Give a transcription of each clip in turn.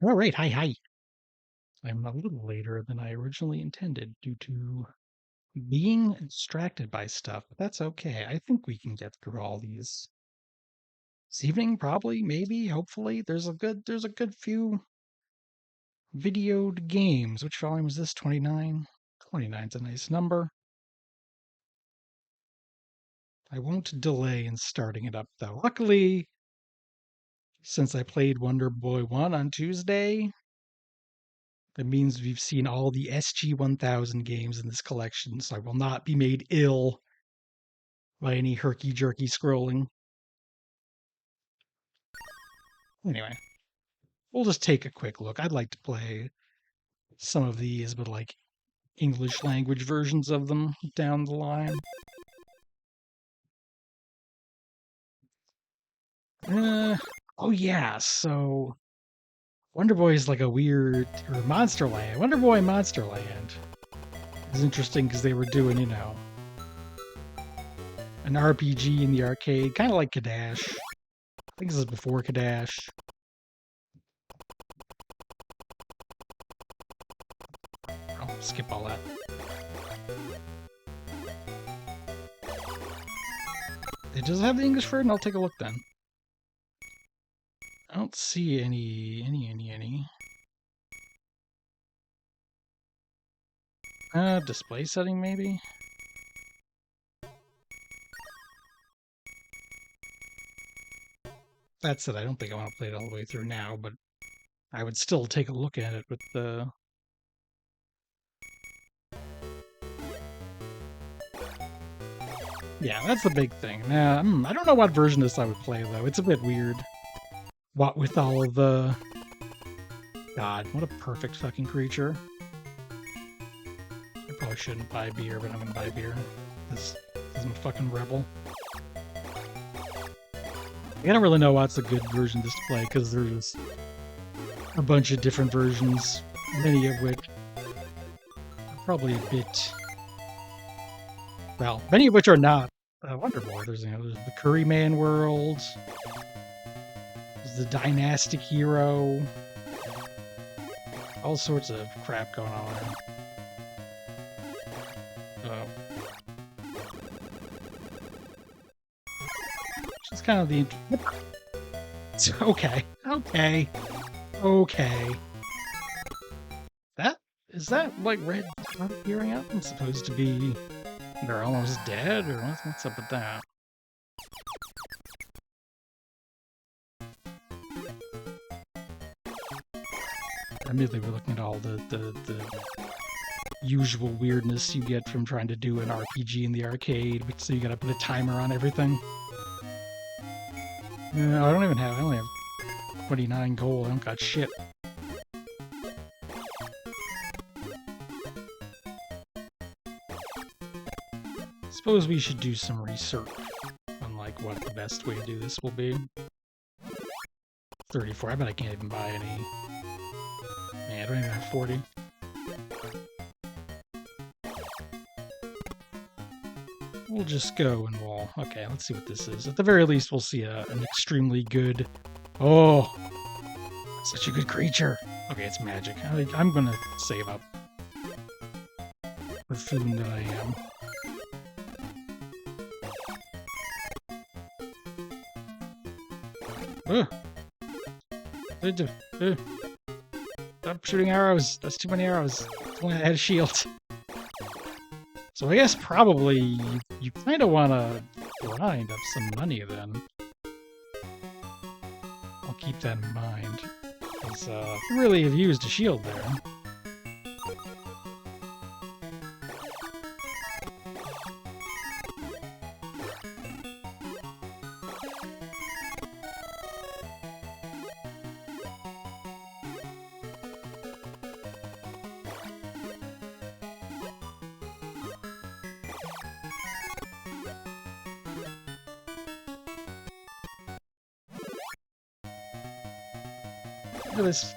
All right, hi. I'm a little later than I originally intended due to being distracted by stuff, but that's okay. I think we can get through all these this evening, probably, maybe, hopefully. There's a good few videoed games. Which volume is this? 29? 29's a nice number. I won't delay in starting it up though. Luckily, since I played Wonder Boy 1 on Tuesday, that means we've seen all the SG-1000 games in this collection, so I will not be made ill by any herky-jerky scrolling. Anyway, we'll just take a quick look. I'd like to play some of these, but like English language versions of them down the line. Oh yeah, so Wonder Boy is like a weird, or Monsterland. Wonder Boy and Monsterland is interesting because they were doing, an RPG in the arcade, kind of like Kadash. I think this is before Kadash. I'll skip all that. It does have the English version? I'll take a look then. I don't see any. Display setting maybe? That said, I don't think I want to play it all the way through now, but I would still take a look at it with the... Yeah, that's the big thing. Nah, I don't know what version of this I would play, though. It's a bit weird. What with all of the... God, what a perfect fucking creature. I probably shouldn't buy beer, but I'm gonna buy beer. This I'm a fucking rebel. I don't really know what's a good version of this to play, because there's a bunch of different versions, many of which are probably a bit... Well, many of which are not Wonder Boy. There's the Curryman world, there's the Dynastic Hero, all sorts of crap going on. It's kind of the... Okay. Is that like red appearing up? I'm supposed to be... They're almost dead, or what's up with that? Admittedly, we're looking at all the usual weirdness you get from trying to do an RPG in the arcade, so you gotta put a timer on everything. No, I only have 29 gold, I don't got shit. Suppose we should do some research on like what the best way to do this will be. 34, I bet I can't even buy any. Man, I don't even have 40. We'll just go and we'll... Okay, let's see what this is. At the very least, we'll see an extremely good... Oh! Such a good creature! Okay, it's magic. I'm gonna save up. Buffoon that I am. Stop shooting arrows. That's too many arrows. If only I had a shield. So I guess probably you kind of want to grind up some money then. I'll keep that in mind. Because you really have used a shield there.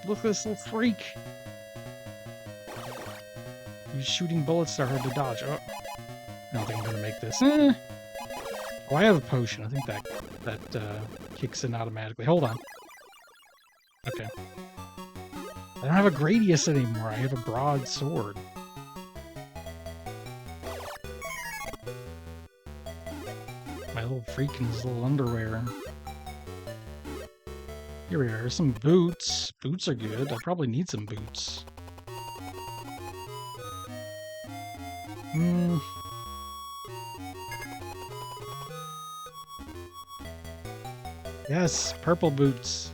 Look at this little freak. He's shooting bullets that are hard to dodge. Oh, I don't think I'm gonna make this. Oh, I have a potion. I think that kicks in automatically. Hold on. Okay. I don't have a Gradius anymore. I have a broadsword. My little freak in his little underwear. Here we are. Some boots. Boots are good. I probably need some boots. Yes, purple boots.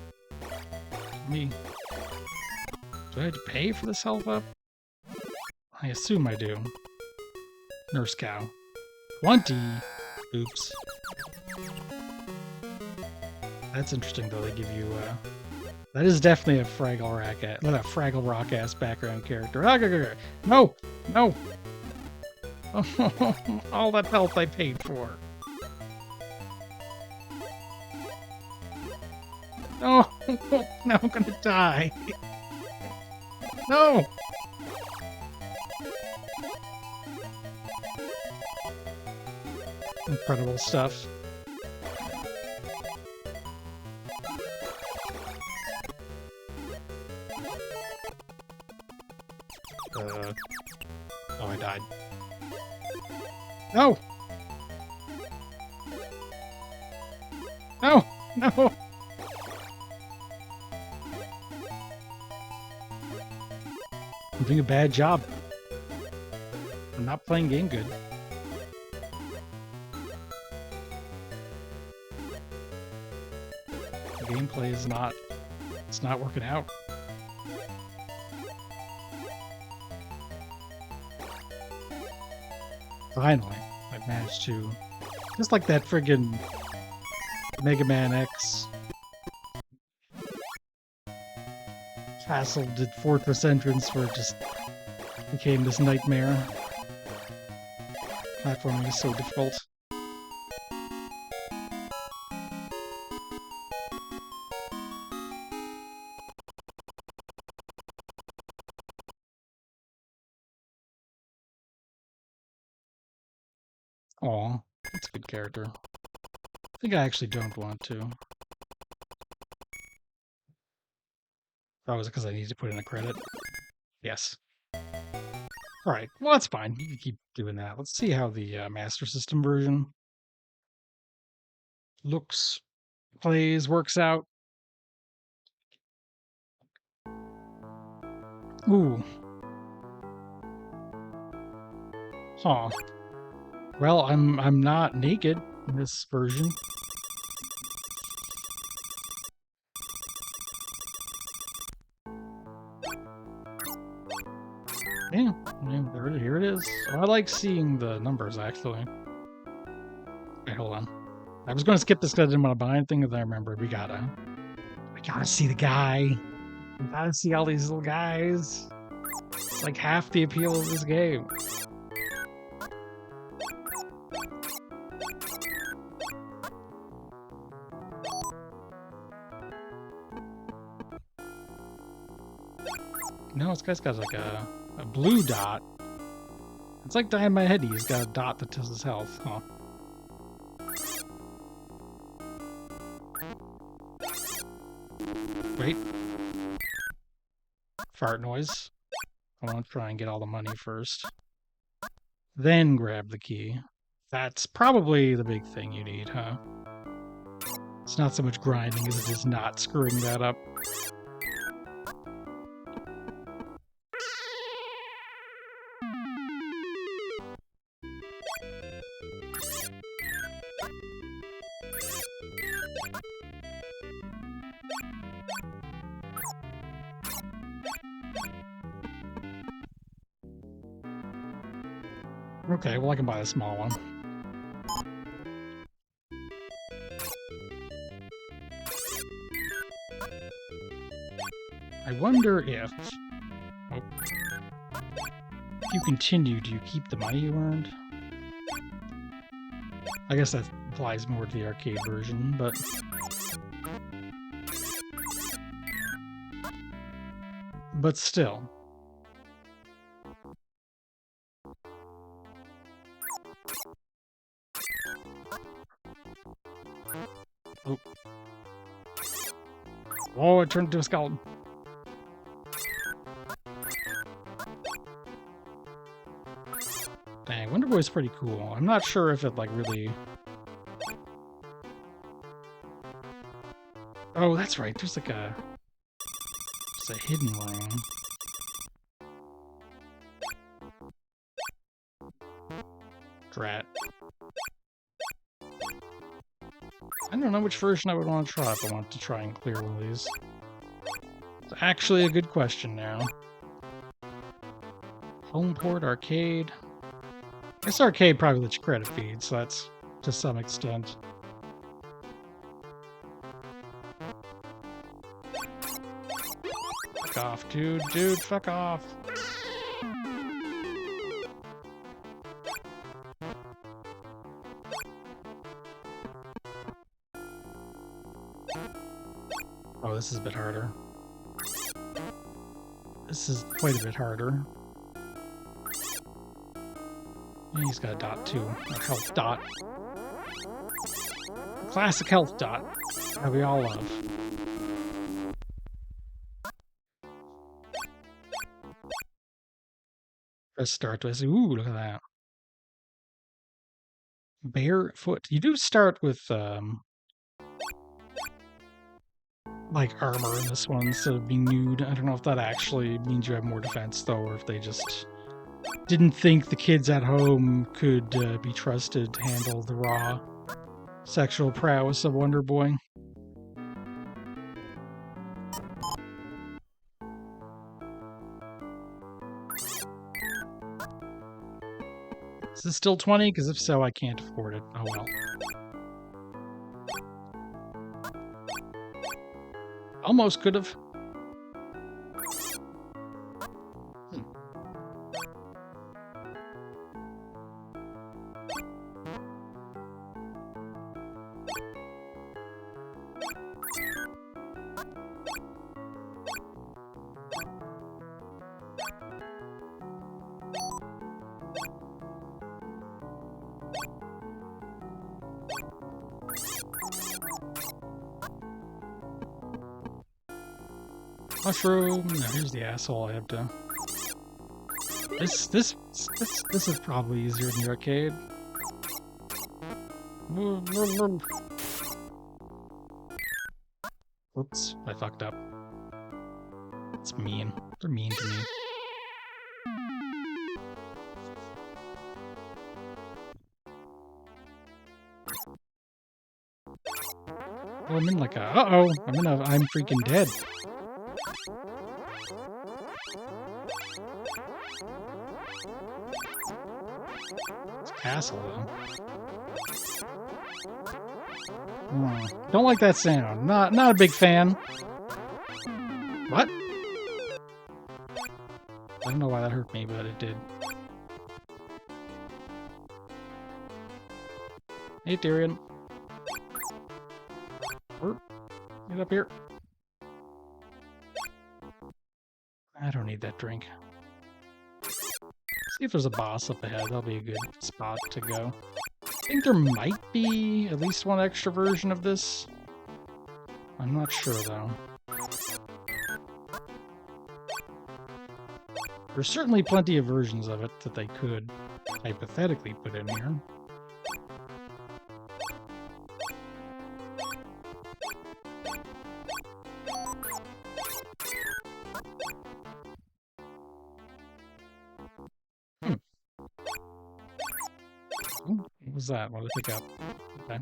Me. Do I have to pay for this health up? I assume I do. Nurse cow. 20! Oops. That's interesting, though. They give you, that is definitely a Fraggle Rock ass background character. No! No! All that health I paid for. No! Now I'm gonna die. No! Incredible stuff. Oh, I died. No! No! No! I'm doing a bad job. I'm not playing game good. The gameplay is not... It's not working out. Finally, I've managed to... Just like that friggin' Mega Man X castle did fortress entrance where it just became this nightmare. Platforming is so difficult. Aw, that's a good character. I think I actually don't want to. That was because I need to put in a credit. Yes. Alright, well that's fine. You can keep doing that. Let's see how the Master System version looks, plays, works out. Ooh. Huh. Well, I'm not naked in this version. Yeah, here it is. Oh, I like seeing the numbers, actually. Wait, hold on. I was going to skip this because I didn't want to buy anything, and then I remembered we gotta see the guy. We gotta see all these little guys. It's like half the appeal of this game. No, this guy's got like a blue dot. It's like dying my head. He's got a dot that tells his health, huh? Wait. Fart noise. I want to try and get all the money first. Then grab the key. That's probably the big thing you need, huh? It's not so much grinding as it is not screwing that up. Okay, well I can buy a small one. I wonder if... Oh. If you continue, do you keep the money you earned? I guess that applies more to the arcade version, but... But still. Oh. Oh, it turned into a skeleton. Wonder Boy's pretty cool. I'm not sure if it like really. Oh, that's right. There's a hidden room. Drat. I don't know which version I would want to try if I wanted to try and clear one of these. It's actually a good question now. Homeport, arcade. I guess arcade probably lets you credit feed, so that's to some extent. Fuck off, dude. Dude, fuck off. Oh, this is a bit harder. This is quite a bit harder. And he's got a dot too. A health dot. Classic health dot that we all love. Press start with. Ooh, look at that. Barefoot. You do start with like armor in this one instead of being nude. I don't know if that actually means you have more defense though, or if they just didn't think the kids at home could be trusted to handle the raw sexual prowess of Wonder Boy. Is this still 20? Because if so, I can't afford it. Oh well. Almost could have. Mushroom. No, here's the asshole I have to. This is probably easier than the arcade. Oops, I fucked up. It's mean. They're mean to me. Oh, I'm in like a. Uh-oh! I'm in a. I'm freaking dead. It's a castle, though. Don't like that sound. Not a big fan. What? I don't know why that hurt me, but it did. Hey, Tyrion. Get up here. I don't need that drink. See if there's a boss up ahead. That'll be a good spot to go. I think there might be at least one extra version of this. I'm not sure, though. There's certainly plenty of versions of it that they could hypothetically put in here. What was that? What did I pick up? Okay.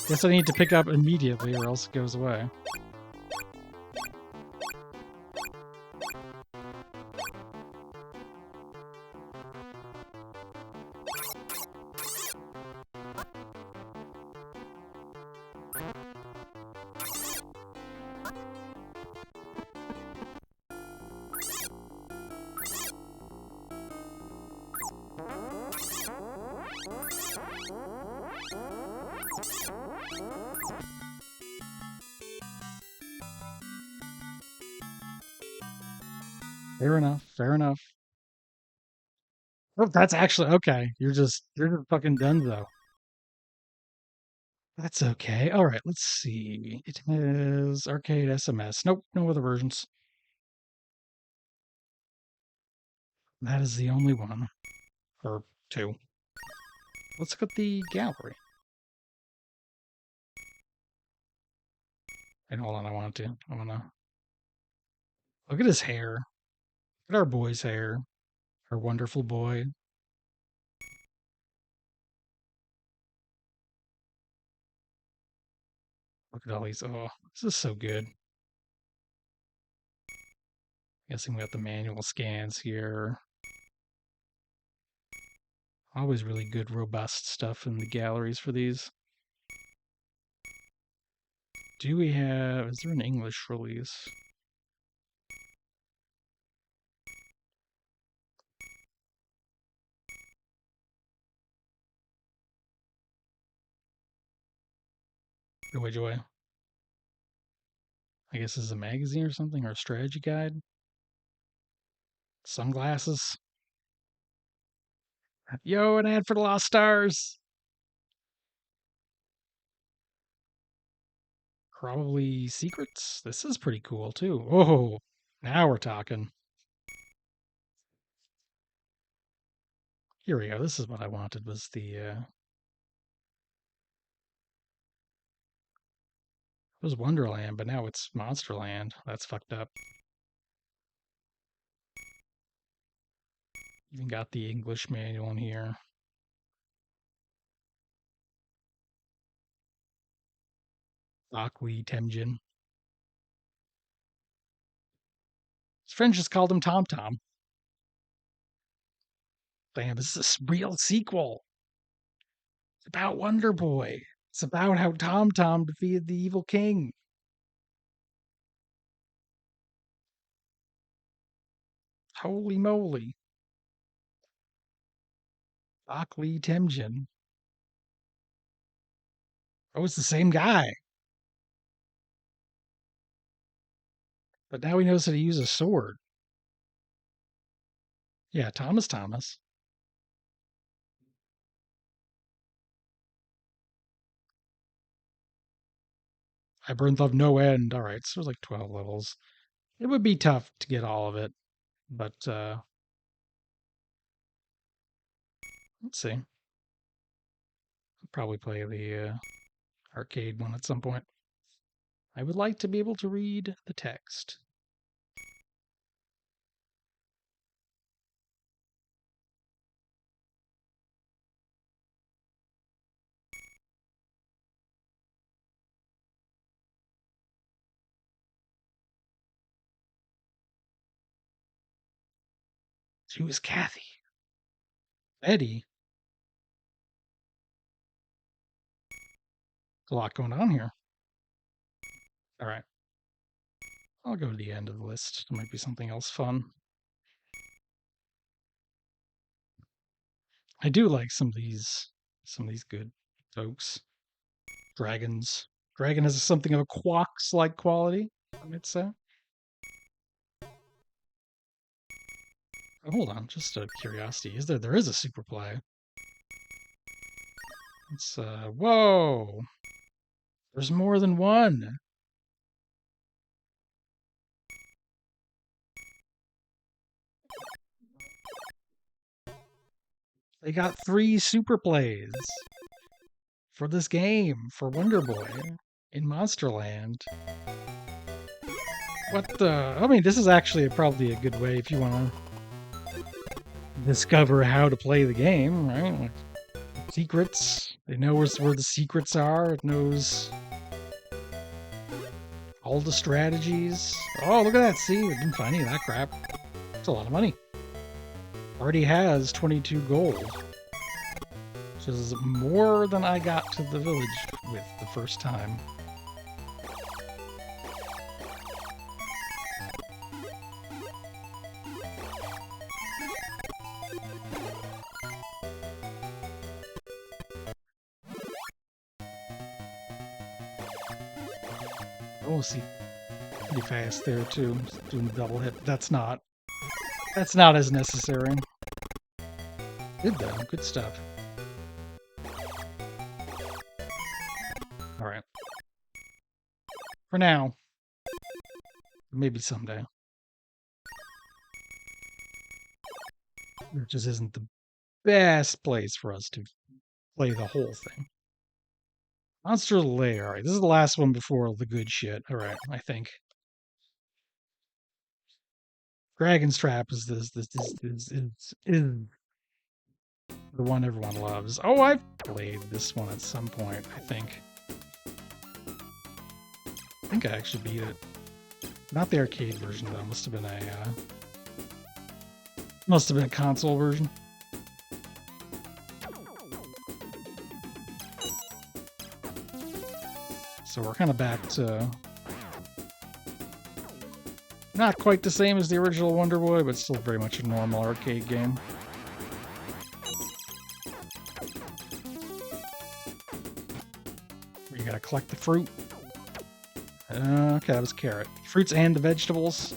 Guess I need to pick up immediately or else it goes away. Fair enough. Fair enough. Oh, that's actually okay. You're just fucking done though. That's okay. All right, let's see. It is arcade SMS. Nope, no other versions. That is the only one. Or 2. Let's look at the gallery. And hold on, I want to look at his hair. Look at our boy's hair. Our wonderful boy. Look at all these. Oh, this is so good. Guessing we got the manual scans here. Always really good, robust stuff in the galleries for these. Do we have... Is there an English release? Joy, joy. I guess this is a magazine or something, or a strategy guide. Sunglasses. Yo, an ad for the Lost Stars. Probably secrets. This is pretty cool too. Oh, now we're talking. Here we go. This is what I wanted. Was the it was Wonderland, but now it's Monsterland. That's fucked up. Even got the English manual in here. Akli Temjin. His friends just called him Tom Tom. Damn, this is a real sequel. It's about Wonder Boy. It's about how Tom Tom defeated the evil king. Holy moly. Akli Temjin. Oh, it's the same guy. But now he knows how to use a sword. Yeah, Thomas Thomas. Labyrinth of No End. All right, so there's like 12 levels. It would be tough to get all of it, but let's see. I'll probably play the arcade one at some point. I would like to be able to read the text. She was Kathy. Eddie. A lot going on here. All right. I'll go to the end of the list. There might be something else fun. I do like some of these good folks. Dragons. Dragon has something of a Quox-like quality, I might say. Oh, hold on, just a curiosity. There is a super play. It's whoa. There's more than one. They got 3 super plays for this game for Wonder Boy in Monsterland. What the? I mean, this is actually probably a good way if you want to discover how to play the game, right? Like secrets. It knows where the secrets are. It knows all the strategies. Oh, look at that. See, we didn't find any of that crap. It's a lot of money. Already has 22 gold. Which is more than I got to the village with the first time. Oh, see, pretty fast there too. Just doing the double hit. That's not as necessary. Good though, good stuff. All right. For now, maybe someday. There just isn't the best place for us to play the whole thing. Monster Lair. All right, this is the last one before the good shit. All right, I think. Dragon's Trap is is the one everyone loves. Oh, I've played this one at some point, I think. I think I actually beat it. Not the arcade version though. Must have been a console version. So we're kind of back to not quite the same as the original Wonder Boy, but still very much a normal arcade game. You gotta collect the fruit. Okay, that was carrot. Fruits and the vegetables.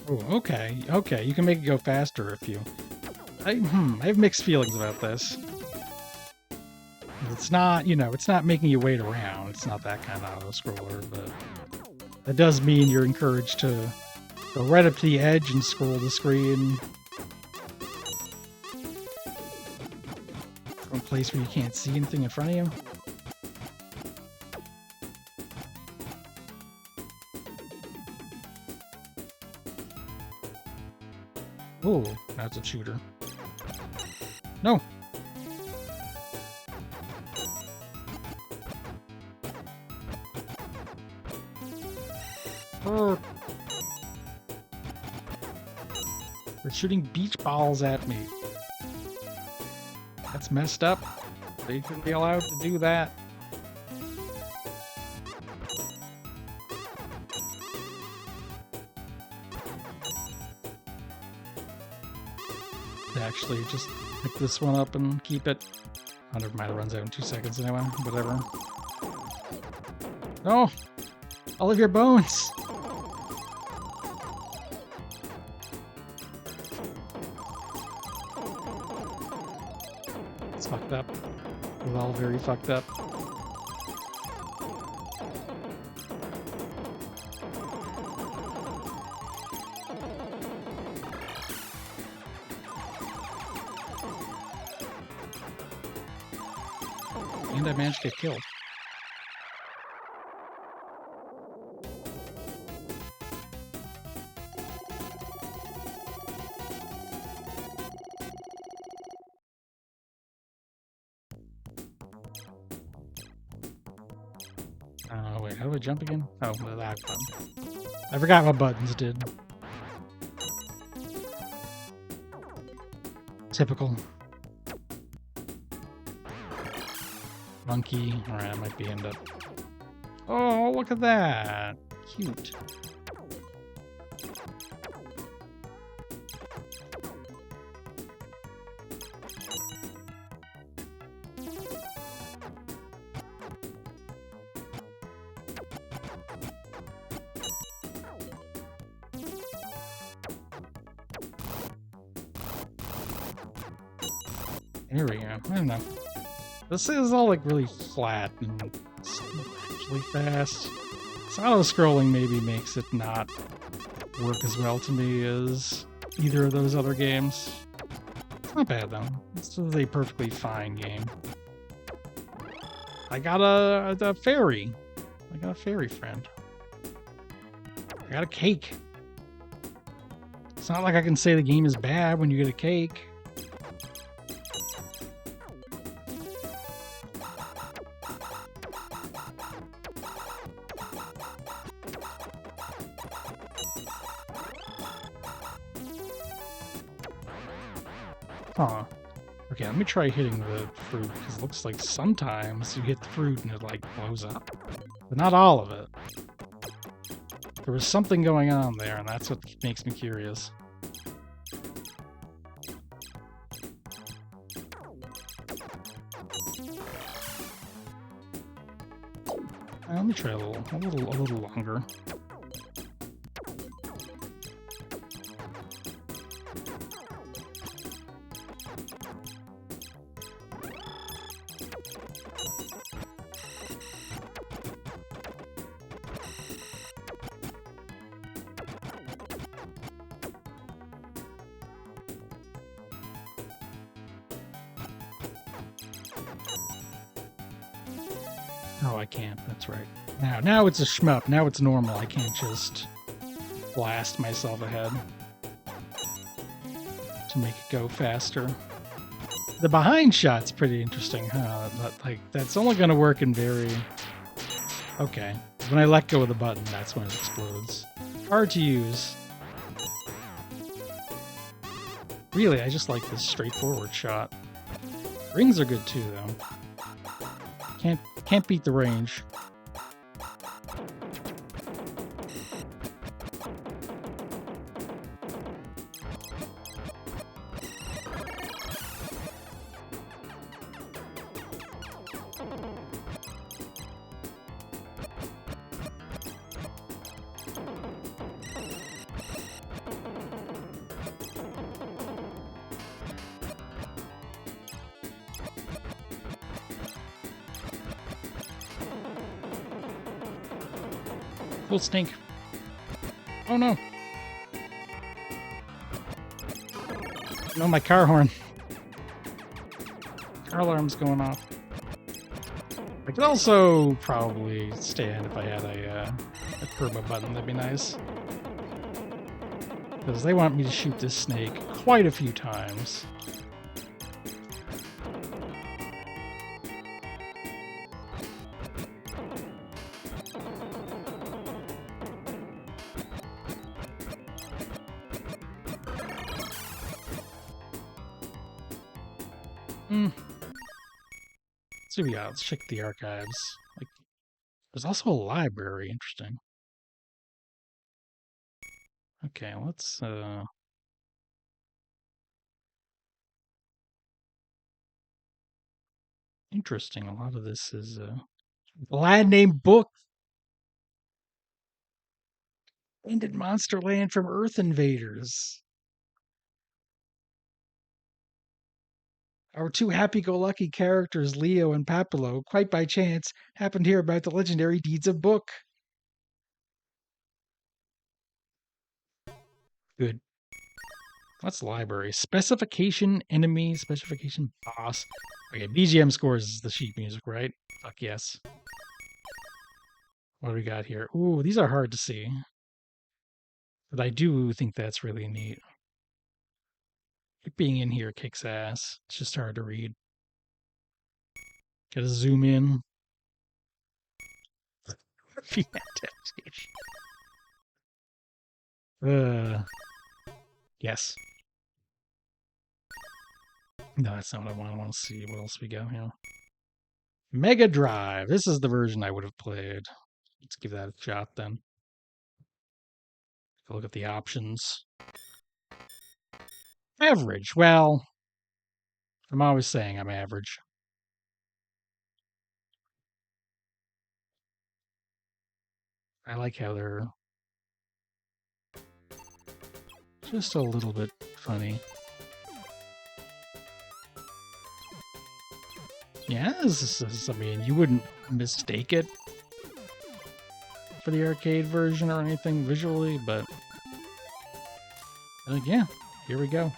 Oh, okay, okay. You can make it go faster if you... I have mixed feelings about this. It's not, it's not making you wait around. It's not that kind of auto-scroller, but that does mean you're encouraged to go right up to the edge and scroll the screen. From a place where you can't see anything in front of you. Oh, that's a shooter. No! Oh. They're shooting beach balls at me. That's messed up. They shouldn't be allowed to do that. Actually, just pick this one up and keep it. Oh, never mind, it runs out in 2 seconds anyway. Whatever. No! All of your bones! It's fucked up. It's all very fucked up. And I managed to get killed. Oh, wait, how do I jump again? Oh, that button. I forgot what buttons did. Typical. Monkey. Alright, I might be end up. Oh, look at that. Cute. Here we go. I don't know. This is all like really flat and actually fast. This auto-scrolling maybe makes it not work as well to me as either of those other games. It's not bad though. This is a perfectly fine game. I got a fairy. I got a fairy friend. I got a cake. It's not like I can say the game is bad when you get a cake. Huh. Okay, let me try hitting the fruit, because it looks like sometimes you hit the fruit and it, like, blows up. But not all of it. There was something going on there, and that's what makes me curious. Let me try a little longer. Oh, I can't. That's right. Now it's a shmup. Now it's normal. I can't just blast myself ahead to make it go faster. The behind shot's pretty interesting, huh? That's only going to work in very... Okay. When I let go of the button, that's when it explodes. Hard to use. Really, I just like this straightforward shot. Rings are good too, though. Can't beat the range. Full stink. Oh no. No, my car horn. Car alarm's going off. I could also probably stand if I had a perma button. That'd be nice. Because they want me to shoot this snake quite a few times. So yeah, let's check the archives. Like, there's also a library. Interesting. Okay, let's interesting. A lot of this is a lad named Book. Ended Monster Land from Earth Invaders. Our two happy-go-lucky characters, Leo and Papillo, quite by chance, happened to hear about the legendary deeds of Book. Good. What's library? Specification enemy, specification boss. Okay, BGM scores is the sheet music, right? Fuck yes. What do we got here? Ooh, these are hard to see. But I do think that's really neat. Being in here kicks ass. It's just hard to read. Gotta zoom in. Yes. No, that's not what I want. I want to see what else we got here. Mega Drive. This is the version I would have played. Let's give that a shot then. Look at the options. Average. Well, I'm always saying I'm average. I like how they're just a little bit funny. Yeah, I mean, you wouldn't mistake it for the arcade version or anything visually, but yeah, here we go.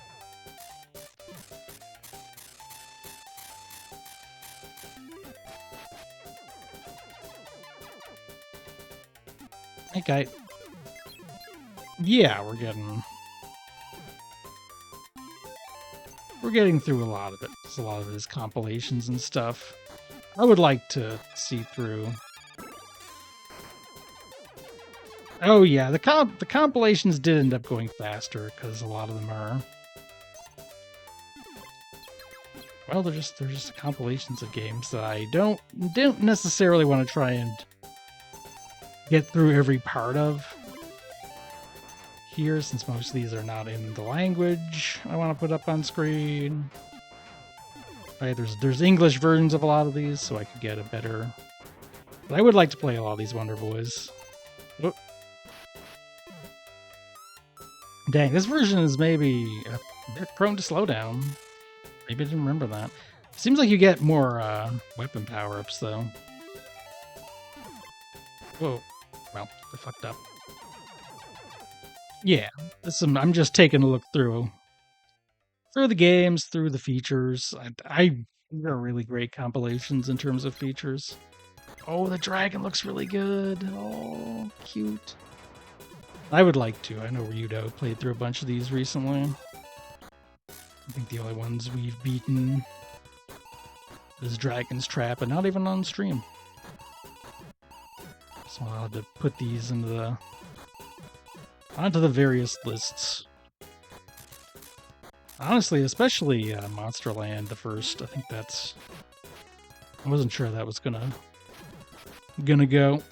Okay. Yeah, we're getting through a lot of it. A lot of it is compilations and stuff. I would like to see through. Oh yeah, the compilations did end up going faster because a lot of them are. Well, they're just compilations of games that I don't necessarily want to try and get through every part of here, since most of these are not in the language I want to put up on screen. Right, there's English versions of a lot of these, so I could get a better. But I would like to play a lot of these Wonder Boys. Oh. Dang, this version is maybe a bit prone to slowdown. Maybe I didn't remember that. Seems like you get more weapon power-ups, though. Whoa. Well, I fucked up. Yeah, I'm just taking a look through the games, through the features. These are really great compilations in terms of features. Oh, the dragon looks really good. Oh, cute. I would like to. I know Ryudo played through a bunch of these recently. I think the only ones we've beaten is Dragon's Trap, and not even on stream. So I'll have to put these into onto the various lists. Honestly, especially Monsterland, the first. I think that's... I wasn't sure that was gonna go.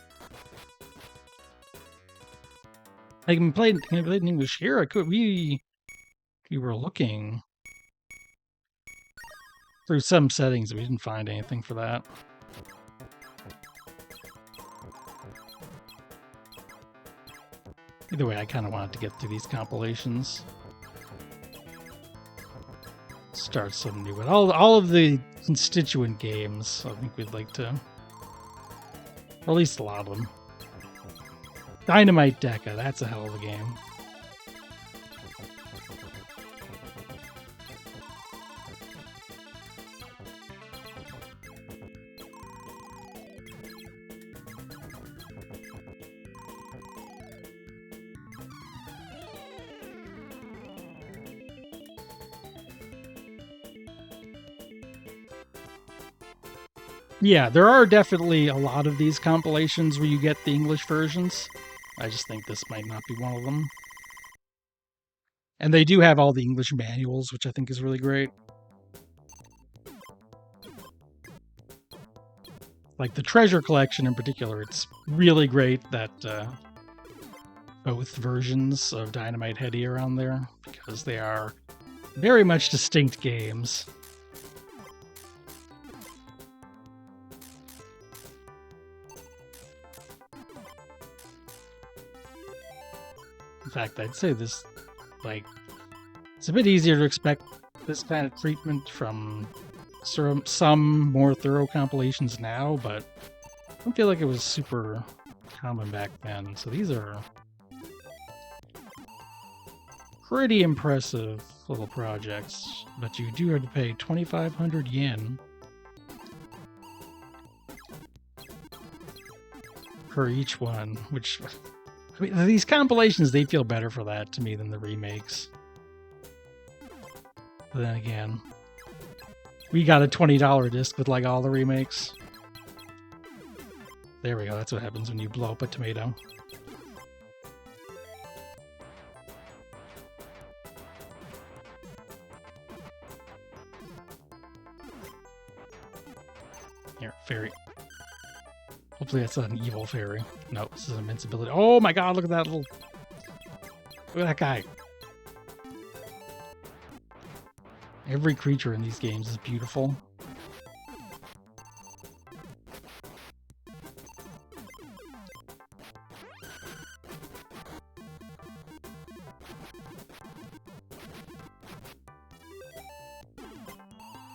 I can play in English here. I could. We were looking through some settings, we didn't find anything for that. Either way, I kind of wanted to get through these compilations. Start some new, but all of the constituent games, I think we'd like to, or at least a lot of them. Dynamite Deca, that's a hell of a game. Yeah, there are definitely a lot of these compilations where you get the English versions. I just think this might not be one of them. And they do have all the English manuals, which I think is really great. Like the treasure collection in particular, it's really great that both versions of Dynamite Headdy are on there, because they are very much distinct games. In fact, I'd say this, like, it's a bit easier to expect this kind of treatment from some more thorough compilations now, but I don't feel like it was super common back then. So these are pretty impressive little projects, but you do have to pay 2,500 yen per each one, which... I mean, these compilations, they feel better for that to me than the remakes. But then again, we got a $20 disc with like all the remakes. There we go, that's what happens when you blow up a tomato. Here, fairy. Hopefully that's not an evil fairy. No, this is invincibility. Oh my god, look at that little... Look at that guy. Every creature in these games is beautiful.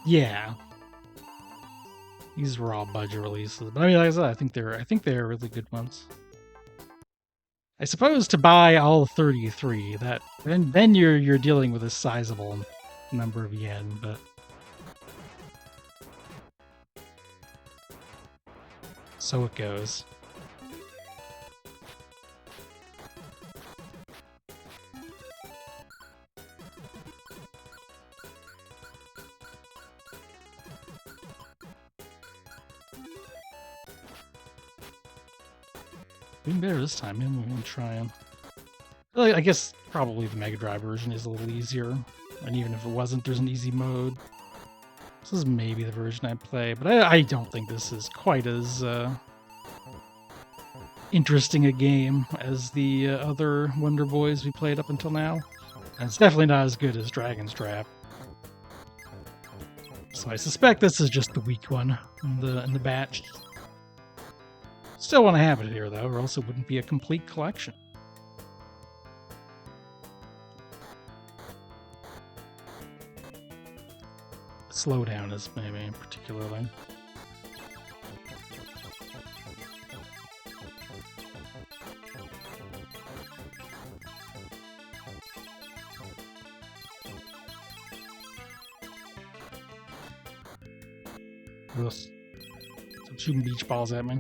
Yeah. These were all budget releases, but I mean, like I said, I think they're really good ones. I suppose to buy all 33, that then you're dealing with a sizable number of yen, but so it goes. Doing better this time. Maybe we're gonna try and... I guess probably the Mega Drive version is a little easier. And even if it wasn't, there's an easy mode. This is maybe the version I play, but I don't think this is quite as interesting a game as the other Wonder Boys we played up until now. And it's definitely not as good as Dragon's Trap. So I suspect this is just the weak one in the batch. Still want to have it here, though, or else it wouldn't be a complete collection. Slowdown is maybe particularly. Ugh. shooting beach balls at me.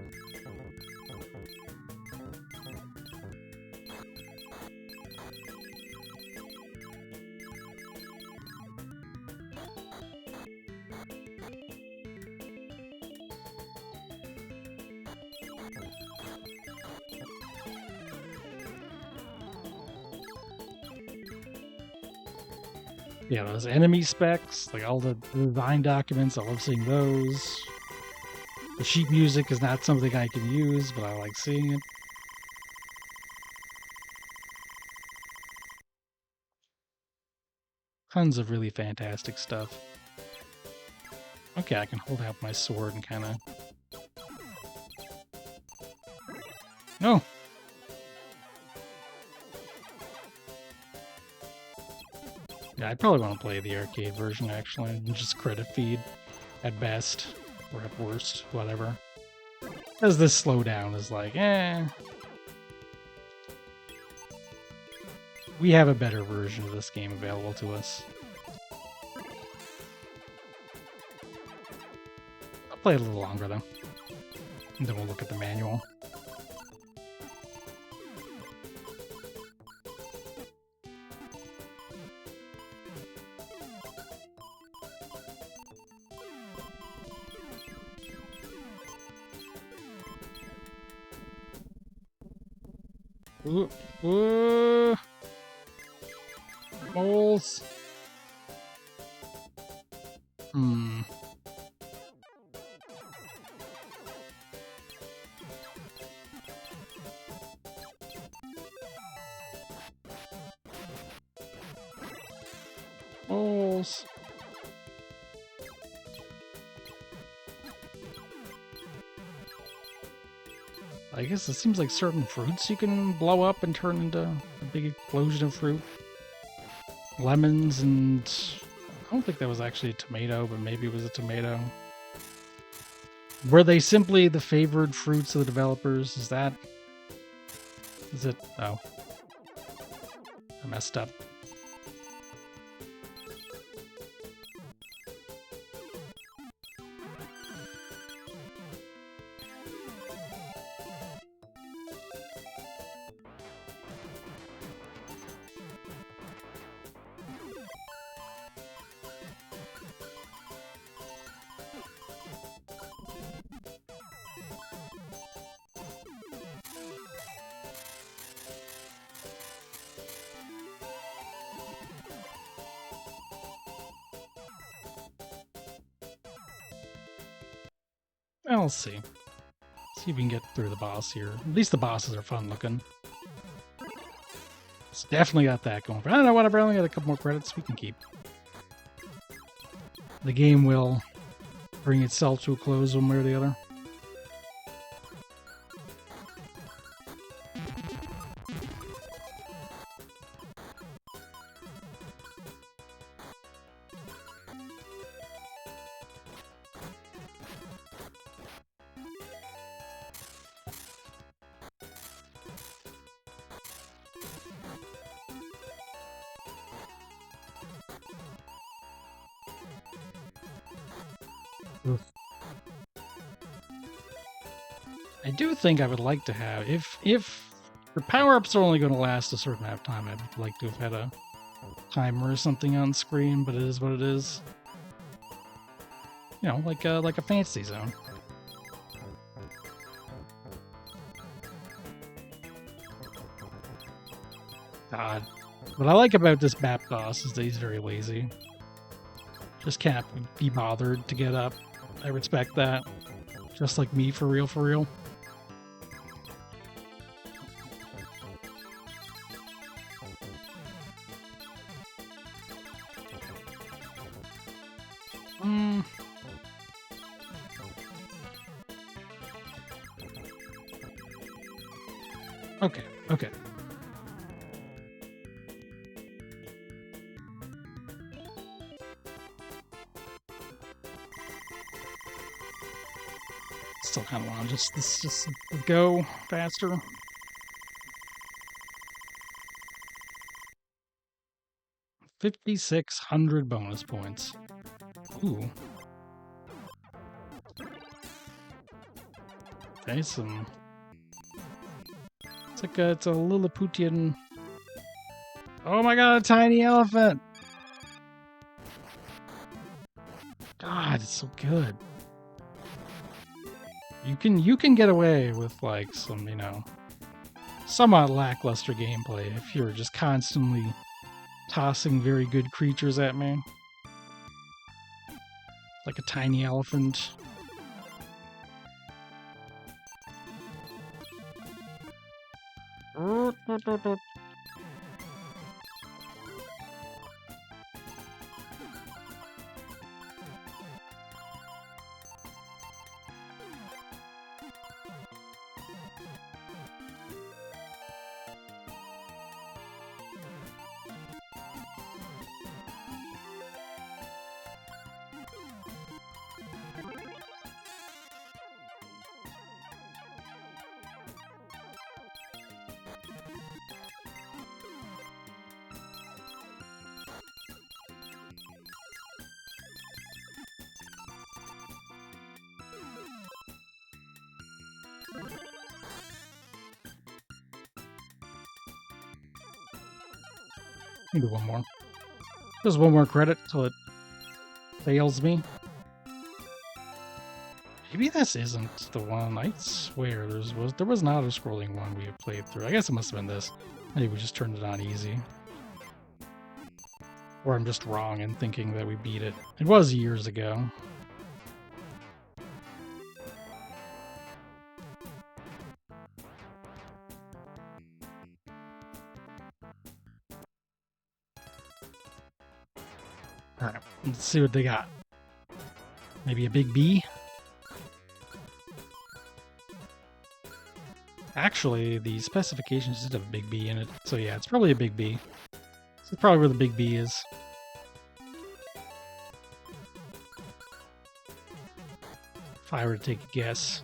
Yeah, those enemy specs, like all the design documents, I love seeing those. The sheet music is not something I can use, but I like seeing it. Tons of really fantastic stuff. Okay, I can hold out my sword and kind of... No! Yeah, I'd probably want to play the arcade version, actually, and just credit feed at best, or at worst, whatever. As this slowdown is like, eh. We have a better version of this game available to us. I'll play it a little longer, though. And then we'll look at the manual. Ooh, ooh. Moles. Hmm. Moles. I guess it seems like certain fruits you can blow up and turn into a big explosion of fruit. Lemons and... I don't think that was actually a tomato, but maybe it was a tomato. Were they simply the favored fruits of the developers? Is that... Is it... Oh. I messed up. Well, let's see. See if we can get through the boss here. At least the bosses are fun looking. It's definitely got that going. But I don't know, whatever. I only got a couple more credits we can keep. The game will bring itself to a close one way or the other. I do think I would like to have, if the power-ups are only going to last a certain amount of time, I'd like to have had a timer or something on screen, but it is what it is. You know, like a fantasy zone. God. What I like about this map boss is that he's very lazy. Just can't be bothered to get up. I respect that. Just like me, for real, for real. Okay, okay. Still kind of want to just go faster. $5,600 bonus points. Ooh. Nice and it's a Lilliputian. Oh my god, a tiny elephant! God, it's so good. You can get away with like some, somewhat lackluster gameplay if you're just constantly tossing very good creatures at me. Like a tiny elephant. Maybe one more. Just one more credit till it fails me. Maybe this isn't the one. I swear there was an auto-scrolling one we had played through. I guess it must have been this. Maybe we just turned it on easy. Or I'm just wrong in thinking that we beat it. It was years ago. Alright, let's see what they got. Maybe a big B? Actually, the specifications did have a big B in it. So yeah, it's probably a big B. This is probably where the big B is. If I were to take a guess.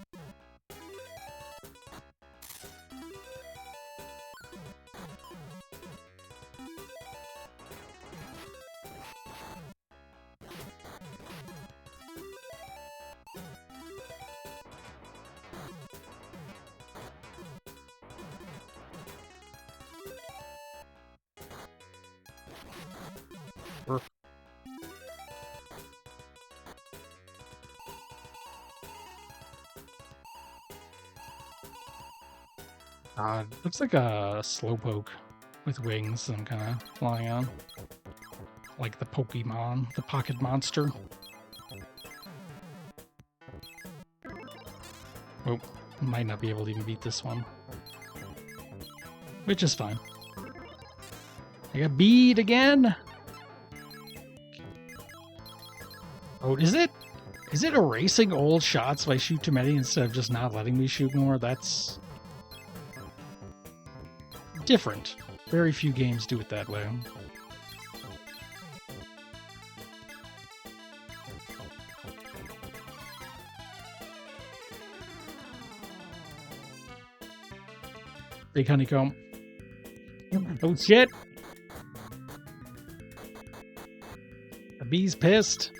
Looks like a slowpoke with wings I'm kind of flying on. Like the Pokemon, the pocket monster. Oh, might not be able to even beat this one. Which is fine. I got beat again! Oh, is it erasing old shots if I shoot too many instead of just not letting me shoot more? That's different. Very few games do it that way. Big honeycomb. Oh shit! The bee's pissed.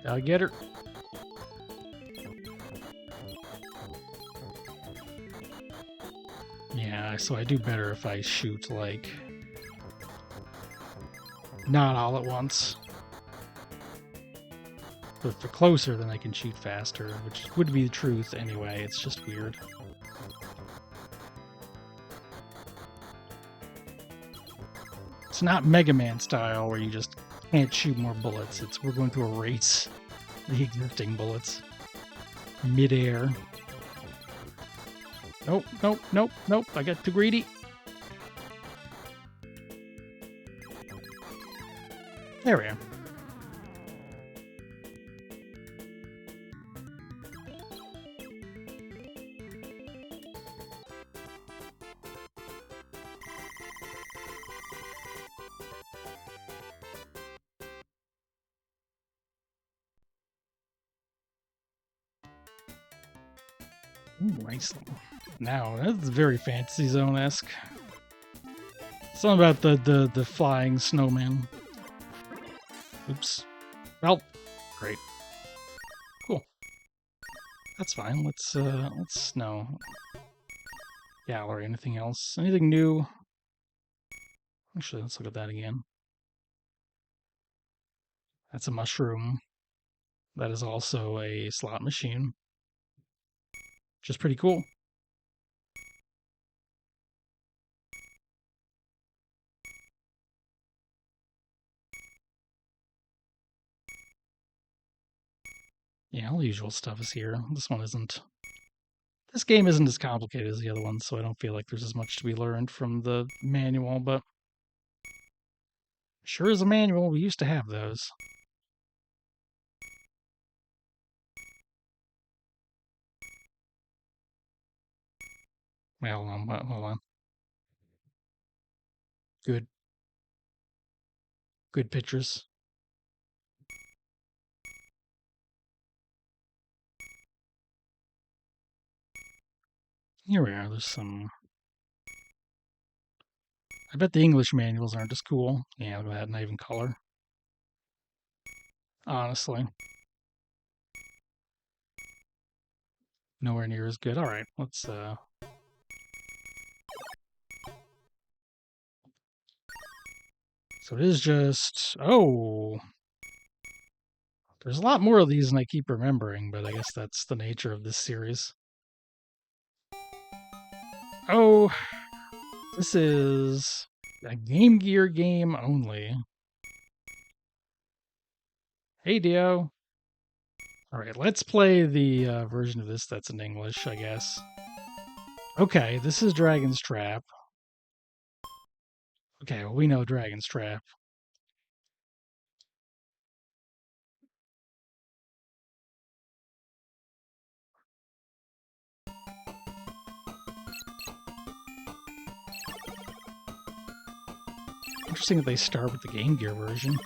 Gotta get her. Yeah, so I do better if I shoot, like, not all at once. But if they're closer, then I can shoot faster, which would be the truth anyway. It's just weird. It's not Mega Man style where you just can't shoot more bullets. We're going to erase the existing bullets mid-air. Nope, nope, nope, nope. I got too greedy. There we are. Ooh, nice. Now, that's very Fantasy Zone-esque. Something about the flying snowman. Oops. Well, great. Cool. That's fine. Let's no. Gallery. Anything else? Anything new? Actually, let's look at that again. That's a mushroom. That is also a slot machine, which is pretty cool. Yeah, all the usual stuff is here. This one isn't. This game isn't as complicated as the other ones, so I don't feel like there's as much to be learned from the manual, but sure is a manual. We used to have those. Wait, hold on, hold on. Good. Good pictures. Here we are. There's some. I bet the English manuals aren't as cool. Yeah, look at that, not even color. Honestly. Nowhere near as good. Alright, let's So it is just oh, there's a lot more of these than I keep remembering, but I guess that's the nature of this series. Oh, this is a Game Gear game only. Hey, Dio. All right, let's play the version of this that's in English, I guess. Okay, this is Dragon's Trap. Okay, well, we know Dragon's Trap. Interesting that they start with the Game Gear version.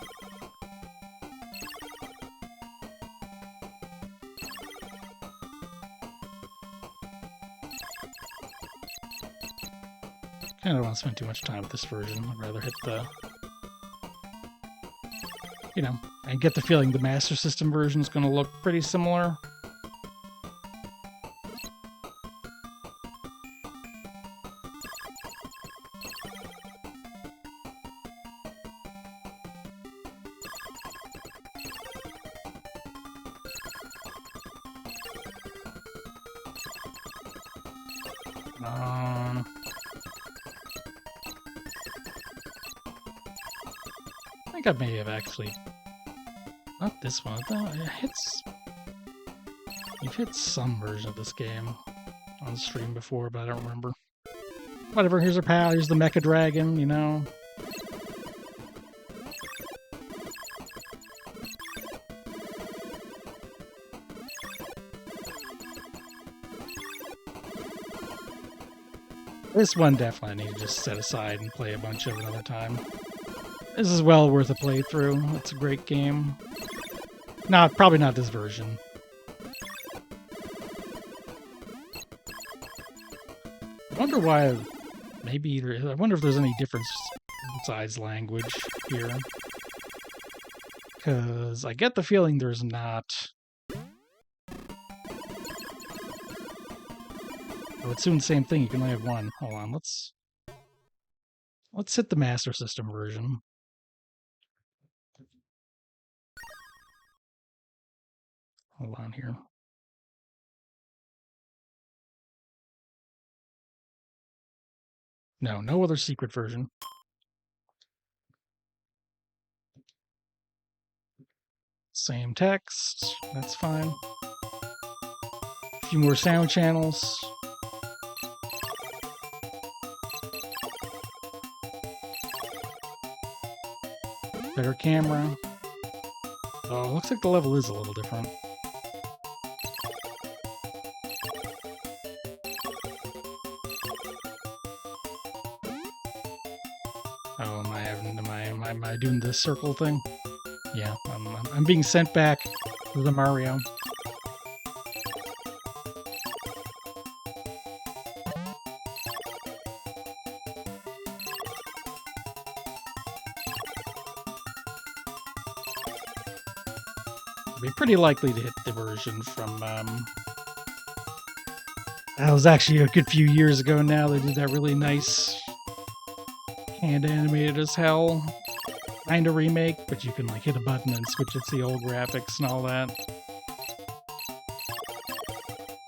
I don't want to spend too much time with this version. I'd rather hit the... You know, I get the feeling the Master System version is going to look pretty similar. I think I may have actually... Not this one. You've hit some version of this game on stream before, but I don't remember. Whatever, here's our pal, here's the Mecha Dragon, you know. This one definitely I need to just set aside and play a bunch of another time. This is well worth a playthrough. It's a great game. Probably not this version. I wonder why. I wonder if there's any difference besides language here. Because I get the feeling there's not. Oh, it's doing the same thing. You can only have one. Hold on. Let's hit the Master System version. Hold on here. No other secret version. Same text. That's fine. A few more sound channels. Better camera. Oh, looks like the level is a little different. Oh, am I doing the circle thing? Yeah, I'm being sent back to the Mario. be pretty likely to hit the version from. That was actually a good few years ago now. They did that really nice hand animated as hell kind of remake, but you can like hit a button and switch it to the old graphics and all that.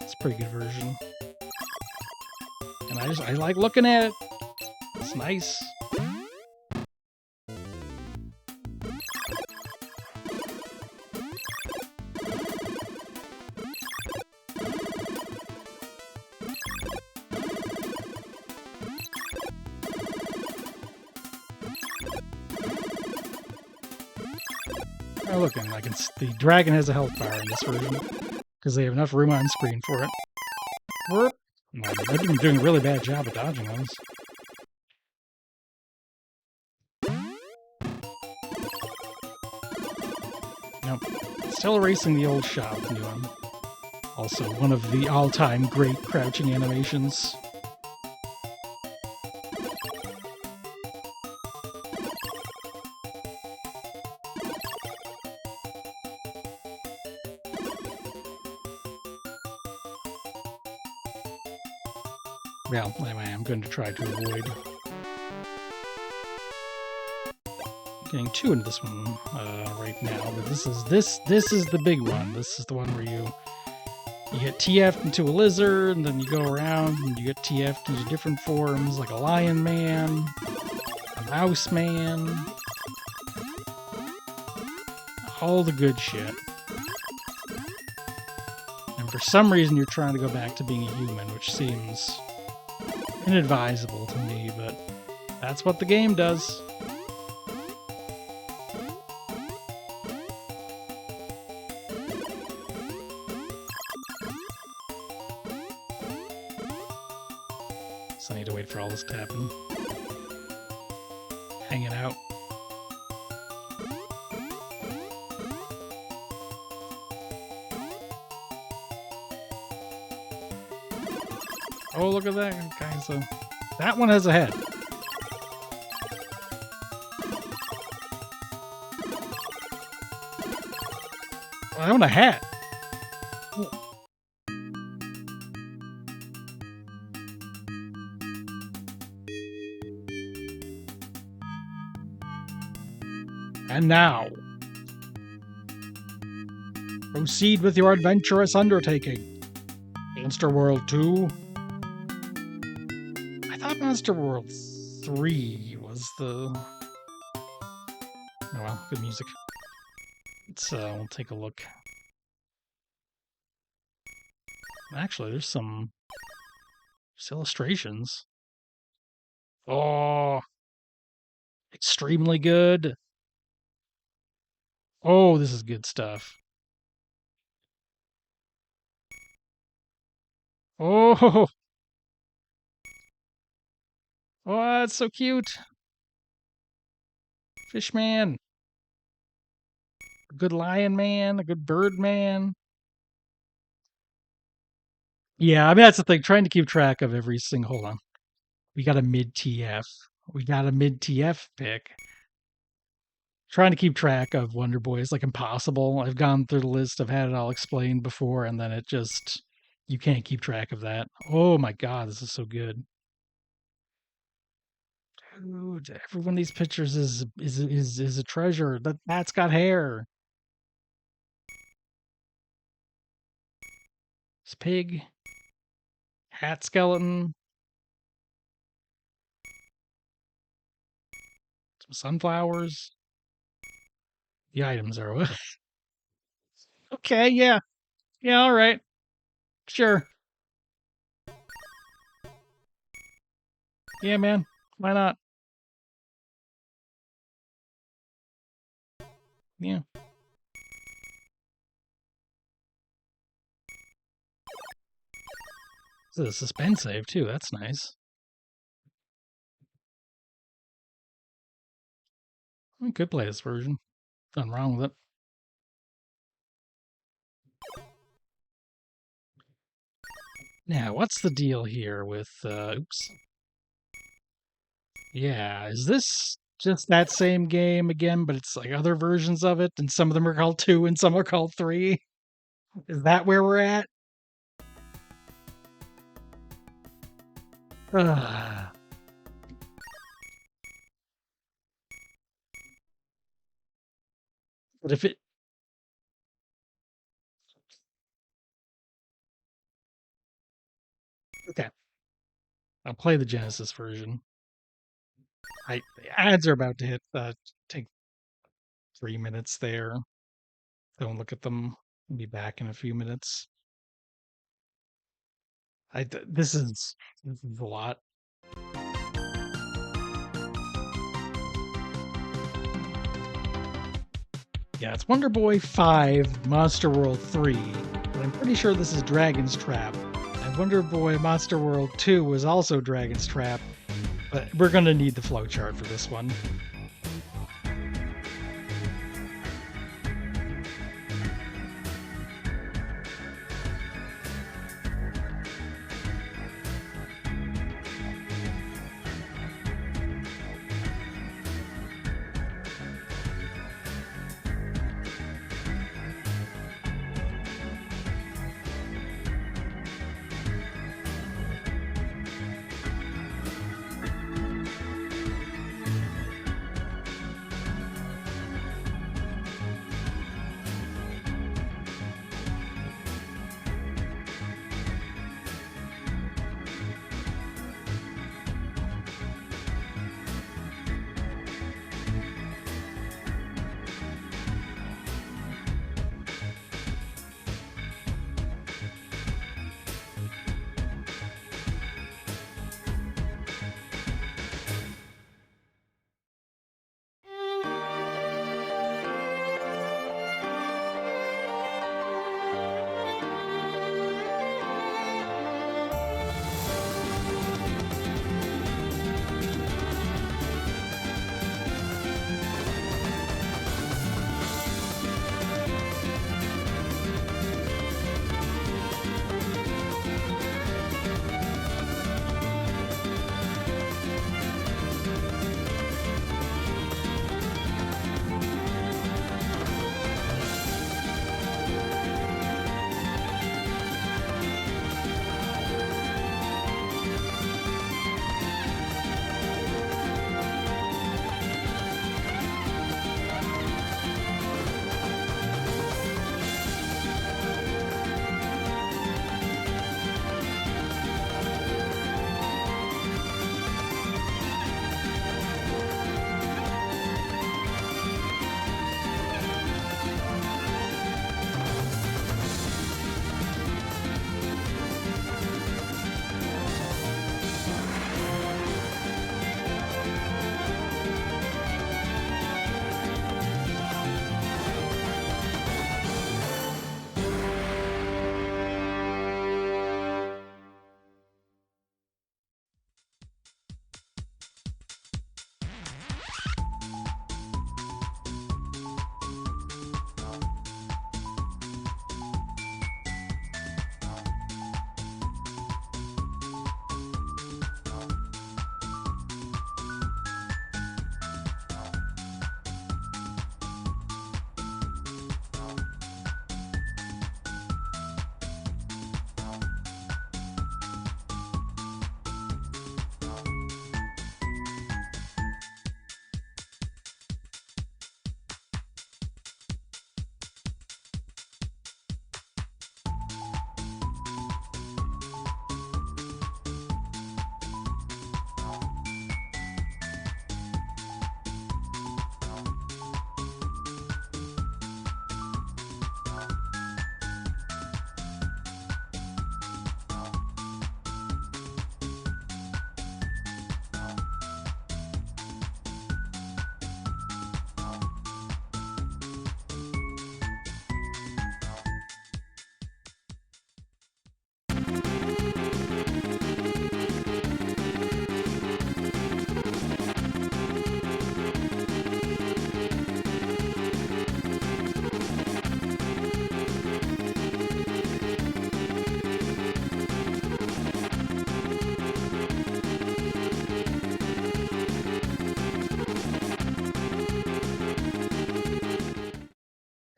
It's a pretty good version. And I like looking at it. It's nice. Oh, look, and like the dragon has a health bar in this version because they have enough room on screen for it. Whoop. No, they've been doing a really bad job of dodging those. Nope. Still erasing the old shot with new one. Also, one of the all-time great crouching animations. Well, anyway, I'm going to try to avoid getting too into this one right now. But this is the big one. This is the one where you get TF'd into a lizard, and then you go around and you get TF'd into different forms, like a lion man, a mouse man, all the good shit. And for some reason, you're trying to go back to being a human, which seems inadvisable to me, but that's what the game does. So I need to wait for all this to happen. Hanging out. Oh, look at that guy. So that one has a head. I want a hat. And now, proceed with your adventurous undertaking. Monster World 2. I thought Monster World 3 was the... Oh well, good music. We'll take a look. Actually, there's some illustrations. Oh, extremely good. Oh, this is good stuff. Oh, oh, that's so cute. Fishman. A good lion man, a good bird man. Yeah, I mean, that's the thing. Trying to keep track of every single... Hold on. We got a mid-TF. We got a mid-TF pick. Trying to keep track of Wonder Boy is like impossible. I've gone through the list. I've had it all explained before, and then it just... You can't keep track of that. Oh my god, this is so good. Dude, every one of these pictures is a treasure. That's got hair. This pig. Hat skeleton. Some sunflowers. The items are... Okay, yeah. Yeah, alright. Sure. Yeah, man. Why not? Yeah. This is a suspense save, too. That's nice. We could play this version. Nothing wrong with it. Now, what's the deal here with, oops. Yeah, is this just that same game again, but it's like other versions of it, and some of them are called 2 and some are called 3. Is that where we're at? Ah, but if it okay, I'll play the Genesis version. The ads are about to hit. Take 3 minutes there. Don't look at them. I'll be back in a few minutes. This is a lot. Yeah, it's Wonder Boy 5, Monster World 3, but I'm pretty sure this is Dragon's Trap. And Wonder Boy Monster World 2 was also Dragon's Trap, but we're gonna need the flowchart for this one.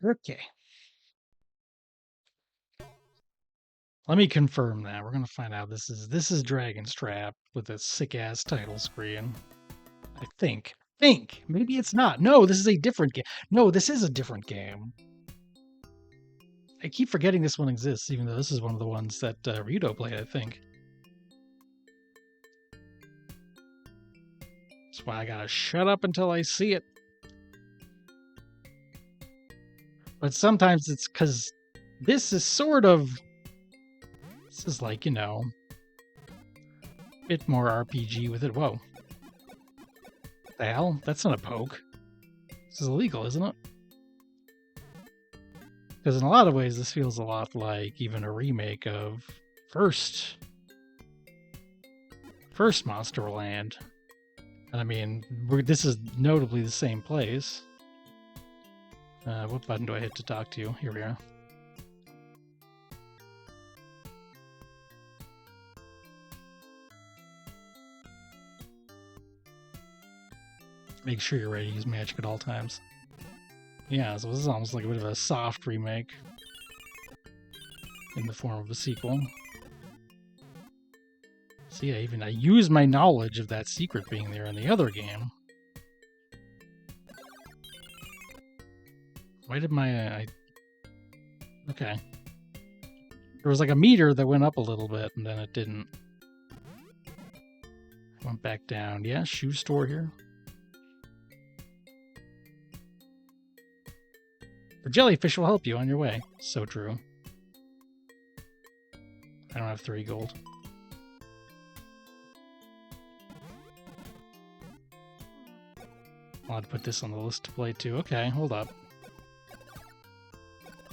Okay. Let me confirm that. We're gonna find out this is Dragon's Trap with a sick ass title screen. I think. Maybe it's not. No, this is a different game. No, this is a different game. I keep forgetting this one exists, even though this is one of the ones that Rito played, I think. That's why I gotta shut up until I see it. But sometimes it's because this is sort of... This is like, you know, a bit more RPG with it. Whoa. The hell? That's not a poke. This is illegal, isn't it? Because in a lot of ways, this feels a lot like even a remake of first Monsterland. And I mean, this is notably the same place. What button do I hit to talk to you? Here we are. Make sure you're ready to use magic at all times. Yeah, so this is almost like a bit of a soft remake in the form of a sequel. See, I used my knowledge of that secret being there in the other game. Why did my... Okay. There was like a meter that went up a little bit, and then it didn't. Went back down. Yeah, shoe store here. The jellyfish will help you on your way. So true. I don't have 3 gold. I'll have to put this on the list to play too. Okay, hold up.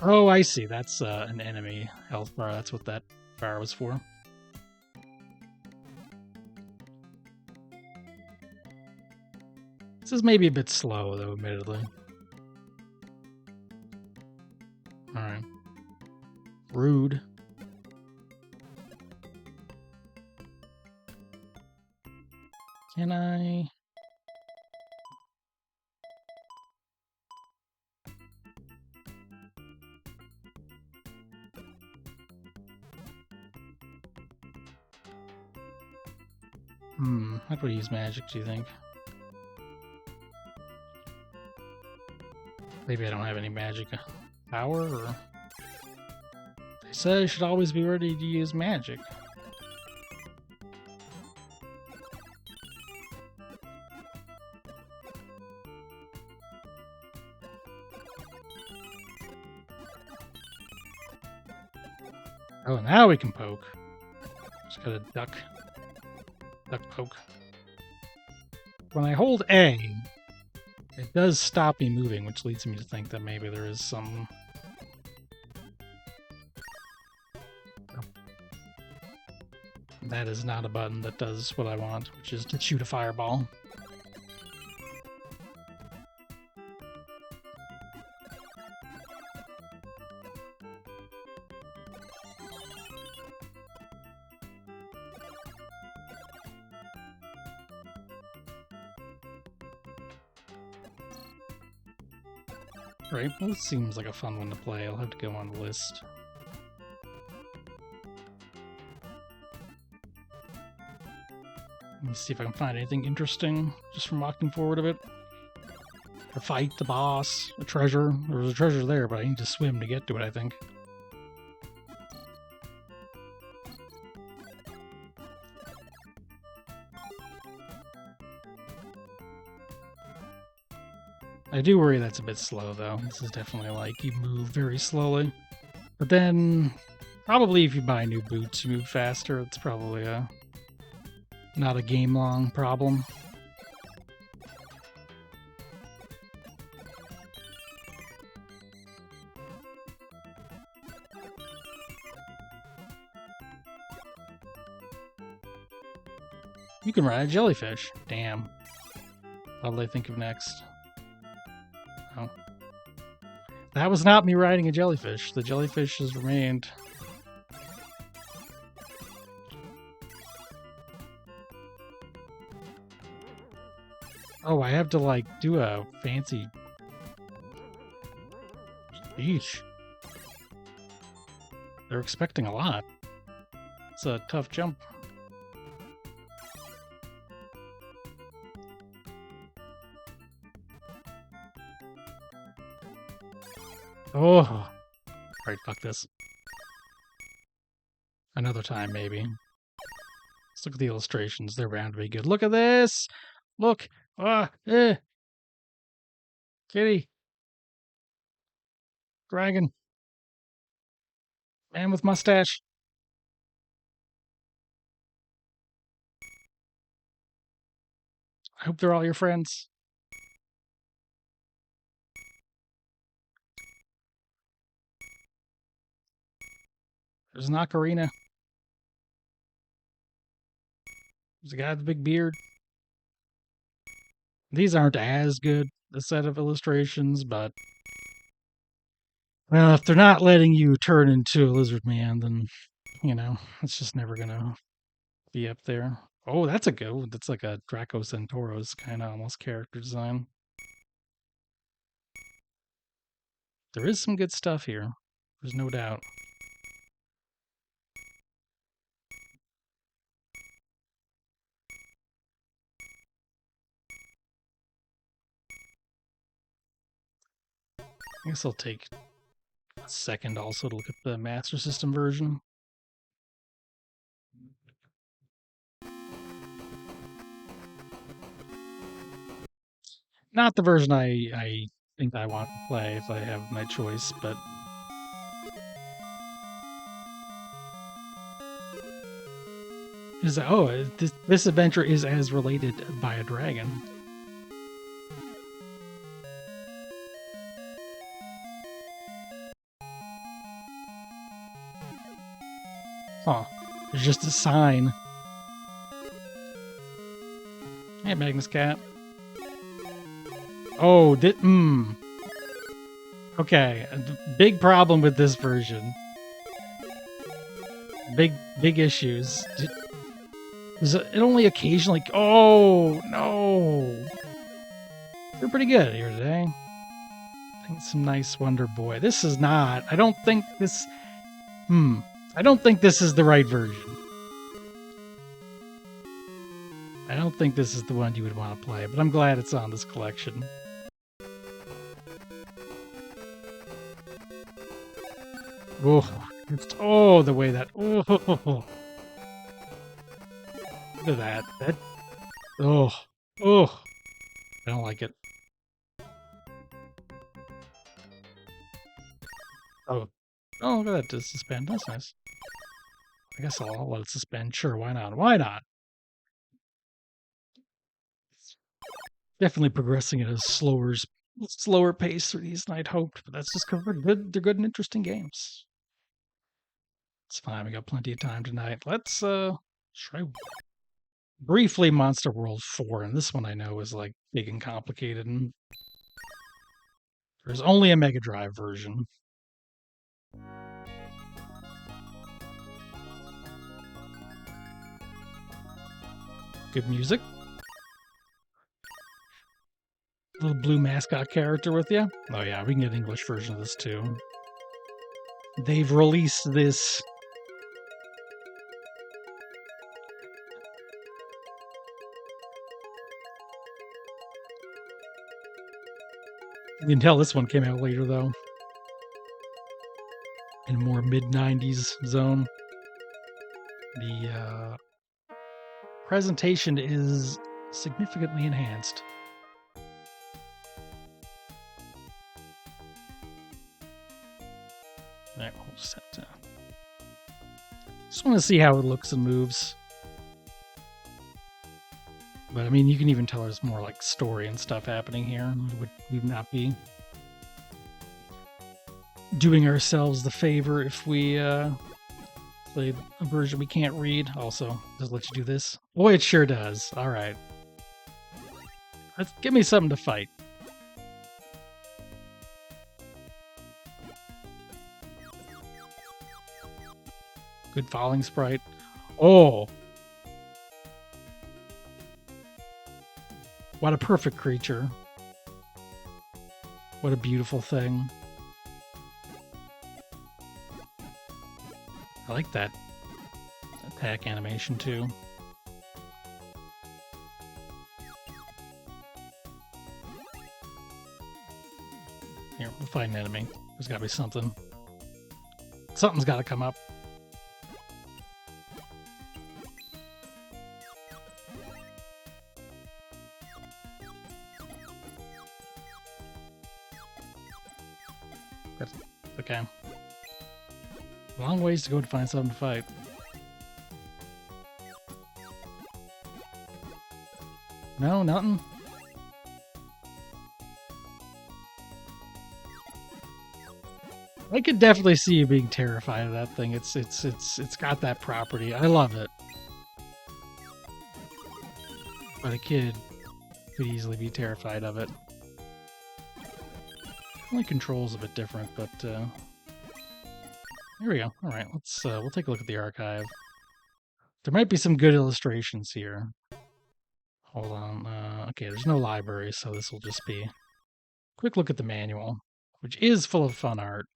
Oh, I see. That's an enemy health bar. That's what that bar was for. This is maybe a bit slow, though, admittedly. Alright. Rude. Can I... How do I use magic, do you think? Maybe I don't have any magic power, or... They said I should always be ready to use magic. Oh, now we can poke. Just gotta duck poke. When I hold A, it does stop me moving, which leads me to think that maybe there is some... That is not a button that does what I want, which is to shoot a fireball. Right, well, this seems like a fun one to play. I'll have to go on the list. Let me see if I can find anything interesting just from walking forward a bit. A fight, the boss, a treasure. There was a treasure there, but I need to swim to get to it, I think. I do worry that's a bit slow, though. This is definitely like you move very slowly. But then, probably if you buy new boots, you move faster. It's probably not a game-long problem. You can ride a jellyfish. Damn. What'll they think of next? Oh. That was not me riding a jellyfish. The jellyfish has remained. Oh, I have to, like, do a fancy Yeesh. They're expecting a lot. It's a tough jump. Oh. Alright, fuck this. Another time, maybe. Let's look at the illustrations. They're bound to be good. Look at this! Look! Ah! Kitty! Dragon! Man with mustache! I hope they're all your friends. There's an ocarina. There's a guy with a big beard. These aren't as good a set of illustrations, but well, if they're not letting you turn into a lizard man, then it's just never gonna be up there. Oh, that's a good. That's like a Draco Centaurus kind of almost character design. There is some good stuff here. There's no doubt. I guess I'll take a second also to look at the Master System version. Not the version I think I want to play if I have my choice, but this adventure is as related by a dragon. Huh. There's just a sign. Hey, Magnus Cat. Oh, okay, big problem with this version. Big issues. It only occasionally... Oh, no! They're pretty good here today. I think some nice Wonder Boy. This is not... I don't think this... I don't think this is the right version. I don't think this is the one you would want to play, but I'm glad it's on this collection. Oh, the way that... Oh, look at that. I don't like it. Oh, look at that to suspend. That's nice. I guess I'll let it suspend. Sure, why not? Why not? Definitely progressing at a slower pace through these than I'd hoped, but that's just because they're good and interesting games. It's fine, we got plenty of time tonight. Let's try briefly Monster World 4, and this one I know is like big and complicated, and there's only a Mega Drive version. Good music. Little blue mascot character with you. Oh yeah, we can get an English version of this too. They've released this. You can tell this one came out later though. In a more mid-90s zone. The presentation is significantly enhanced. Alright, we'll set down. Just want to see how it looks and moves. But I mean, you can even tell there's more like story and stuff happening here. We would not be doing ourselves the favor if we play a version we can't read. Also, does it let you do this? Boy, it sure does. All right. Give me something to fight. Good falling sprite. Oh! What a perfect creature. What a beautiful thing. I like that attack animation too. Here, we'll find an enemy. There's gotta be something. Something's gotta come up. Okay. Long ways to go to find something to fight. No, nothing. I could definitely see you being terrified of that thing. It's got that property. I love it. But a kid could easily be terrified of it. Only controls a bit different, but here we go. All right, let's we'll take a look at the archive. There might be some good illustrations here. Hold on. Okay, there's no library, so this will just be a quick look at the manual, which is full of fun art.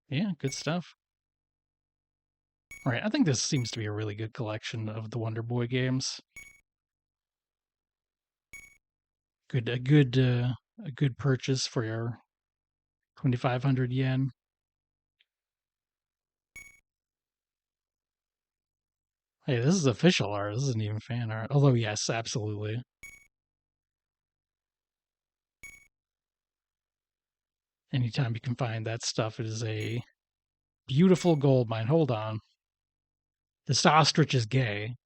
Yeah, good stuff. All right, I think this seems to be a really good collection of the Wonder Boy games. A good purchase for your 2,500 yen. Hey, this is official art. This isn't even fan art. Although, yes, absolutely. Anytime you can find that stuff, it is a beautiful gold mine. Hold on. This ostrich is gay.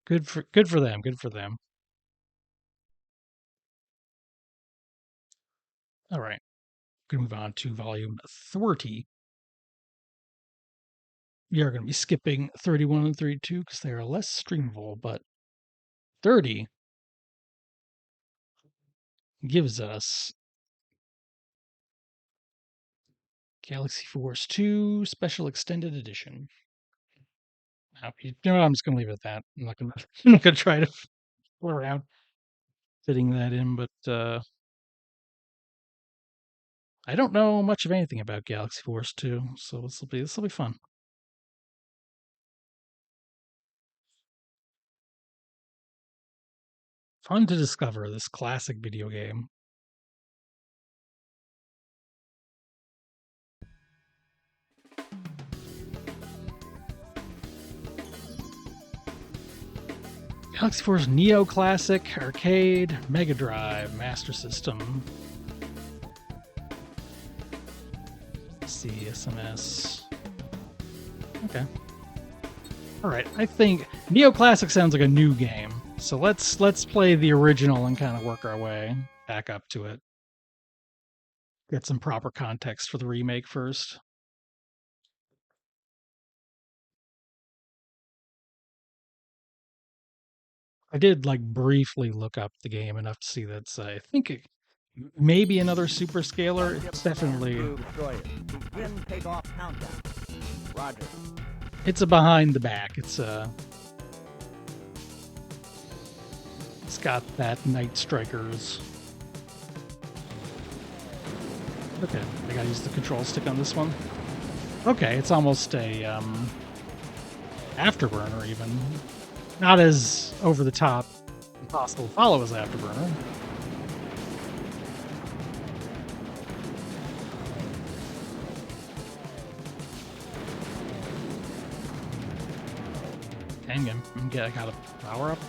Good for them. Good for them. All right. We're going to move on to volume 30. We are going to be skipping 31 and 32 because they are less streamable, but 30 gives us Galaxy Force 2 Special Extended Edition. Now, you know what, I'm just going to leave it at that. I'm not going to try to fool around fitting that in, but I don't know much of anything about Galaxy Force 2, so this will be fun. Fun to discover this classic video game. Galaxy Force Neo Classic, Arcade, Mega Drive, Master System. Let's see, SMS. Okay. All right, I think Neo Classic sounds like a new game, so let's play the original and kind of work our way back up to it. Get some proper context for the remake first. I did like briefly look up the game enough to see that's I think it maybe another super scaler. It's definitely it's a behind the back. It's got that Night Strikers. Okay, I gotta use the control stick on this one. Okay, it's almost a Afterburner even. Not as over the top impossible to follow as Afterburner. Dang him. I got a power up.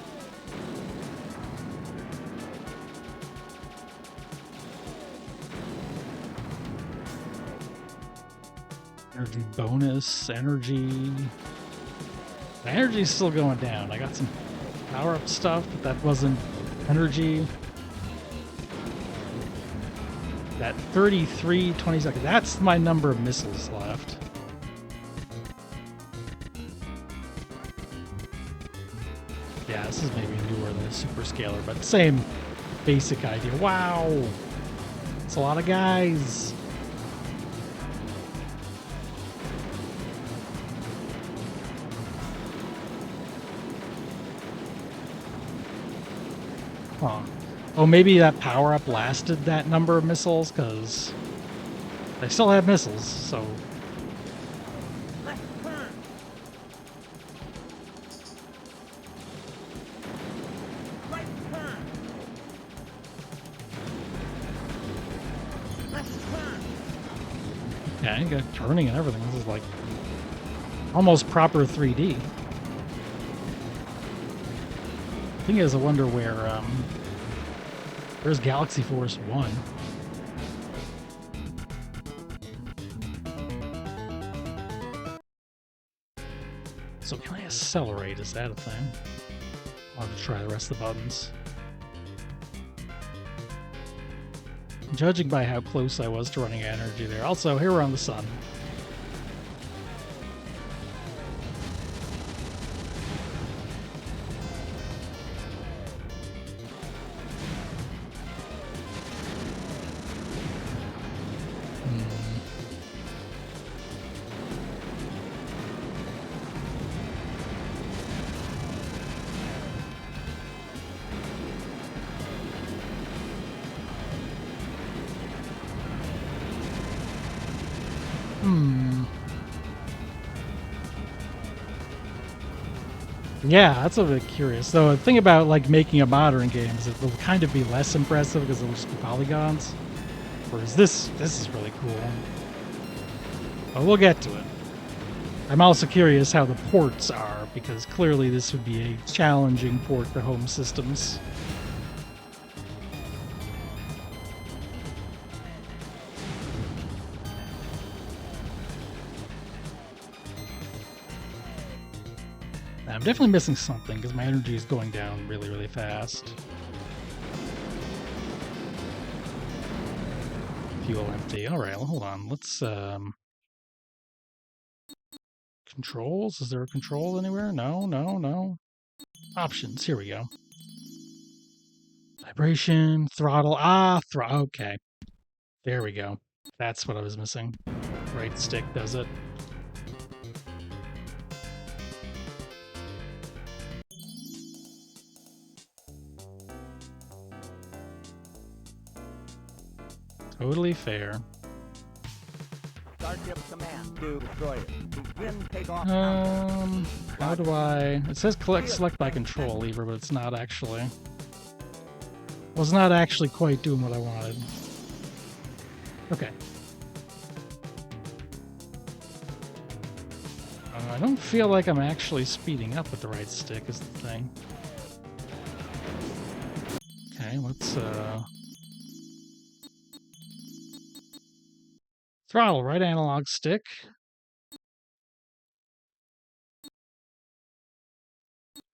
Energy bonus, energy. The energy's still going down. I got some power-up stuff, but that wasn't energy. That 33, 20 seconds. That's my number of missiles left. Yeah, this is maybe newer than the Super Scaler, but same basic idea. Wow! It's a lot of guys. Huh. Oh, maybe that power-up lasted that number of missiles, because they still have missiles, so... Yeah, you got turning and everything. This is like almost proper 3D. Thing is, I wonder where's Galaxy Force 1? So can I accelerate? Is that a thing? I'll have to try the rest of the buttons. Judging by how close I was to running out of energy there. Also, here we're on the sun. Yeah, that's a bit curious. So the thing about like making a modern game is it will kind of be less impressive because it'll just be polygons. Whereas this is really cool. But we'll get to it. I'm also curious how the ports are, because clearly this would be a challenging port to home systems. I'm definitely missing something because my energy is going down really, really fast. Fuel empty. All right, well, hold on. Let's controls. Is there a control anywhere? No. Options. Here we go. Vibration, throttle. Okay. There we go. That's what I was missing. Right stick does it. Totally fair. Starship command to destroyer. Begin takeoff. How do I... It says select by control lever, but it's not actually... Was not actually quite doing what I wanted. Okay. I don't feel like I'm actually speeding up with the right stick is the thing. Okay, let's throttle, right analog stick.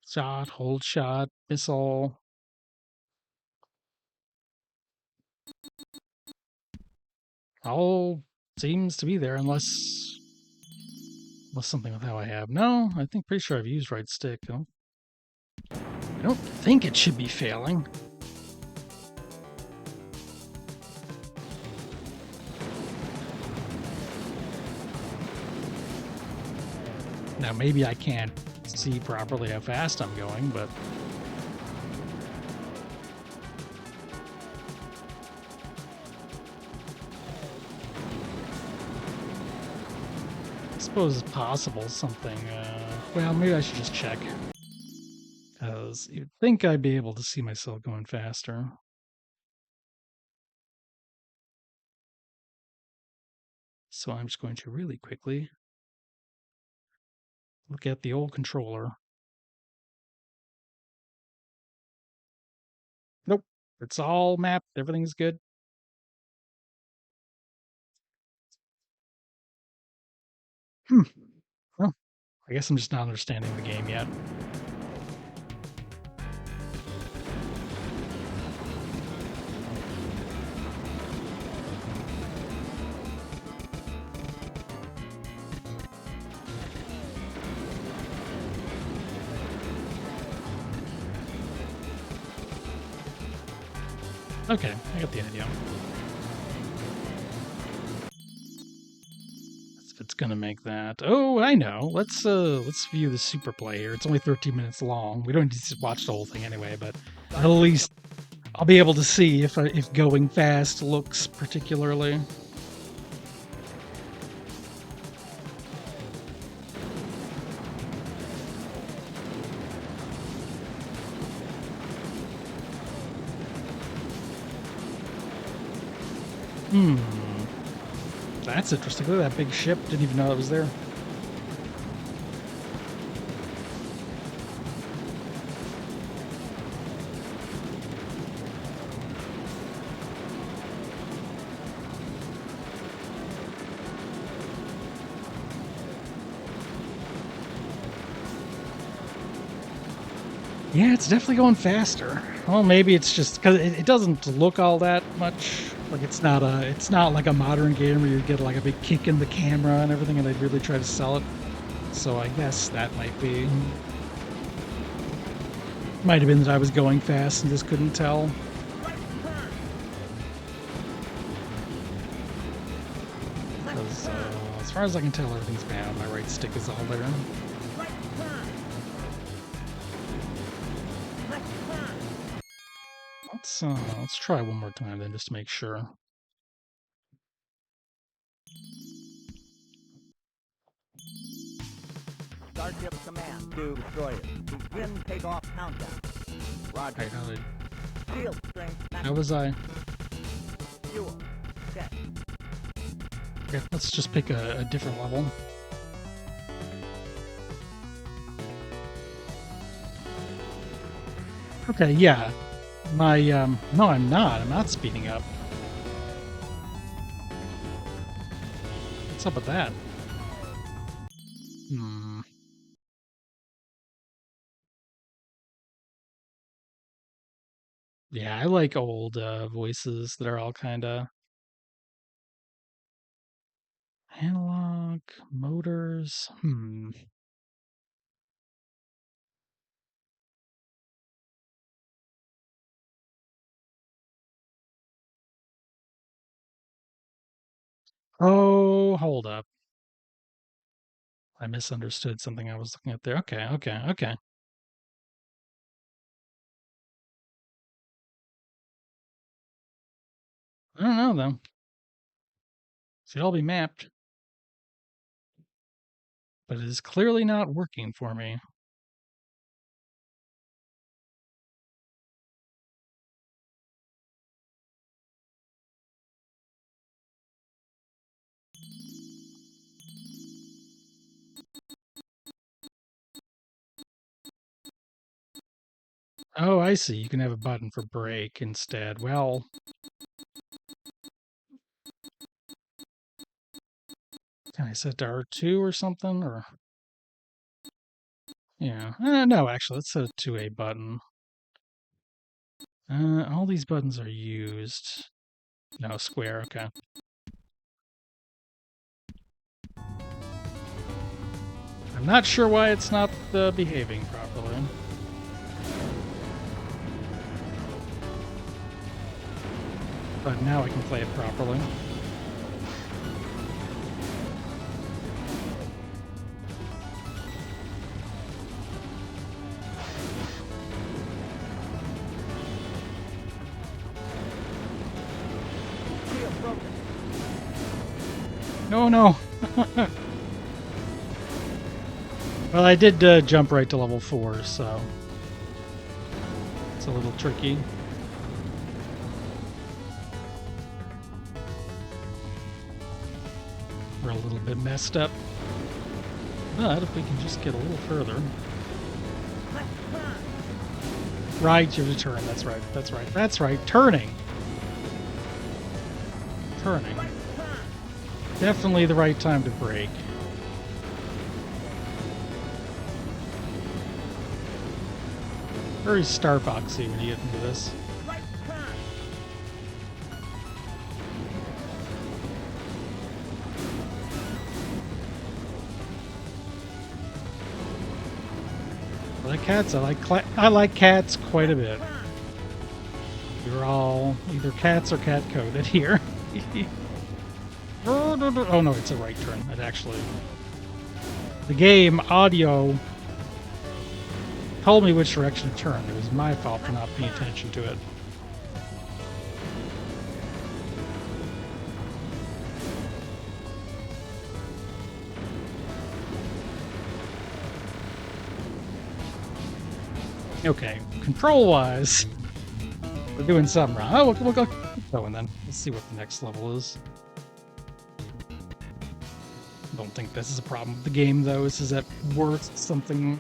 Shot, hold shot, missile. All seems to be there unless something with how I have. No, I think pretty sure I've used right stick. I don't think it should be failing. Now maybe I can't see properly how fast I'm going, but I suppose it's possible something, well, maybe I should just check. Because you'd think I'd be able to see myself going faster. So I'm just going to really quickly look at the old controller. Nope, it's all mapped, everything's good. Well, I guess I'm just not understanding the game yet. Okay, I got the idea. If it's gonna make that. Oh, I know. Let's view the super play here. It's only 13 minutes long. We don't need to watch the whole thing anyway, but at least I'll be able to see if going fast looks particularly. That's interesting. Look at that big ship. Didn't even know it was there. Yeah, it's definitely going faster. Well, maybe it's just because it doesn't look all that much. Like it's not like a modern game where you get like a big kick in the camera and everything, and they'd really try to sell it. So I guess that might have been that I was going fast and just couldn't tell. Because as far as I can tell, everything's bad. My right stick is all there. Let's try one more time then, just to make sure. Starship command to destroyer. Begin takeoff countdown. Roger. Right, Shield strength. how was I? Fuel. Check. Okay, let's just pick a different level. Okay, yeah. My, no, I'm not. I'm not speeding up. What's up with that? Yeah, I like old voices that are all kind of analog motors. Oh, hold up. I misunderstood something I was looking at there. Okay. I don't know though. See, I'll be mapped, but it is clearly not working for me. Oh, I see. You can have a button for brake instead. Well, can I set to R2 or something? Or yeah, no, actually, let's set it to a button. All these buttons are used. No, square. Okay. I'm not sure why it's not behaving properly. But now I can play it properly. No. Well, I did jump right to level 4, so it's a little tricky. We're a little bit messed up. But if we can just get a little further. Right, you have to turn. That's right. Turning. Definitely the right time to brake. Very Starbucksy when you get into this. I like cats. I like cats quite a bit. You're all either cats or cat coded here. Oh no, it's a right turn. It actually, the game audio told me which direction to turn. It was my fault for not paying attention to it. Okay, control-wise, we're doing something wrong. Oh, we'll go keep going then. Let's see what the next level is. Don't think this is a problem with the game, though. This is at worst something...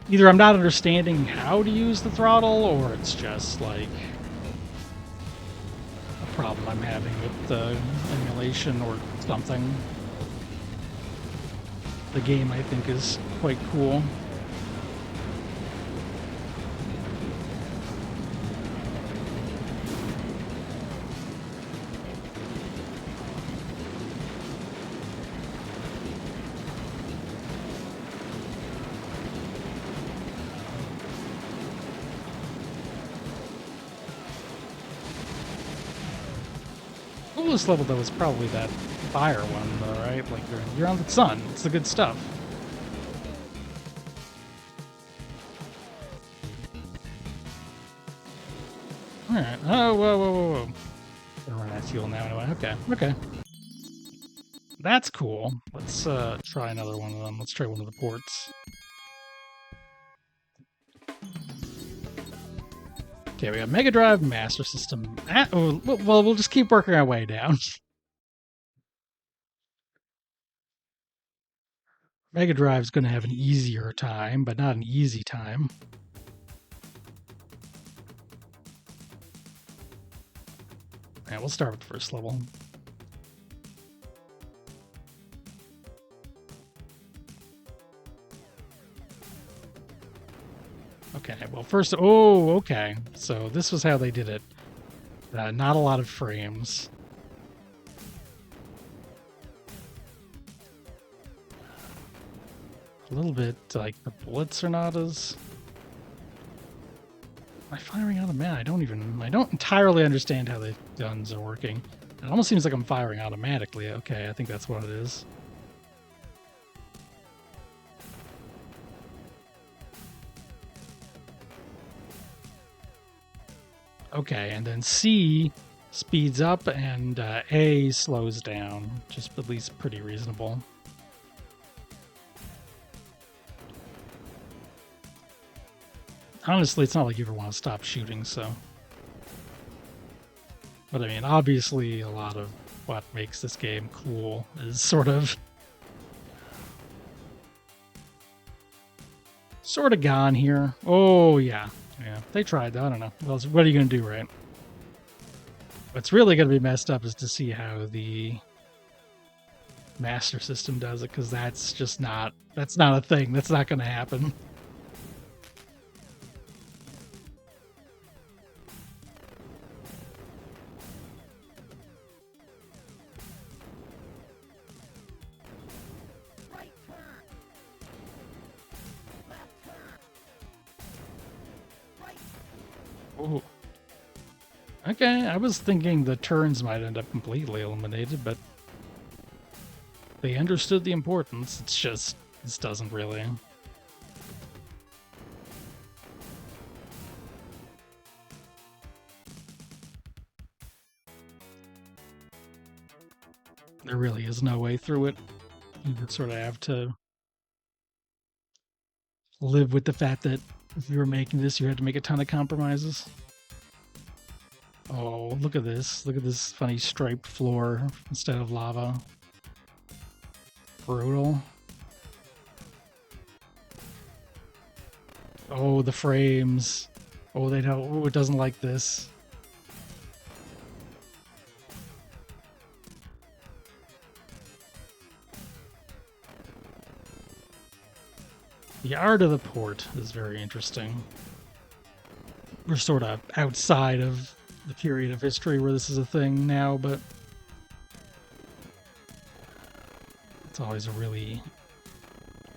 Either I'm not understanding how to use the throttle, or it's just, like, a problem I'm having with the emulation or something. The game, I think, is quite cool. Coolest level, though, is probably that fire one, though, right? Like, you're on the sun. It's the good stuff. Alright. Oh, whoa. Gonna run out of fuel now anyway. Okay. That's cool. Let's try another one of them. Let's try one of the ports. Okay, we got Mega Drive, Master System. Well, we'll just keep working our way down. Mega Drive's going to have an easier time, but not an easy time. Yeah, we'll start with the first level. Okay, well, first... Oh, okay. So this was how they did it. Not a lot of frames. A little bit, like, the bullets are not as... Am I firing automatic? I don't entirely understand how the guns are working. It almost seems like I'm firing automatically. Okay, I think that's what it is. Okay, and then C speeds up and A slows down. Just at least pretty reasonable. Honestly, it's not like you ever want to stop shooting, so... But I mean, obviously a lot of what makes this game cool is sort of gone here. Oh, yeah. Yeah, they tried though. I don't know. Well, what are you going to do, right? What's really going to be messed up is to see how the Master System does it, because that's just not... That's not a thing. That's not going to happen. Oh. Okay, I was thinking the turns might end up completely eliminated, but they understood the importance. It's just, this doesn't really. There really is no way through it. You just sort of have to live with the fact that if you were making this, you had to make a ton of compromises. Oh, look at this. Look at this funny striped floor instead of lava. Brutal. Oh, the frames. Oh, they don't... Oh, it doesn't like this. The art of the port is very interesting. We're sort of outside of the period of history where this is a thing now, but it's always a really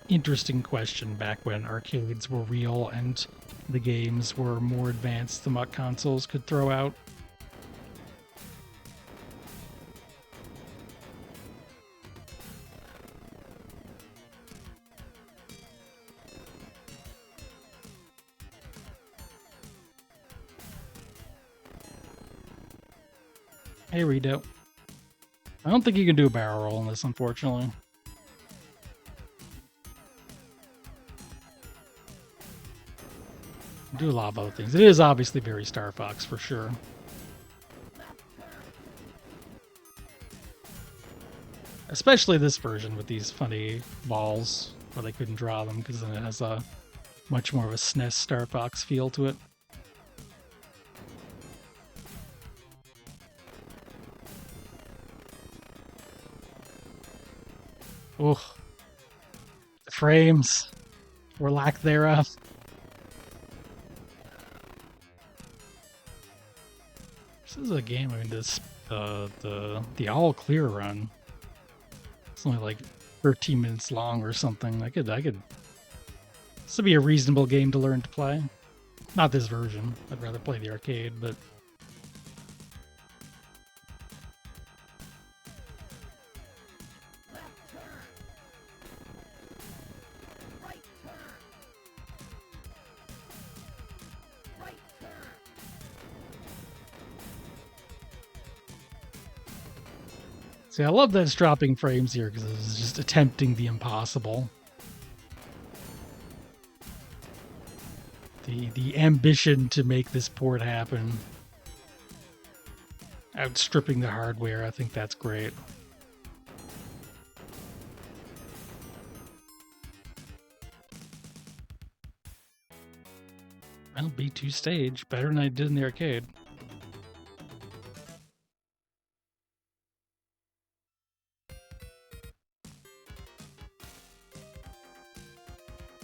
interesting question back when arcades were real and the games were more advanced than what consoles could throw out. Hey, Redo. I don't think you can do a barrel roll in this, unfortunately. do a lot of other things. It is obviously very Star Fox for sure. Especially this version with these funny balls where they couldn't draw them because then it has a much more of a SNES Star Fox feel to it. Ugh. The frames, or lack thereof. This is a game, I mean, the all clear run. It's only like 13 minutes long or something. I could. This would be a reasonable game to learn to play. Not this version. I'd rather play the arcade, but. See, I love that it's dropping frames here because it's just attempting the impossible. The ambition to make this port happen, outstripping the hardware, I think that's great. Well, B2 stage, better than I did in the arcade.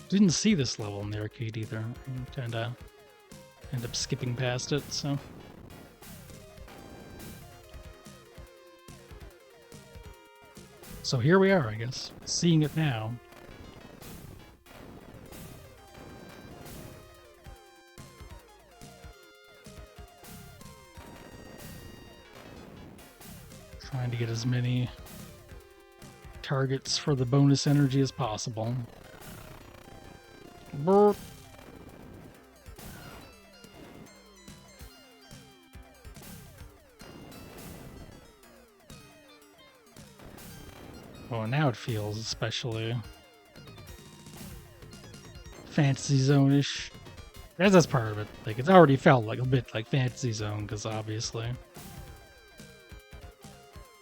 Didn't see this level in the arcade either. I kinda end up skipping past it, so. So here we are, I guess, seeing it now. Trying to get as many targets for the bonus energy as possible. Brr. Oh, now it feels especially Fantasy Zone-ish. That's part of it. Like, it's already felt like a bit like Fantasy Zone, because obviously,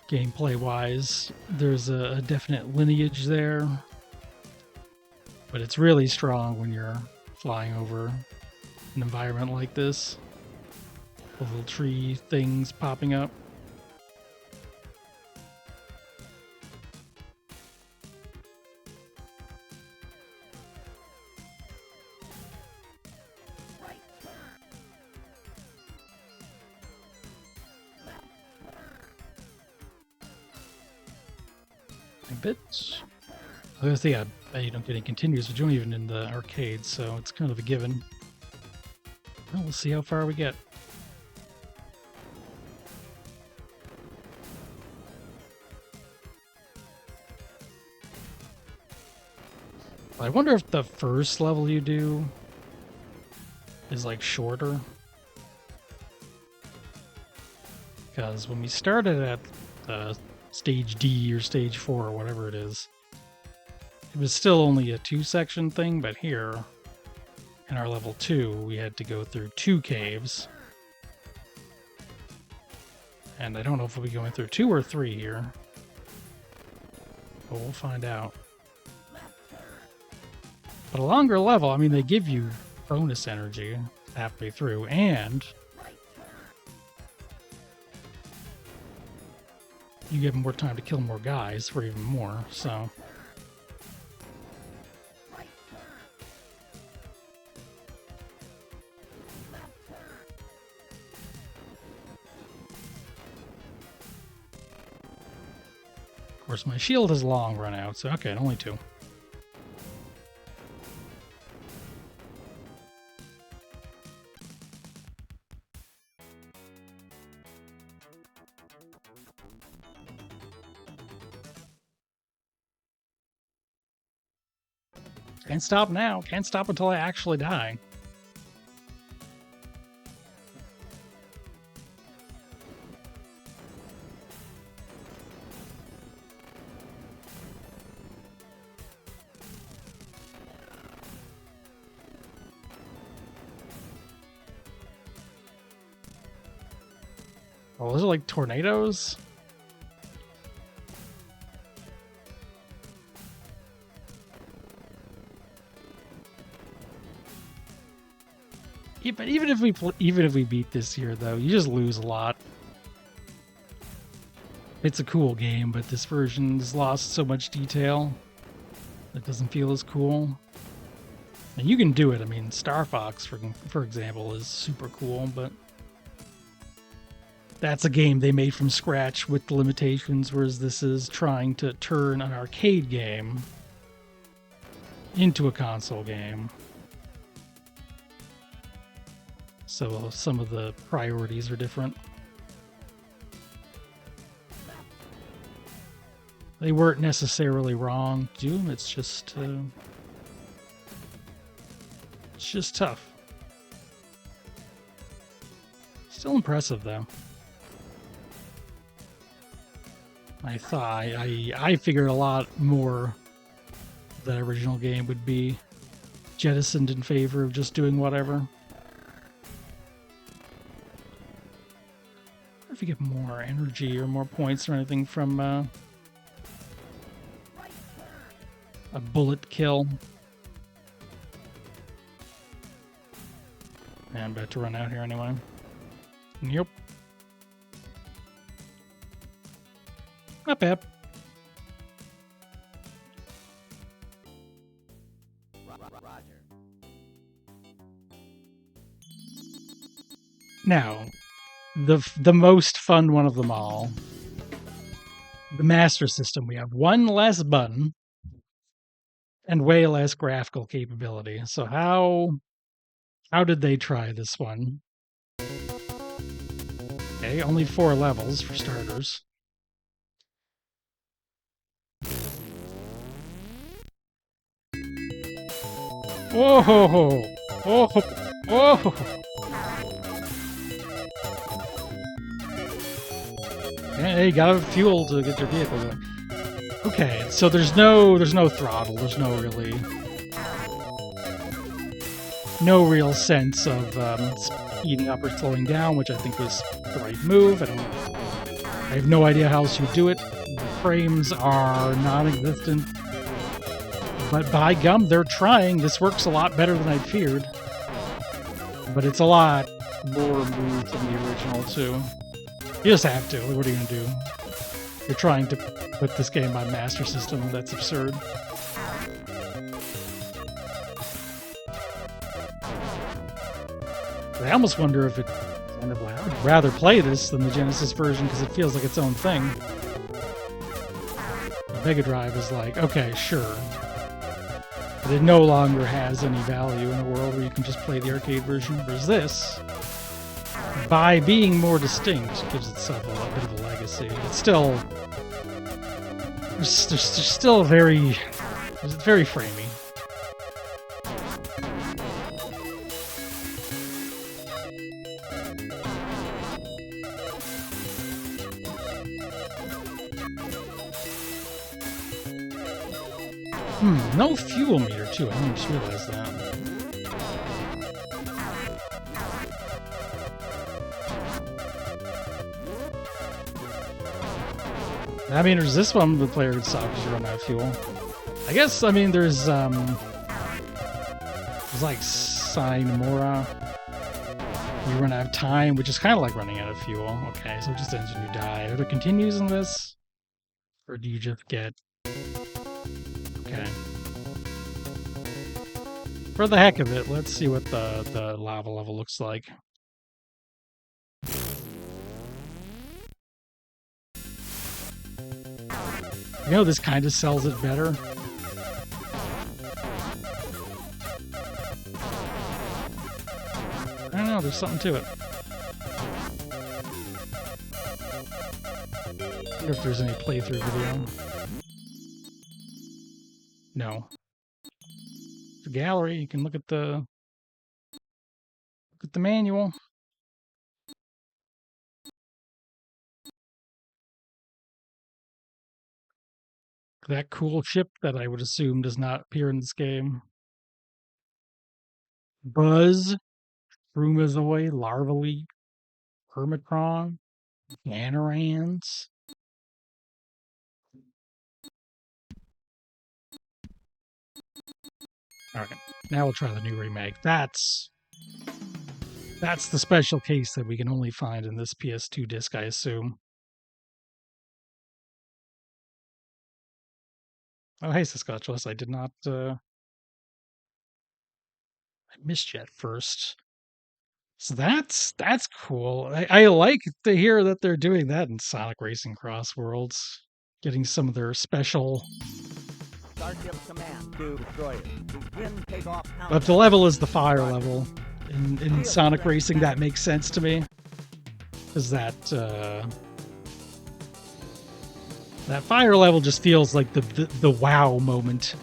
gameplay-wise, there's a definite lineage there. But it's really strong when you're flying over an environment like this. The little tree things popping up. A bit. I was gonna say, you don't get any continuous joint even in the arcade, so it's kind of a given. Well, we'll see how far we get. I wonder if the first level you do is like shorter. Because when we started at stage D or stage 4 or whatever it is, it was still only a 2-section thing, but here in our level 2, we had to go through 2 caves. And I don't know if we'll be going through 2 or 3 here. But we'll find out. But a longer level, I mean, they give you bonus energy halfway through, and you give them more time to kill more guys for even more, so. Of course, my shield has long run out, so okay, only 2. Can't stop now. Can't stop until I actually die. Oh, those are like tornadoes? But even if we beat this here, though, you just lose a lot. It's a cool game, but this version's lost so much detail. It doesn't feel as cool. And you can do it. I mean, Star Fox, for example, is super cool, but that's a game they made from scratch with the limitations, whereas this is trying to turn an arcade game into a console game. So some of the priorities are different. They weren't necessarily wrong to do them. It's just tough. Still impressive though. I thought I figured a lot more that original game would be jettisoned in favor of just doing whatever. If you get more energy or more points or anything from a bullet kill. And I'm about to run out here anyway. Yep. Not bad. Roger. Now, the most fun one of them all. The Master System. We have one less button and way less graphical capability. So how did they try this one? Okay, only 4 levels for starters. Oh, oh, oh. Yeah, you got fuel to get your vehicle going. Okay, so there's no throttle. There's no real sense of speeding up or slowing down, which I think was the right move. I have no idea how else you do it. The frames are non-existent. But by gum, they're trying. This works a lot better than I'd feared. But it's a lot more moved than the original, too. You just have to. What are you going to do? You're trying to put this game on Master System. That's absurd. I almost wonder if it kind of like, I would rather play this than the Genesis version because it feels like its own thing. The Mega Drive is like, okay, sure. But it no longer has any value in a world where you can just play the arcade version. Whereas this, by being more distinct, gives itself a bit of a legacy. It's still... There's still very framey. No fuel meter too. I didn't just realize that. I mean, there's this one the player could stop because you run out of fuel. I guess, I mean, there's like Mora. You run out of time, which is kind of like running out of fuel. Okay, so it just ends when you die. Are there continues in this? Or do you just get... Okay. For the heck of it, let's see what the lava level looks like. You know, this kind of sells it better. I don't know, there's something to it. I wonder if there's any playthrough video. No. The gallery, you can look at the manual. That cool chip that I would assume does not appear in this game. Buzz, Frumazoid, Larvally, Hermitron. Anorans. Alright, now we'll try the new remake. That's the special case that we can only find in this PS2 disc, I assume. Oh, hey, Saskatchewan. I did not, I missed you at first. So that's cool. I like to hear that they're doing that in Sonic Racing Cross Worlds, getting some of their special. Starship command to destroyer. Begin takeoff countdown. But the level is the fire level in Sonic Racing. That makes sense to me, because that fire level just feels like the wow moment.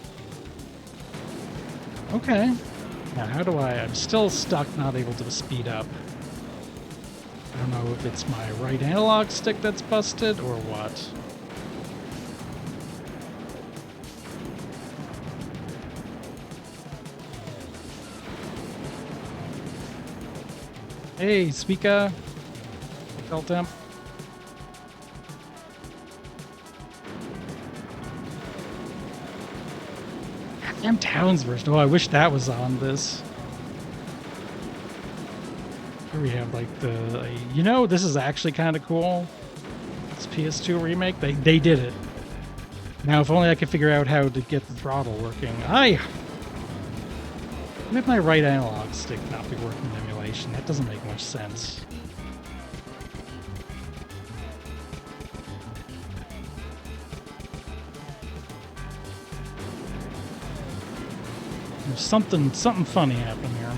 Okay. Now, how do I'm still stuck, not able to speed up. I don't know if it's my right analog stick that's busted or what. Hey, Speaker. Felt temp. Damn Towns version. Oh, I wish that was on this. Here we have like this is actually kind of cool. This PS2 remake, they did it. Now, if only I could figure out how to get the throttle working. With my right analog stick not be working in emulation. That doesn't make much sense. There's something funny happening here.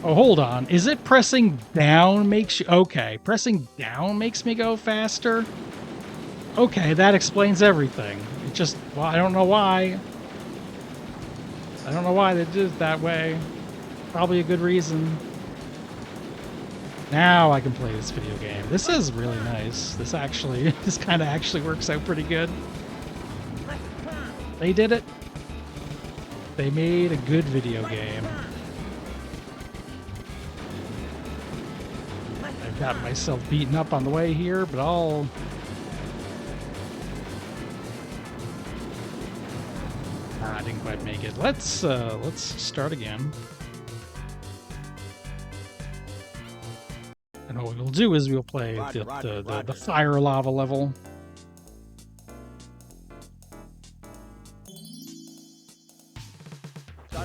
Oh, hold on. Is it pressing down makes you... Okay, pressing down makes me go faster? Okay, that explains everything. It just... Well, I don't know why. I don't know why they did it that way. Probably a good reason. Now I can play this video game. This is really nice. This kind of actually works out pretty good. They did it. They made a good video game. I've got myself beaten up on the way here, but I didn't quite make it. Let's start again. And what we'll do is we'll play the fire lava level.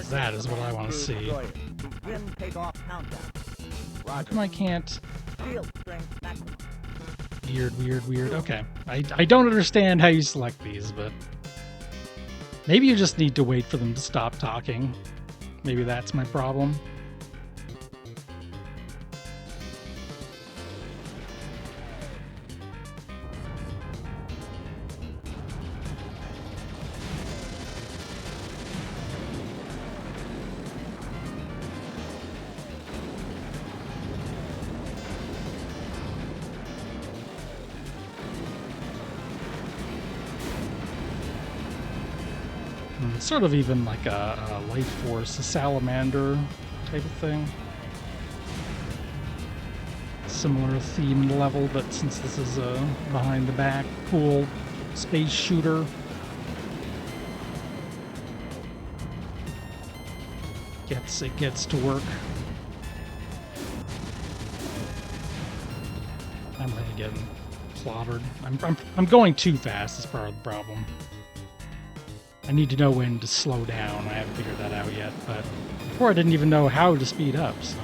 That is what I want to see. How come I can't? Weird. Okay. I don't understand how you select these, but maybe you just need to wait for them to stop talking. Maybe that's my problem. Sort of even like a life force, a salamander type of thing. Similar themed level, but since this is a behind the back, cool space shooter. It gets to work. I'm really getting slaughtered. I'm going too fast is part of the problem. I need to know when to slow down. I haven't figured that out yet, but before I didn't even know how to speed up, so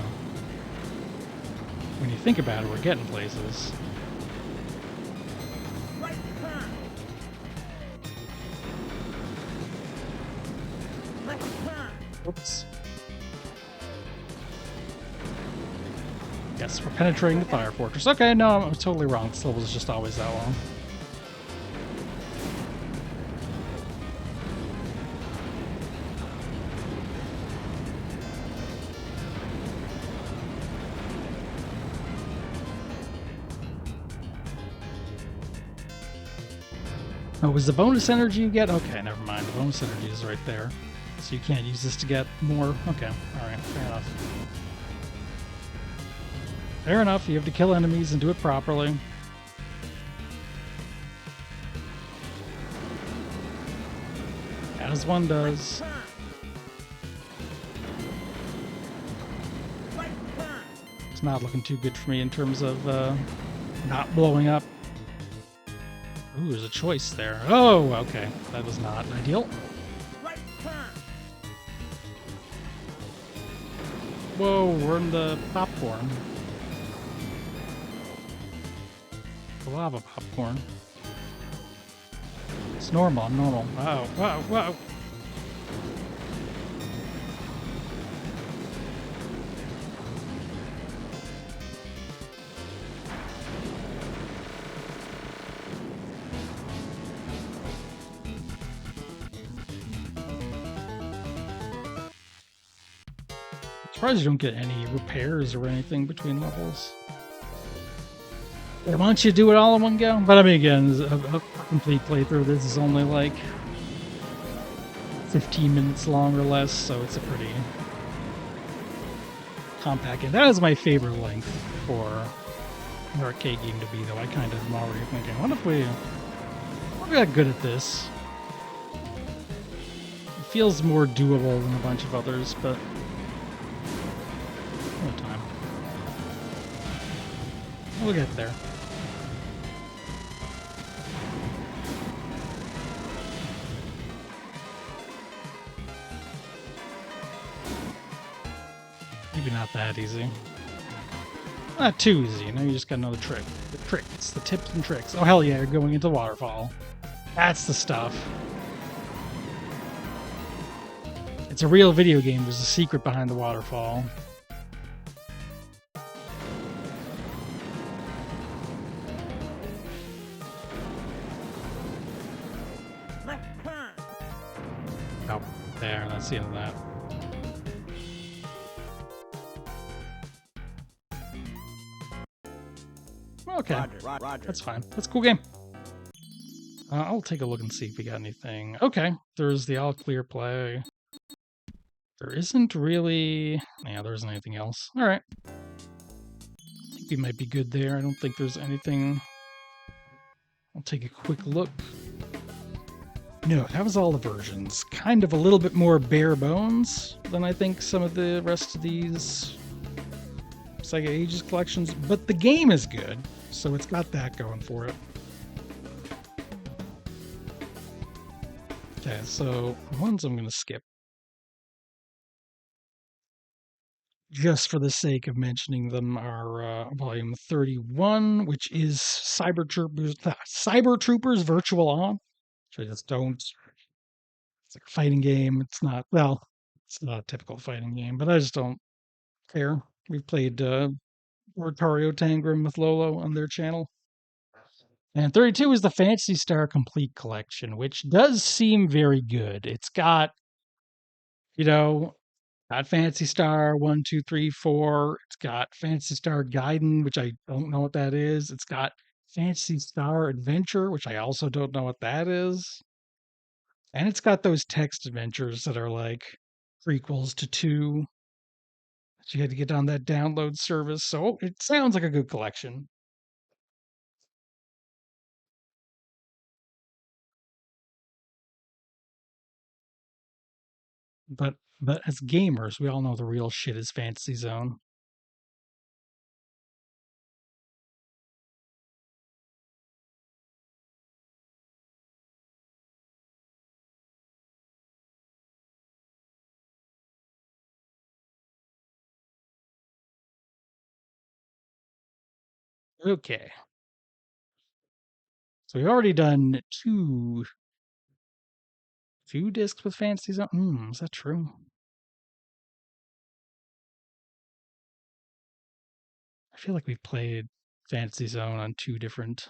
when you think about it, we're getting places. Oops. Yes, we're penetrating the fire fortress. Okay, no, I'm totally wrong. This level is just always that long. Oh, was the bonus energy you get? Okay, never mind. The bonus energy is right there. So you can't use this to get more? Okay, alright, fair enough. Fair enough, you have to kill enemies and do it properly. As one does. It's not looking too good for me in terms of not blowing up. Ooh, there's a choice there. Oh, okay. That was not ideal. Whoa, we're in the popcorn. The lava popcorn. It's normal, I'm normal. Wow, wow, wow. Surprised you don't get any repairs or anything between levels. Yeah, why don't you do it all in one go? But I mean, again, a complete playthrough. This is only like 15 minutes long or less, so it's a pretty compact game. That is my favorite length for an arcade game to be, though. I kind of am already thinking, what if we got good at this? It feels more doable than a bunch of others, but no time. We'll get there. Maybe not that easy. Not too easy, you know, you just got another trick. The tricks, the tips and tricks. Oh hell yeah, you're going into the waterfall. That's the stuff. It's a real video game, there's a secret behind the waterfall. Oh, there, that's the end of that. Okay, Roger. that's fine. That's a cool game. I'll take a look and see if we got anything. Okay, there's the all clear play. There isn't really... Yeah, there isn't anything else. Alright. I think we might be good there. I don't think there's anything... I'll take a quick look. No, that was all the versions. Kind of a little bit more bare bones than I think some of the rest of these Sega Ages collections, but the game is good, so it's got that going for it. Okay, so the ones I'm going to skip, just for the sake of mentioning them, are Volume 31, which is Cyber Troopers Virtual On, which I just don't... It's like a fighting game. It's not... Well, it's not a typical fighting game, but I just don't care. We've played Ortario Tangram with Lolo on their channel. And 32 is the Fantasy Star Complete Collection, which does seem very good. It's got, you know, got Fantasy Star 1, 2, 3, 4. It's got Fantasy Star Gaiden, which I don't know what that is. It's got Fantasy Star Adventure, which I also don't know what that is. And it's got those text adventures that are like prequels to 2. You had to get on that download service. So it sounds like a good collection. But as gamers, we all know the real shit is Fantasy Zone. Okay. So we've already done two discs with Fantasy Zone. Is that true? I feel like we've played Fantasy Zone on 2 different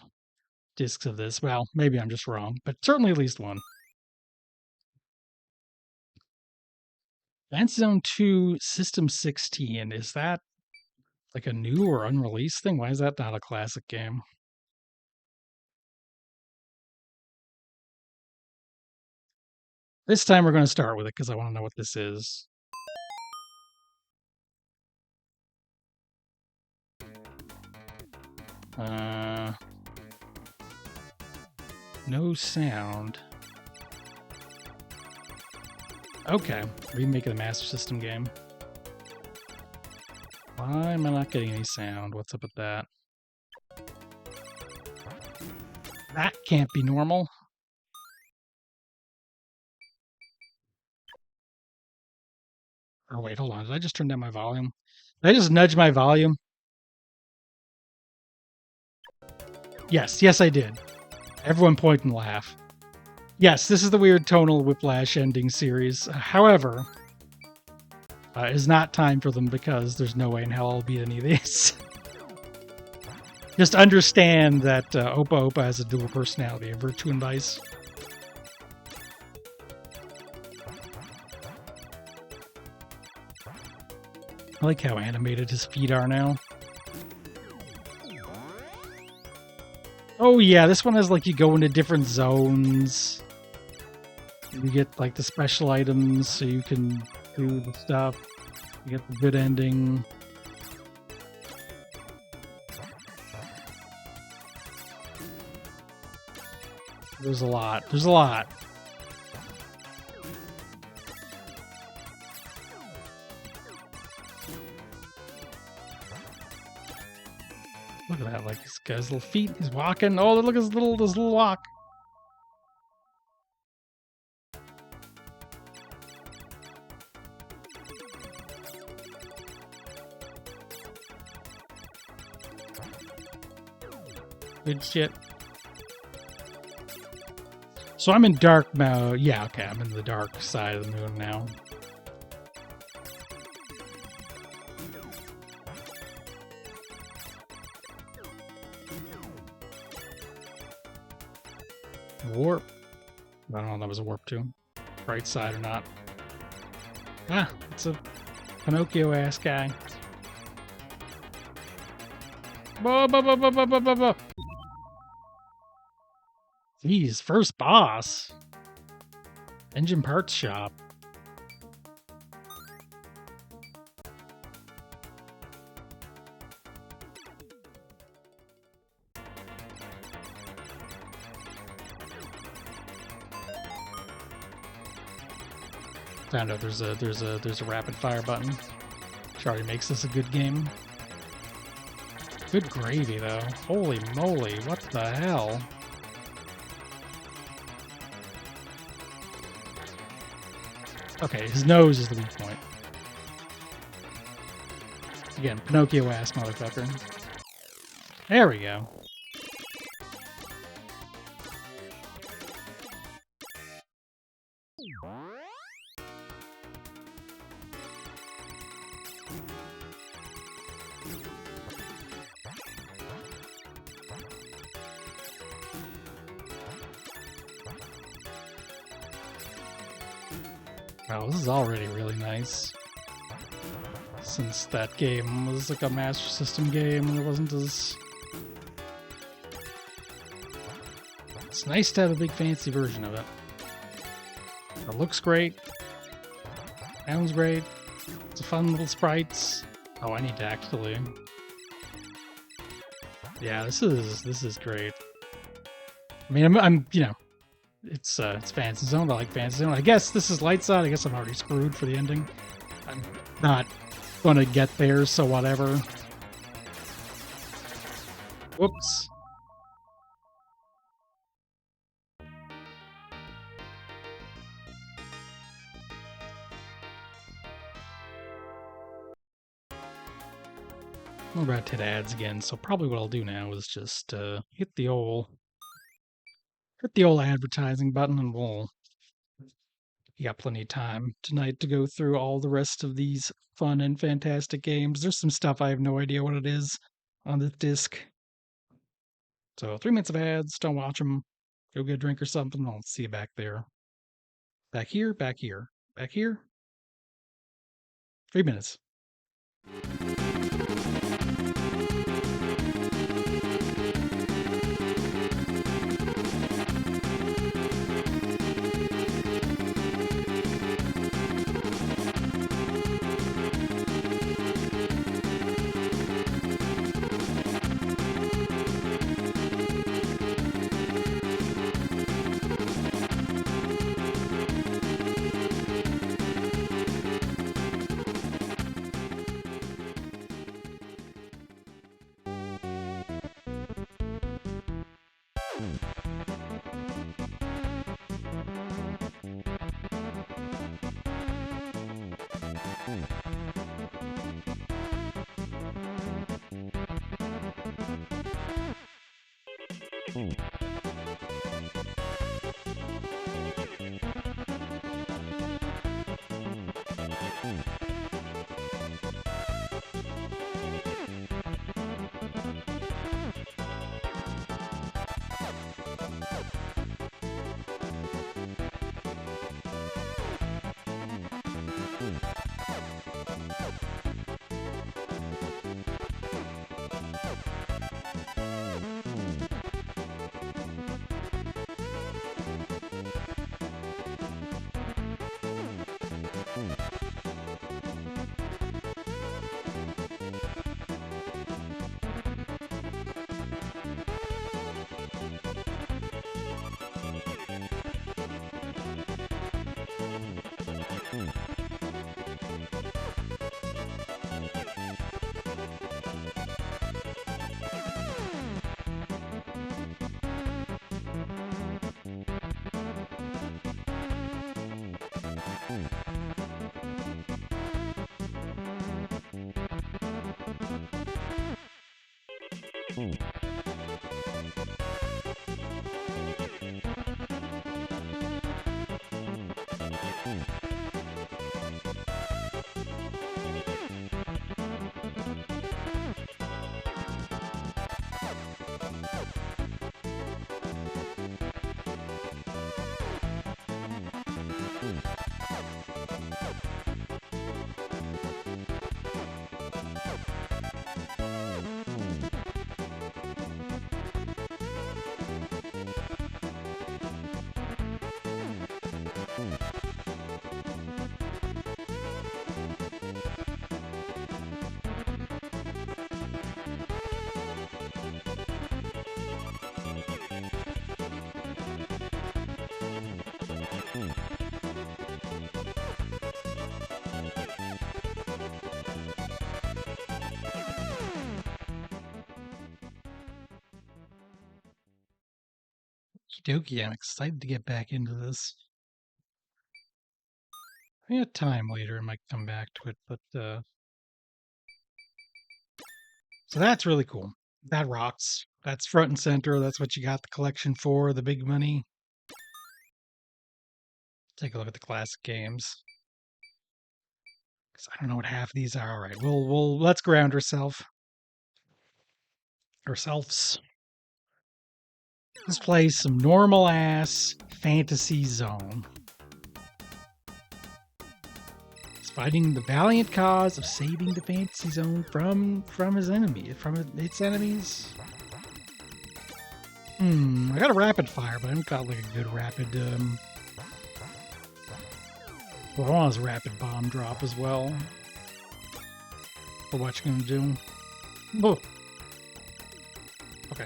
discs of this. Well, maybe I'm just wrong, but certainly at least one. Fantasy Zone 2 System 16. Is that like a new or unreleased thing? Why is that not a classic game? This time we're going to start with it because I want to know what this is. No sound. Okay, remake of the Master System game. Why am I not getting any sound? What's up with that? That can't be normal. Oh, wait, hold on. Did I just turn down my volume? Did I just nudge my volume? Yes, I did. Everyone point and laugh. Yes, this is the weird tonal whiplash ending series. However, it is not time for them because there's no way in hell I'll beat any of these. Just understand that Opa Opa has a dual personality, a Virtue and Vice. I like how animated his feet are now. Oh yeah, this one has like you go into different zones. You get like the special items so you can do the stuff. You get the good ending. There's a lot. There's a lot. Look at that, like this guy's little feet. He's walking. Oh, look at his little walk. Good shit. So I'm in dark mode. Yeah, okay, I'm in the dark side of the moon now. Warp. I don't know if that was a warp too. Right side or not. Ah, it's a Pinocchio-ass guy. Jeez, first boss. Engine parts shop. Found out there's a rapid fire button. Which already makes this a good game. Good gravy though. Holy moly, what the hell? Okay, his nose is the weak point. Again, Pinocchio-ass motherfucker. There we go. Wow, this is already really nice. Since that game was like a Master System game and it wasn't as... It's nice to have a big fancy version of it. It looks great. Sounds great. It's a fun little sprites. Oh, I need to actually... Yeah, this is great. I mean, I'm you know, it's Fantasy Zone. I like Fantasy Zone. I guess this is Light Side. I guess I'm already screwed for the ending. I'm not gonna get there, so whatever. Whoops. We're about to hit ads again, so probably what I'll do now is just hit the old advertising button, and we'll... You got plenty of time tonight to go through all the rest of these fun and fantastic games. There's some stuff I have no idea what it is on this disc. So 3 minutes of ads, don't watch them. Go get a drink or something. I'll see you back there. Back here, back here, back here. 3 minutes. Okey-dokey, I'm excited to get back into this. If I had time later, I might come back to it, but, so that's really cool. That rocks. That's front and center, that's what you got the collection for, the big money. Take a look at the classic games. 'Cause I don't know what half of these are. Alright, let's ground ourselves. Let's play some normal ass Fantasy Zone. It's fighting the valiant cause of saving the Fantasy Zone from its enemies. I got a rapid fire, but I haven't got like a good rapid. Well, I want a rapid bomb drop as well. For what you're gonna do? Oh. Okay.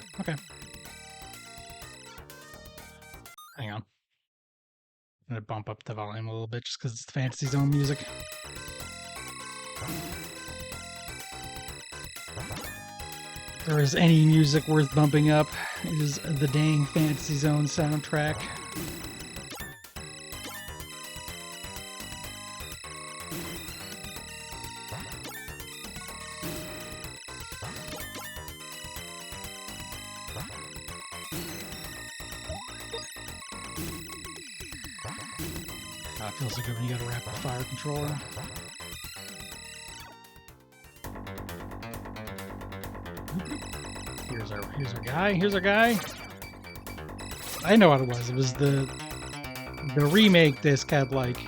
Hang on. I'm gonna bump up the volume a little bit just because it's the Fantasy Zone music. If there is any music worth bumping up, it is the dang Fantasy Zone soundtrack. It feels so good when you got a rapid fire controller. Here's our guy. I know what it was. It was the remake disc had like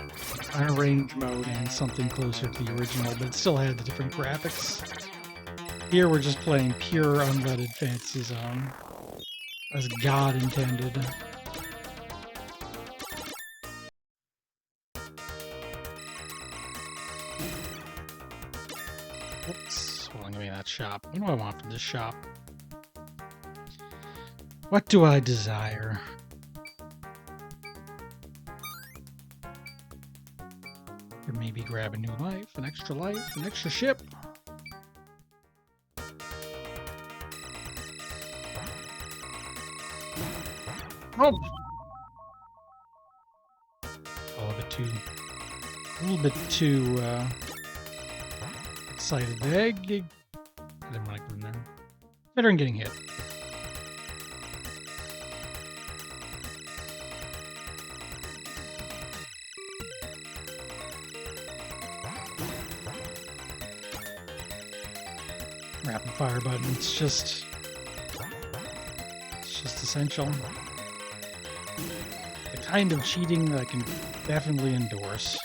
an arranged mode and something closer to the original, but it still had the different graphics. Here we're just playing pure unleaded Fantasy Zone, as God intended. Oops. Hold on, give me that shop. What do I want from this shop? What do I desire? Or maybe grab a new life, an extra ship. Oh! A little bit too excited there. I didn't want to go in there. Better than getting hit. rapid fire button. It's just essential. The kind of cheating that I can definitely endorse.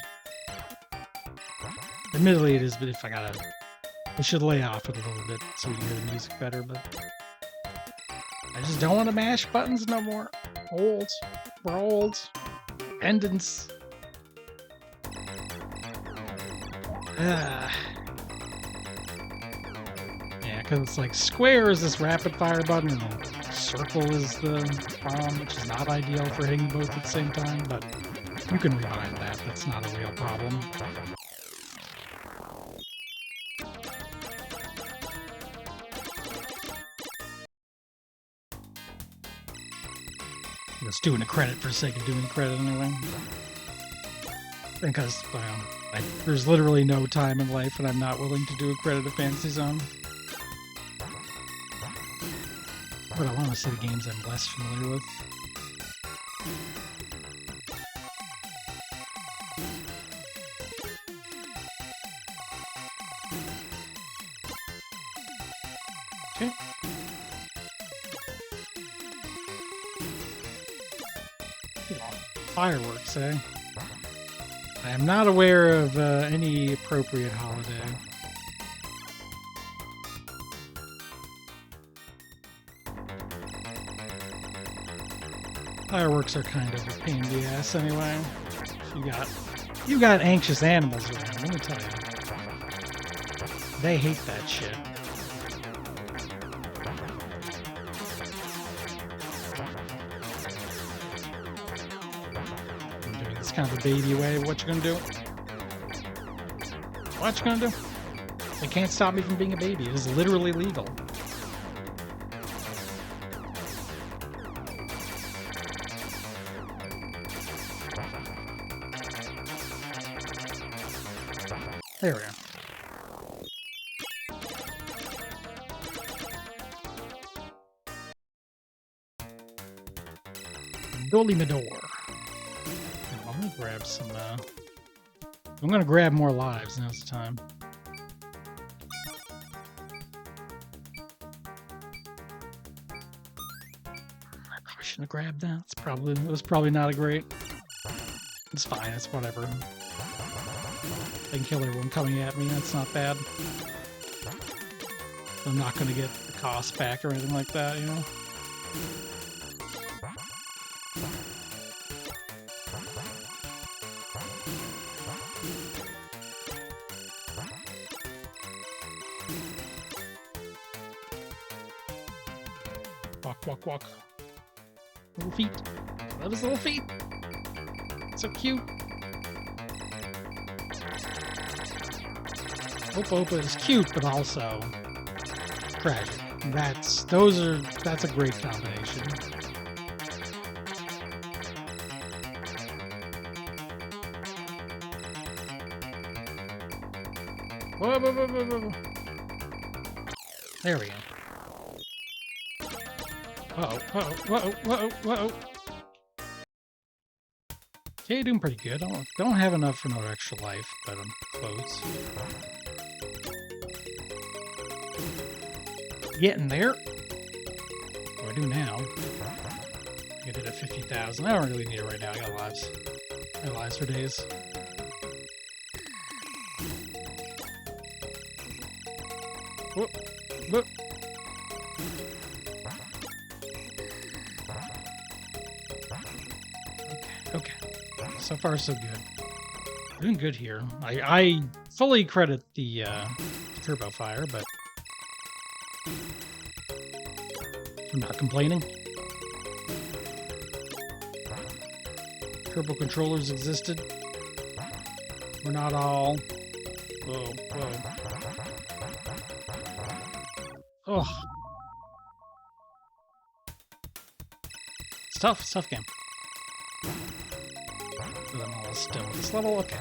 Admittedly, it is, but if I should lay off it a little bit so you can hear the music better, but I just don't want to mash buttons no more. Old. We're old. Dependence. Yeah, because it's like square is this rapid fire button, and then circle is the bomb, which is not ideal for hitting both at the same time, but you can rewind that. That's not a real problem. I'm just doing a credit for the sake of doing credit anyway. Because, well, there's literally no time in life when I'm not willing to do a credit of Fantasy Zone. But I want to see the games I'm less familiar with. Okay. Fireworks, eh? I am not aware of any appropriate holiday. Fireworks are kind of a pain in the ass anyway. You got anxious animals around, let me tell you. They hate that shit. Kind of a baby way. What you gonna do? What you gonna do? They can't stop me from being a baby. It is literally legal. There we go. Dolly Mador. I'm gonna grab some, I'm gonna grab more lives, now's the time. I probably shouldn't have grabbed that. It was probably not a great... It's fine, it's whatever. I can kill everyone coming at me, that's not bad. I'm not gonna get the cost back or anything like that, you know? Walk, walk. Little feet. Love his little feet. So cute. Opa is cute, but also tragic. That's a great combination. Whoa. There we go. Whoa. Okay, doing pretty good. I don't have enough for another extra life, but I'm close. Getting there. What do I do now? I did it at 50,000. I don't really need it right now. I got lives. I got lives for days. Whoop. Okay. So far, so good. Doing good here. I fully credit the turbo fire, but I'm not complaining. Turbo controllers existed. We're not all... Whoa. Oh. It's tough game. But I'm almost done with this level. Okay.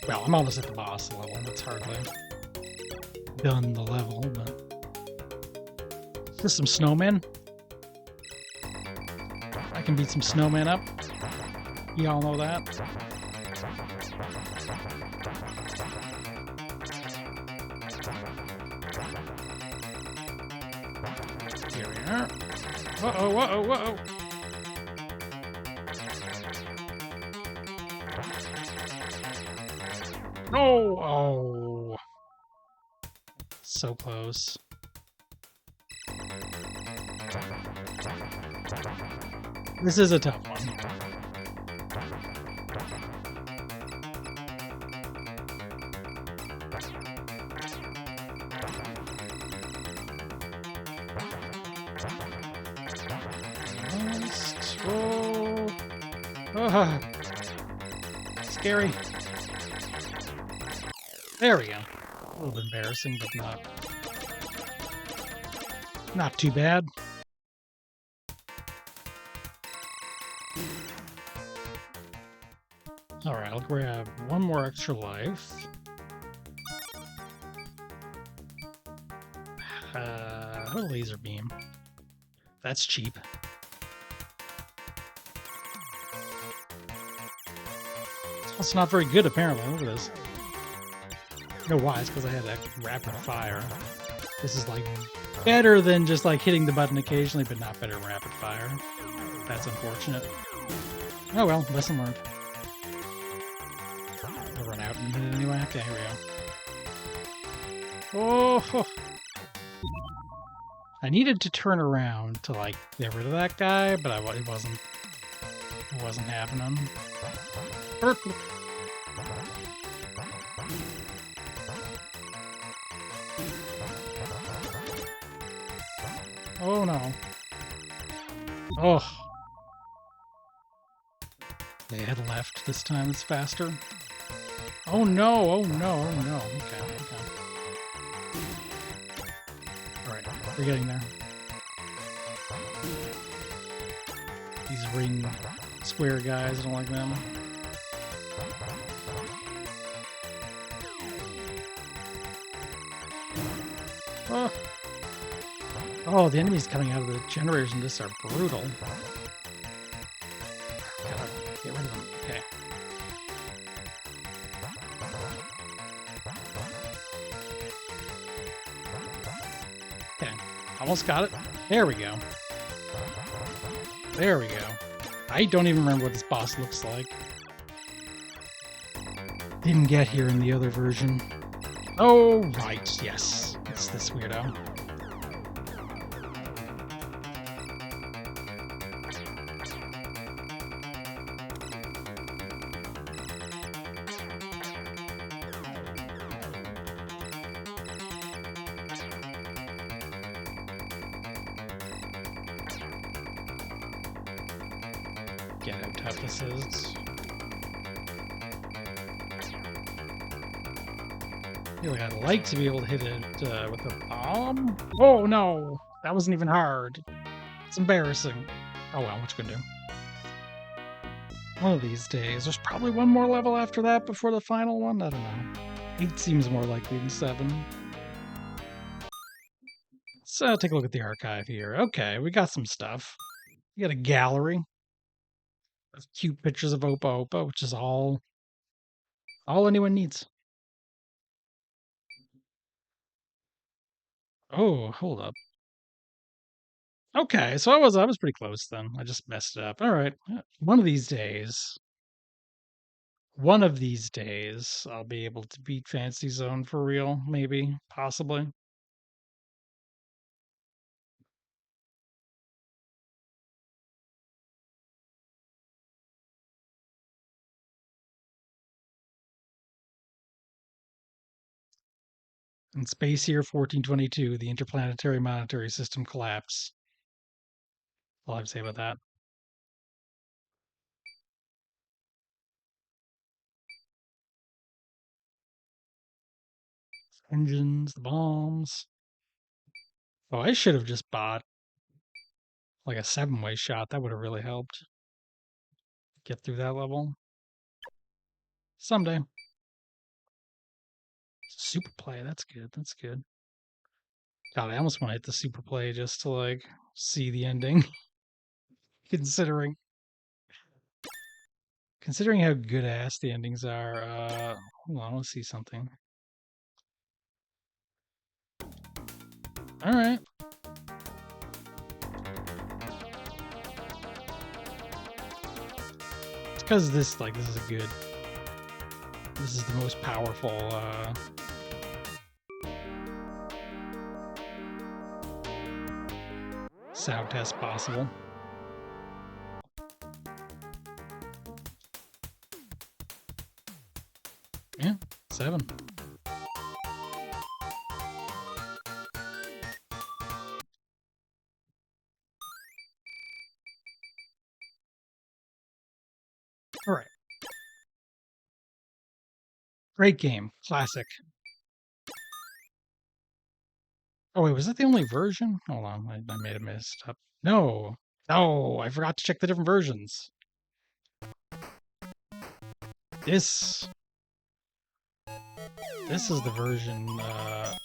Well, I'm almost at the boss level. That's hardly done the level, but... Just some snowmen. I can beat some snowmen up. You all know that. Here we are. Uh-oh, uh-oh, uh-oh. No! Oh! So close. This is a tough one. Oh, scary. There we go. A little bit embarrassing, but not too bad. All right, I'll grab one more extra life. A laser beam. That's cheap. It's not very good, apparently. Look at this. You know why? It's because I had that rapid fire. This is like better than just like hitting the button occasionally, but not better than rapid fire. That's unfortunate. Oh well, lesson learned. I'll run out in a minute anyway. Okay, here we go. Oh! I needed to turn around to like get rid of that guy, but it wasn't happening. Oh no. Oh. They had left this time. It's faster. Oh no, oh no, oh no. Okay, okay. Alright, we're getting there. These ring square guys, I don't like them. Oh. Oh, the enemies coming out of the generators in this are brutal. Gotta get rid of them. Okay. Okay. Almost got it. There we go. There we go. I don't even remember what this boss looks like. Didn't get here in the other version. Oh, right. Yes. It's this weirdo. Get how tough this is. I feel like I'd like to be able to hit it with a bomb. Oh no! That wasn't even hard. It's embarrassing. Oh well, what you gonna do? One of these days. There's probably one more level after that before the final one? I don't know. 8 seems more likely than 7. So take a look at the archive here. Okay, we got some stuff. We got a gallery of cute pictures of Opa Opa, which is all anyone needs. Oh, hold up. Okay, so I was pretty close then. I just messed it up. All right. One of these days, I'll be able to beat Fantasy Zone for real, maybe, possibly. In Space Year 1422, the interplanetary monetary system collapsed. All I have to say about that. Engines, the bombs. Oh, I should have just bought like a 7-way shot. That would have really helped get through that level. Someday. Super play, that's good. That's good. God, I almost want to hit the super play just to like see the ending. considering considering how good ass the endings are. Hold on, I want to see something. All right. because this is a good. This is the most powerful sound test possible. Yeah, 7. All right. Great game. Classic. Oh, wait, was that the only version? Hold on, I may have messed up. No. No, I forgot to check the different versions. This is the version,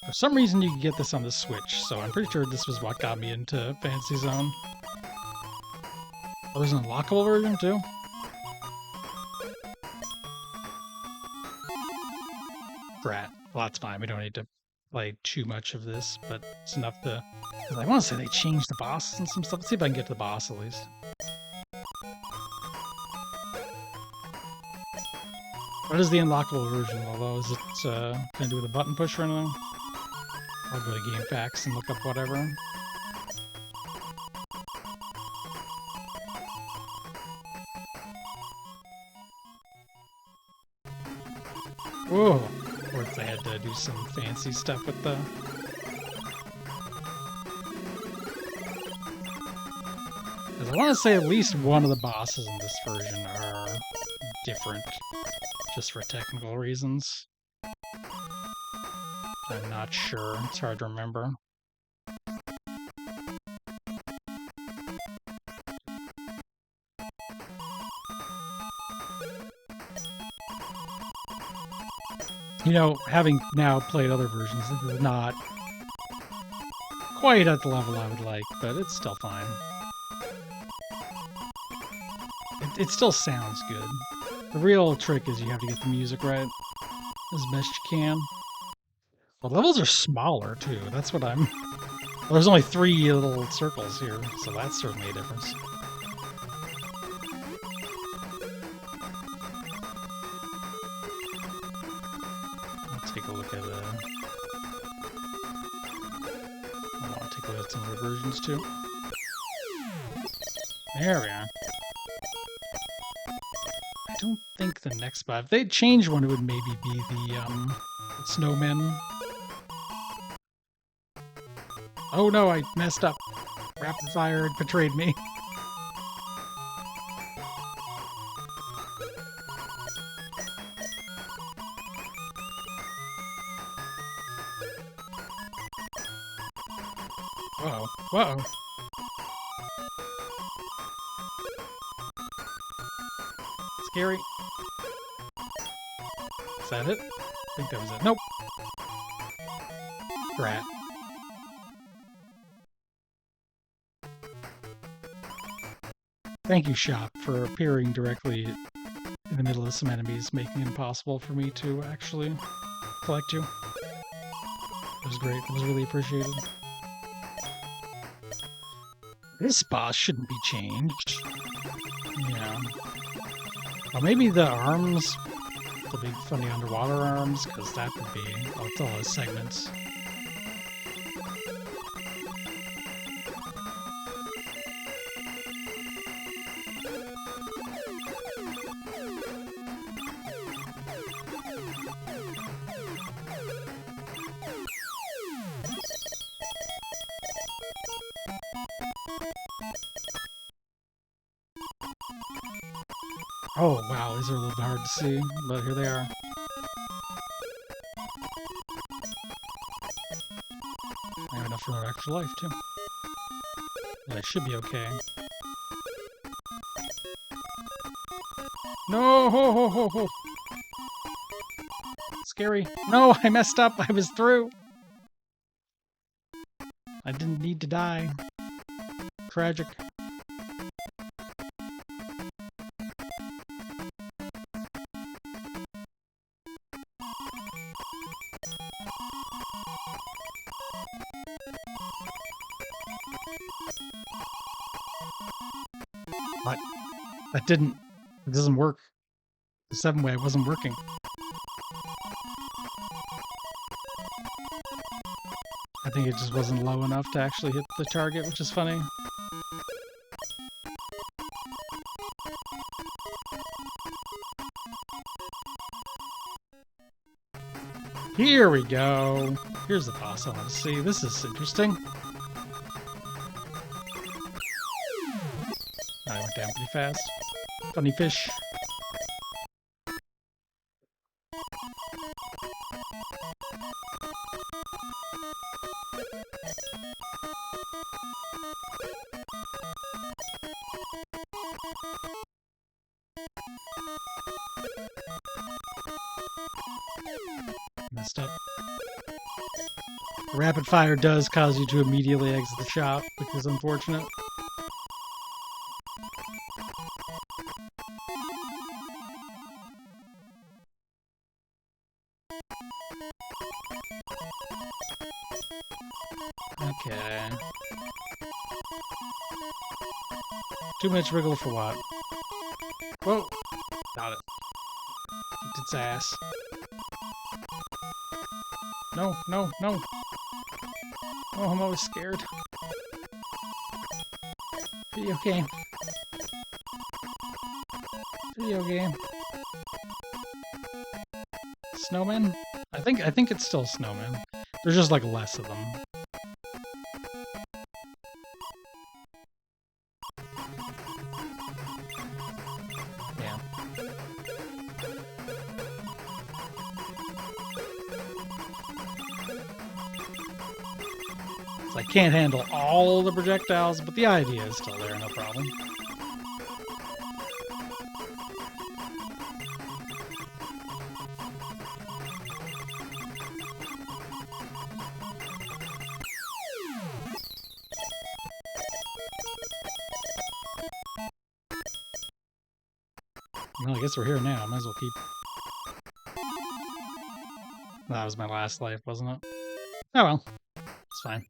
for some reason you can get this on the Switch, so I'm pretty sure this was what got me into Fantasy Zone. Oh, there's an unlockable version too? Drat. Well, that's fine. We don't need to play too much of this, but it's enough to... I want to say they changed the bosses and some stuff. Let's see if I can get to the boss at least. What is the unlockable version, although? Is it going to do with a button push or anything? I'll go to Game Facts and look up whatever. Whoa! Of course they had to do some fancy stuff with the... Because I want to say at least one of the bosses in this version are different, just for technical reasons. I'm not sure. It's hard to remember. You know, having now played other versions, this is not quite at the level I would like, but it's still fine. It still sounds good. The real trick is you have to get the music right as best you can. The levels are smaller, too. That's what I'm... Well, there's only 3 little circles here, so that's certainly a difference. I'll take a look at I want to take a look at some other versions, too. There we are. I don't think the next spot... If they'd change one, it would maybe be the snowmen. Oh no, I messed up. Rapid fire had betrayed me. Whoa, whoa. Scary. Is that it? I think that was it. Nope. Rat. Thank you, Shop, for appearing directly in the middle of some enemies, making it impossible for me to actually collect you. It was great. It was really appreciated. This boss shouldn't be changed. Yeah. Well, maybe the arms, the big funny underwater arms, because that would be... Oh, it's all those segments. Oh, wow, these are a little bit hard to see, but here they are. I have enough for their extra life, too. But I should be okay. No! Ho, ho, ho, ho. Scary. No, I messed up. I was through. I didn't need to die. Tragic. What? That didn't... It doesn't work. The 7-way wasn't working. I think it just wasn't low enough to actually hit the target, which is funny. Here we go. Here's the boss I want to see. This is interesting. I went down pretty fast. Funny fish. Messed up. Rapid fire does cause you to immediately exit the shop, which is unfortunate. Okay. Too much wiggle for what? Whoa! Got it. Kicked its ass. No, no, no! Oh, I'm always scared. Video game. Video game. Snowmen? I think it's still snowmen. There's just like less of them. Yeah. So I can't handle all the projectiles, but the idea is still there, no problem. Well, I guess we're here now. I might as well keep... That was my last life, wasn't it? Oh well. It's fine.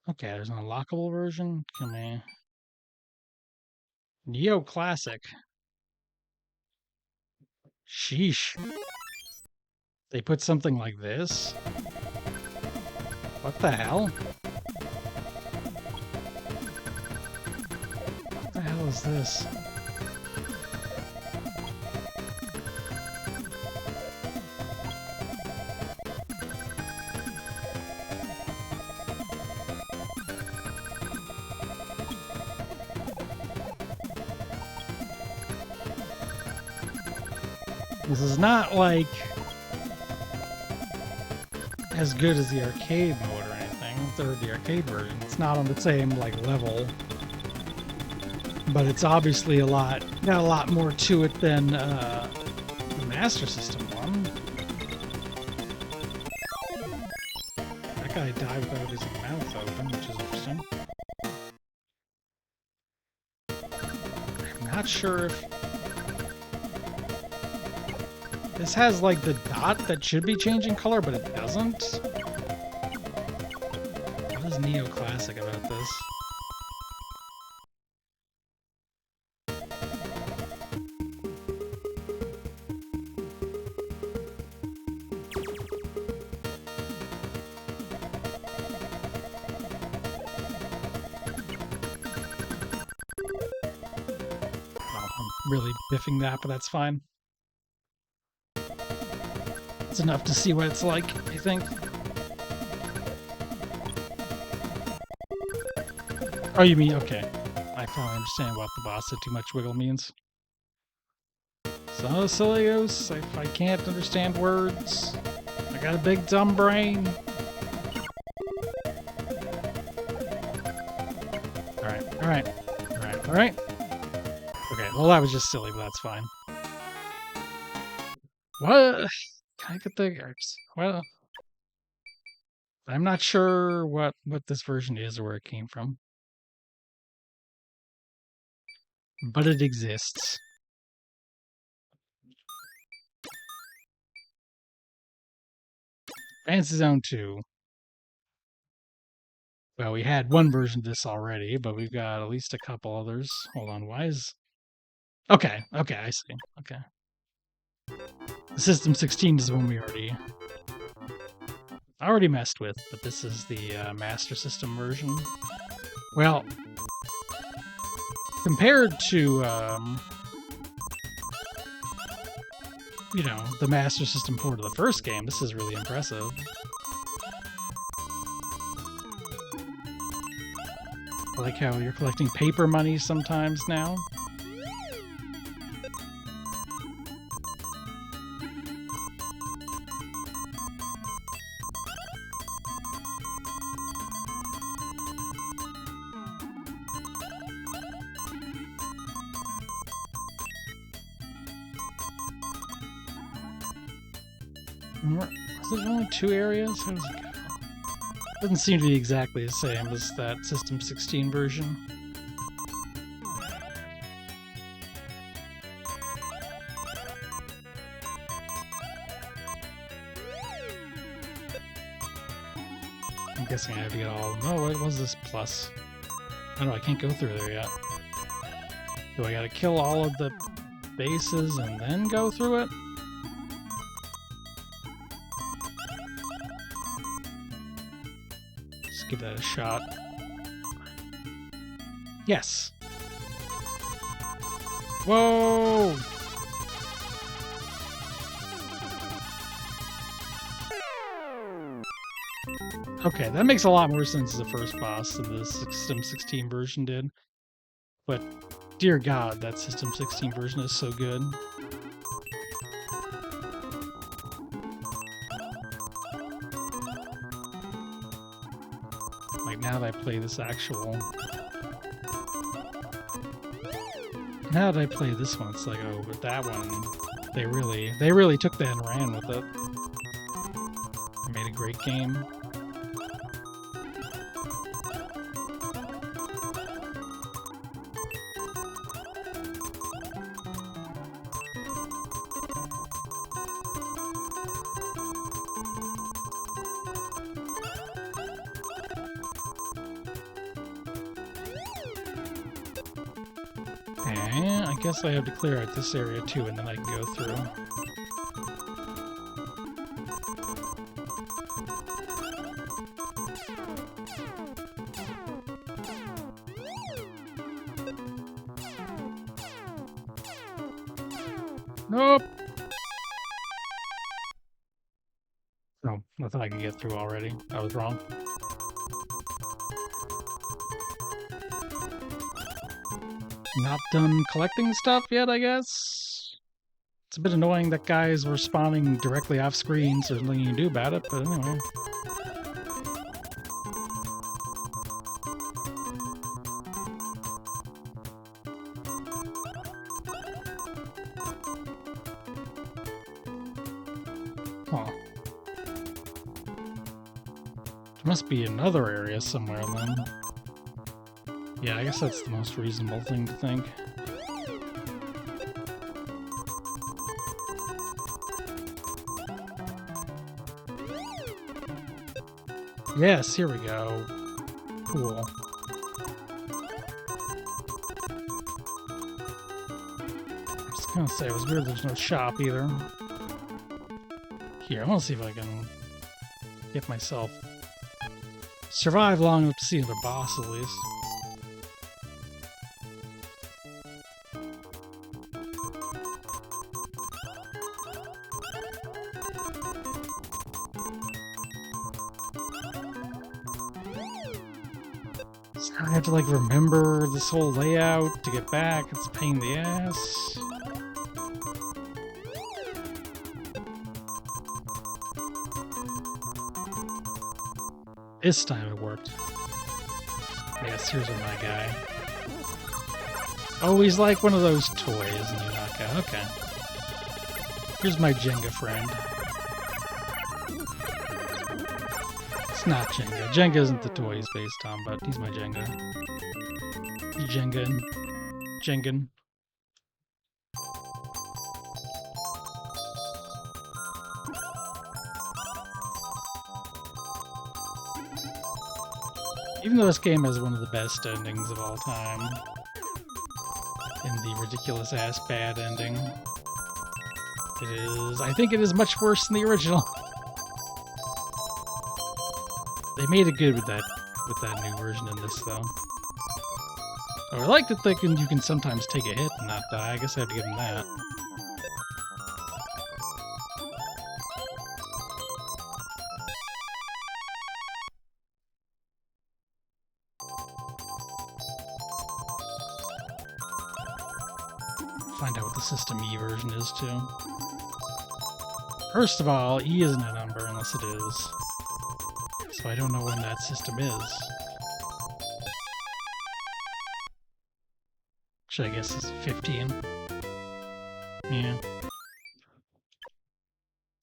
Okay, there's an unlockable version. Come here. Neo Classic. Sheesh. They put something like this? What the hell? What the hell is this? This is not like as good as the arcade mode or anything, or the arcade version. It's not on the same like level, but it's obviously got a lot more to it than the Master System one. That guy died without his mouth open, which is interesting. I'm not sure if this has like the dot that should be changing color, but it doesn't. What is Neo Classic about this? Oh, I'm really biffing that, but that's fine. It's enough to see what it's like, I think. Oh, you mean, okay. I finally understand what the boss said too much wiggle means. So silly goose, if I can't understand words, I got a big dumb brain. Alright. Okay, well that was just silly, but that's fine. What? Can I get the... Well, I'm not sure what this version is or where it came from. But it exists. Fantasy Zone 2. Well, we had one version of this already, but we've got at least a couple others. Hold on, why is... Okay, I see. Okay. The System 16 is the one we already messed with, but this is the Master System version. Well, compared to, you know, the Master System port of the first game, this is really impressive. I like how you're collecting paper money sometimes now. Is it only 2 areas? How does it go? Doesn't seem to be exactly the same as that System 16 version. I'm guessing I have to get all of them. Oh, what was this plus? Oh no, I can't go through there yet. Do I gotta kill all of the bases and then go through it? Let's give that a shot. Yes! Whoa! Okay, that makes a lot more sense as the first boss than the System 16 version did. But, dear God, that System 16 version is so good. Like, now that I play this actual... Now that I play this one, it's like, oh, but that one, they really took that and ran with it. They made a great game. And I guess I have to clear out this area too, and then I can go through. Nope! Oh, I thought I could get through already. I was wrong. Not done collecting stuff yet, I guess? It's a bit annoying that guys were spawning directly off screen, so there's nothing you can do about it, but anyway. Huh. There must be another area somewhere then. Yeah, I guess that's the most reasonable thing to think. Yes, here we go. Cool. I was gonna say, it was weird there's no shop either. Here, I wanna see if I can get myself... survive long enough to see another boss at least. I have to like remember this whole layout to get back. It's a pain in the ass. This time it worked. Yes, here's my guy. Oh, he's like one of those toys and you knock out. Okay. Here's my Jenga friend. It's not Jenga. Jenga isn't the toy he's based on, but he's my Jenga. He's Jenga. Jengan. Even though this game has one of the best endings of all time, in the ridiculous ass bad ending, I think it is much worse than the original. They made it good with that new version in this, though. Oh, I like that you can sometimes take a hit and not die. I guess I have to give them that. Find out what the System E version is, too. First of all, E isn't a number unless it is. So I don't know when that system is. Which I guess is 15. Yeah.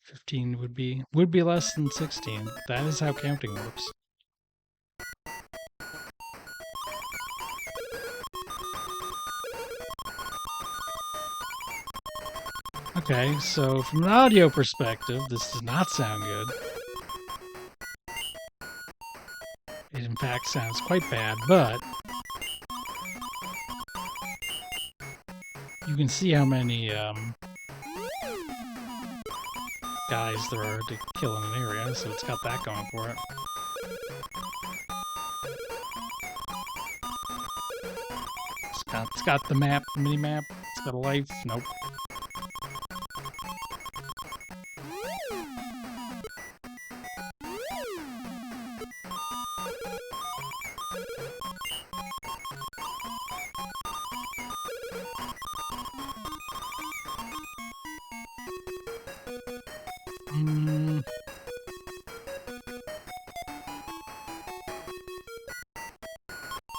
15 would be less than 16. That is how counting works. Okay, so from an audio perspective, this does not sound good. It in fact sounds quite bad, but you can see how many guys there are to kill in an area, so it's got that going for it. It's got the map, mini-map. It's got a life. Nope.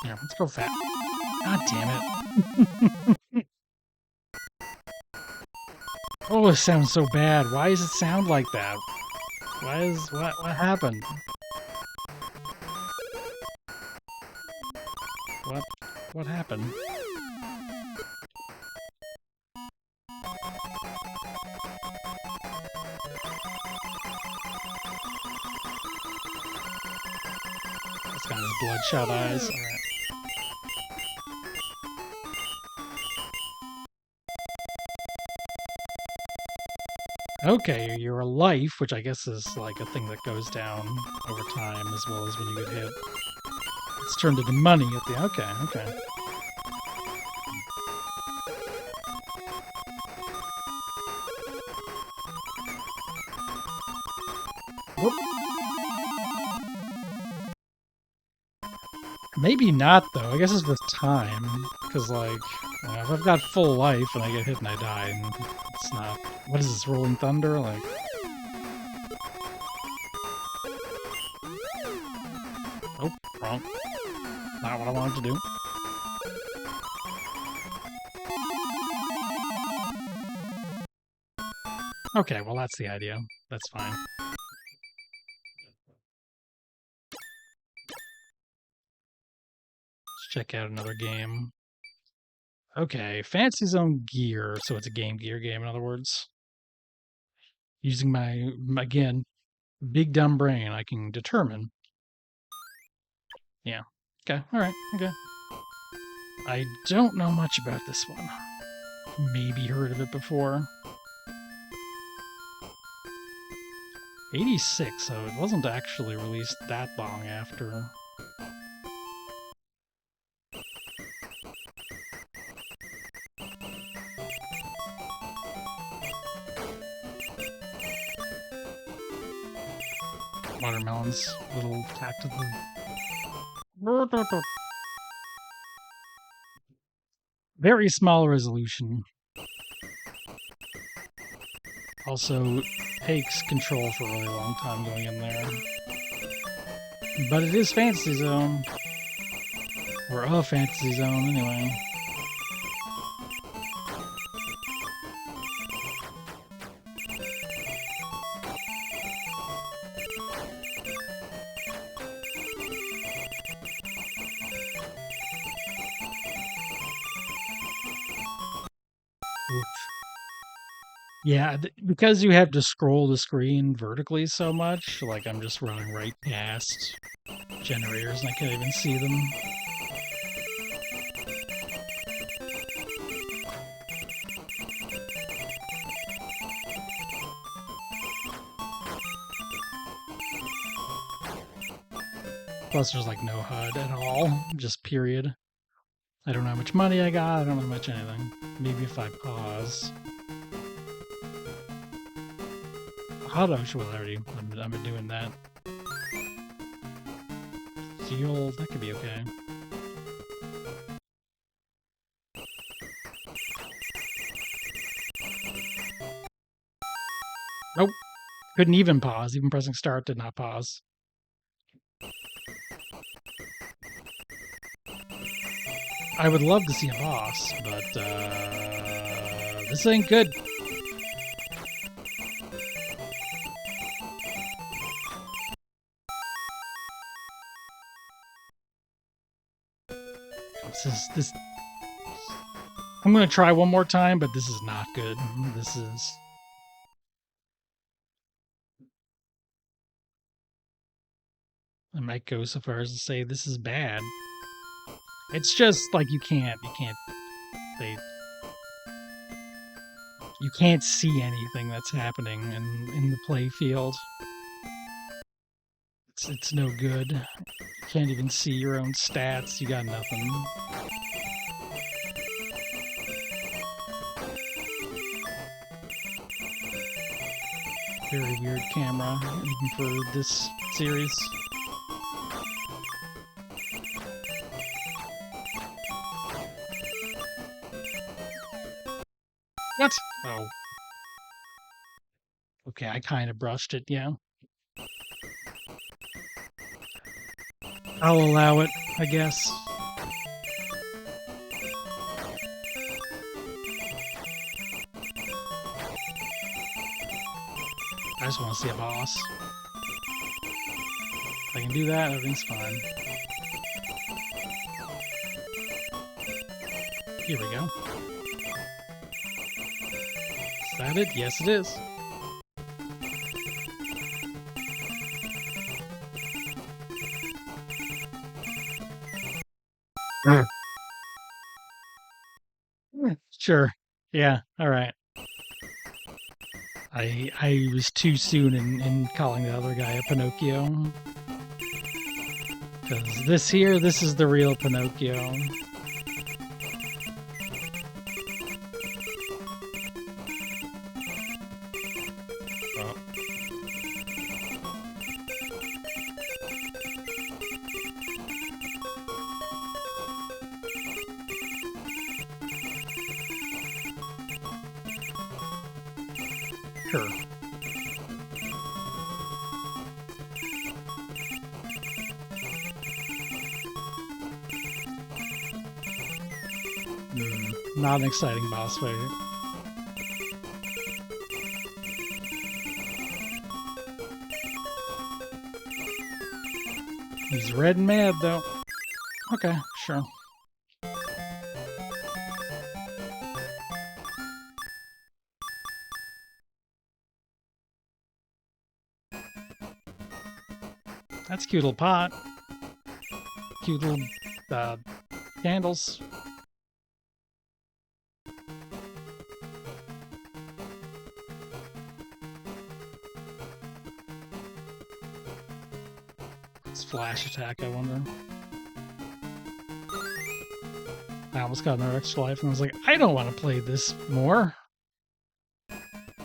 Here, let's go fast. God damn it. Oh, it sounds so bad. Why does it sound like that? What happened? What happened? It's got his bloodshot eyes. All right. Okay, your life, which I guess is like a thing that goes down over time as well as when you get hit. It's turned into money at the... Okay. Whoop. Maybe not, though. I guess it's with time. Because, like, if I've got full life and I get hit and I die, and it's not... What is this, Rolling Thunder? Like... Oh, wrong. Not what I wanted to do. Okay, well that's the idea. That's fine. Let's check out another game. Okay, Fantasy Zone Gear. So it's a Game Gear game, in other words. Using my, again, big dumb brain, I can determine. Yeah. Okay, alright, okay. I don't know much about this one. Maybe heard of it before. 86, so it wasn't actually released that long after. Watermelons, little tactical. Very small resolution. Also takes control for a really long time going in there. But it is Fantasy Zone. Or a Fantasy Zone, anyway. Oof. Yeah, because you have to scroll the screen vertically so much, like I'm just running right past generators and I can't even see them. Plus there's like no HUD at all, just period. I don't know how much money I got, I don't know much anything. Maybe if I pause. HUD, I'm sure already, I've been doing that. Fuel, that could be okay. Nope, couldn't even pause. Even pressing start did not pause. I would love to see a boss, but this ain't good. This. I'm gonna try one more time, but this is not good. This is. I might go so far as to say this is bad. It's just like you can't they you can't see anything that's happening in the play field. It's no good. You can't even see your own stats. You got nothing. Very weird camera, even for this series. What? Oh. Okay, I kind of brushed it, yeah. I'll allow it, I guess. I just want to see a boss. If I can do that, everything's fine. Here we go. Is that it? Yes, it is. Sure. Yeah, alright. I was too soon in calling the other guy a Pinocchio. Because this is the real Pinocchio. Oh. Sure. Not an exciting boss fight. He's red and mad, though. Okay, sure. That's a cute little pot. Cute little candles. It's flash attack, I wonder. I almost got another extra life and I was like, I don't want to play this more.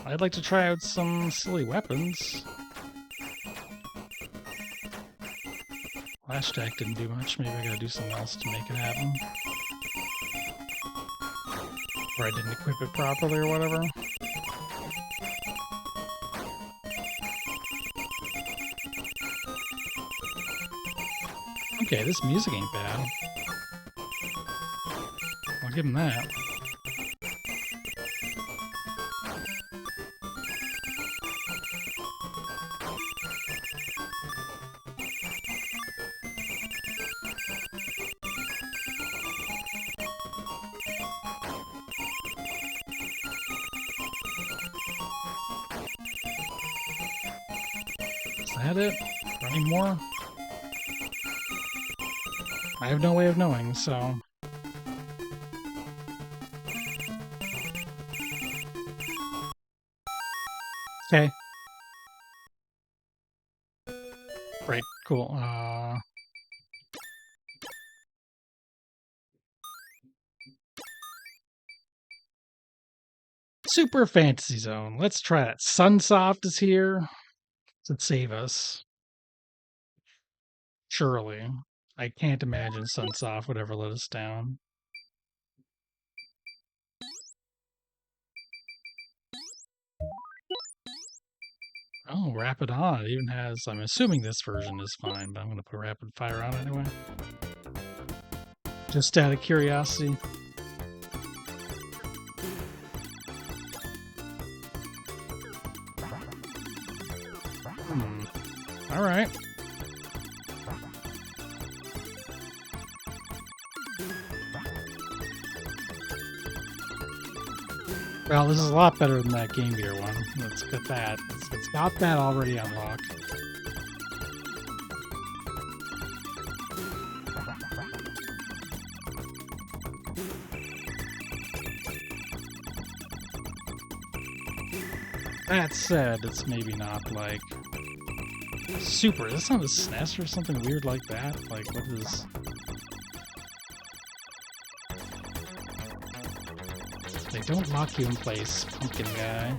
I'd like to try out some silly weapons. Flash attack didn't do much. Maybe I gotta do something else to make it happen. Or I didn't equip it properly or whatever. Okay, this music ain't bad. I'll give him that. that it? Any more? I have no way of knowing, so... Okay. Great, cool. Super Fantasy Zone. Let's try that. Sunsoft is here to save us. Surely. I can't imagine Sunsoft would ever let us down. Oh, Rapid On. It even has... I'm assuming this version is fine, but I'm going to put Rapid Fire on anyway. Just out of curiosity. Alright. Well, this is a lot better than that Game Gear one. Let's get that. It's got that already unlocked. That said, it's maybe not like super. Is this on the SNES or something weird like that? Like, what is... They don't lock you in place, pumpkin guy.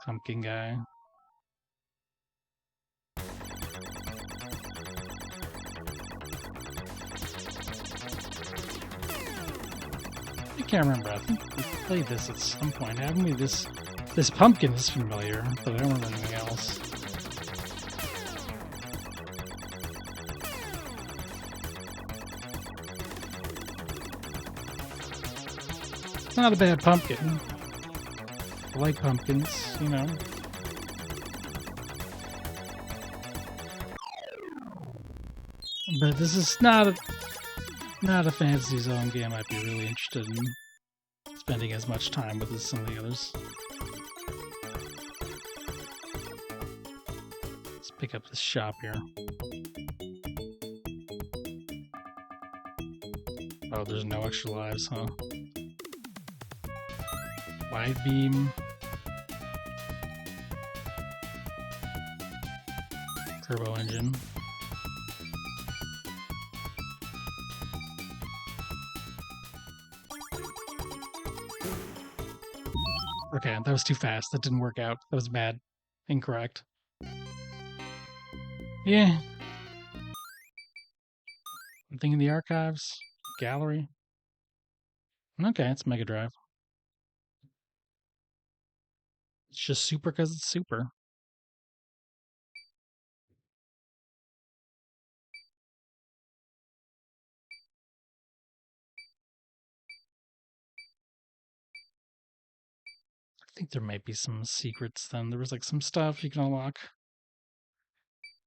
Pumpkin guy. I can't remember. I think we played this at some point, haven't we? This pumpkin is familiar, but I don't remember anything else. It's not a bad pumpkin. I like pumpkins, you know. But this is not a Fantasy Zone game I'd be really interested in spending as much time with as some of the others. Let's pick up this shop here. Oh, there's no extra lives, huh? Wide beam. Turbo engine. Okay, that was too fast. That didn't work out. That was bad. Incorrect. Yeah. Anything in the archives? Gallery? Okay, it's Mega Drive. It's just super because it's super. I think there might be some secrets then. There was like some stuff you can unlock.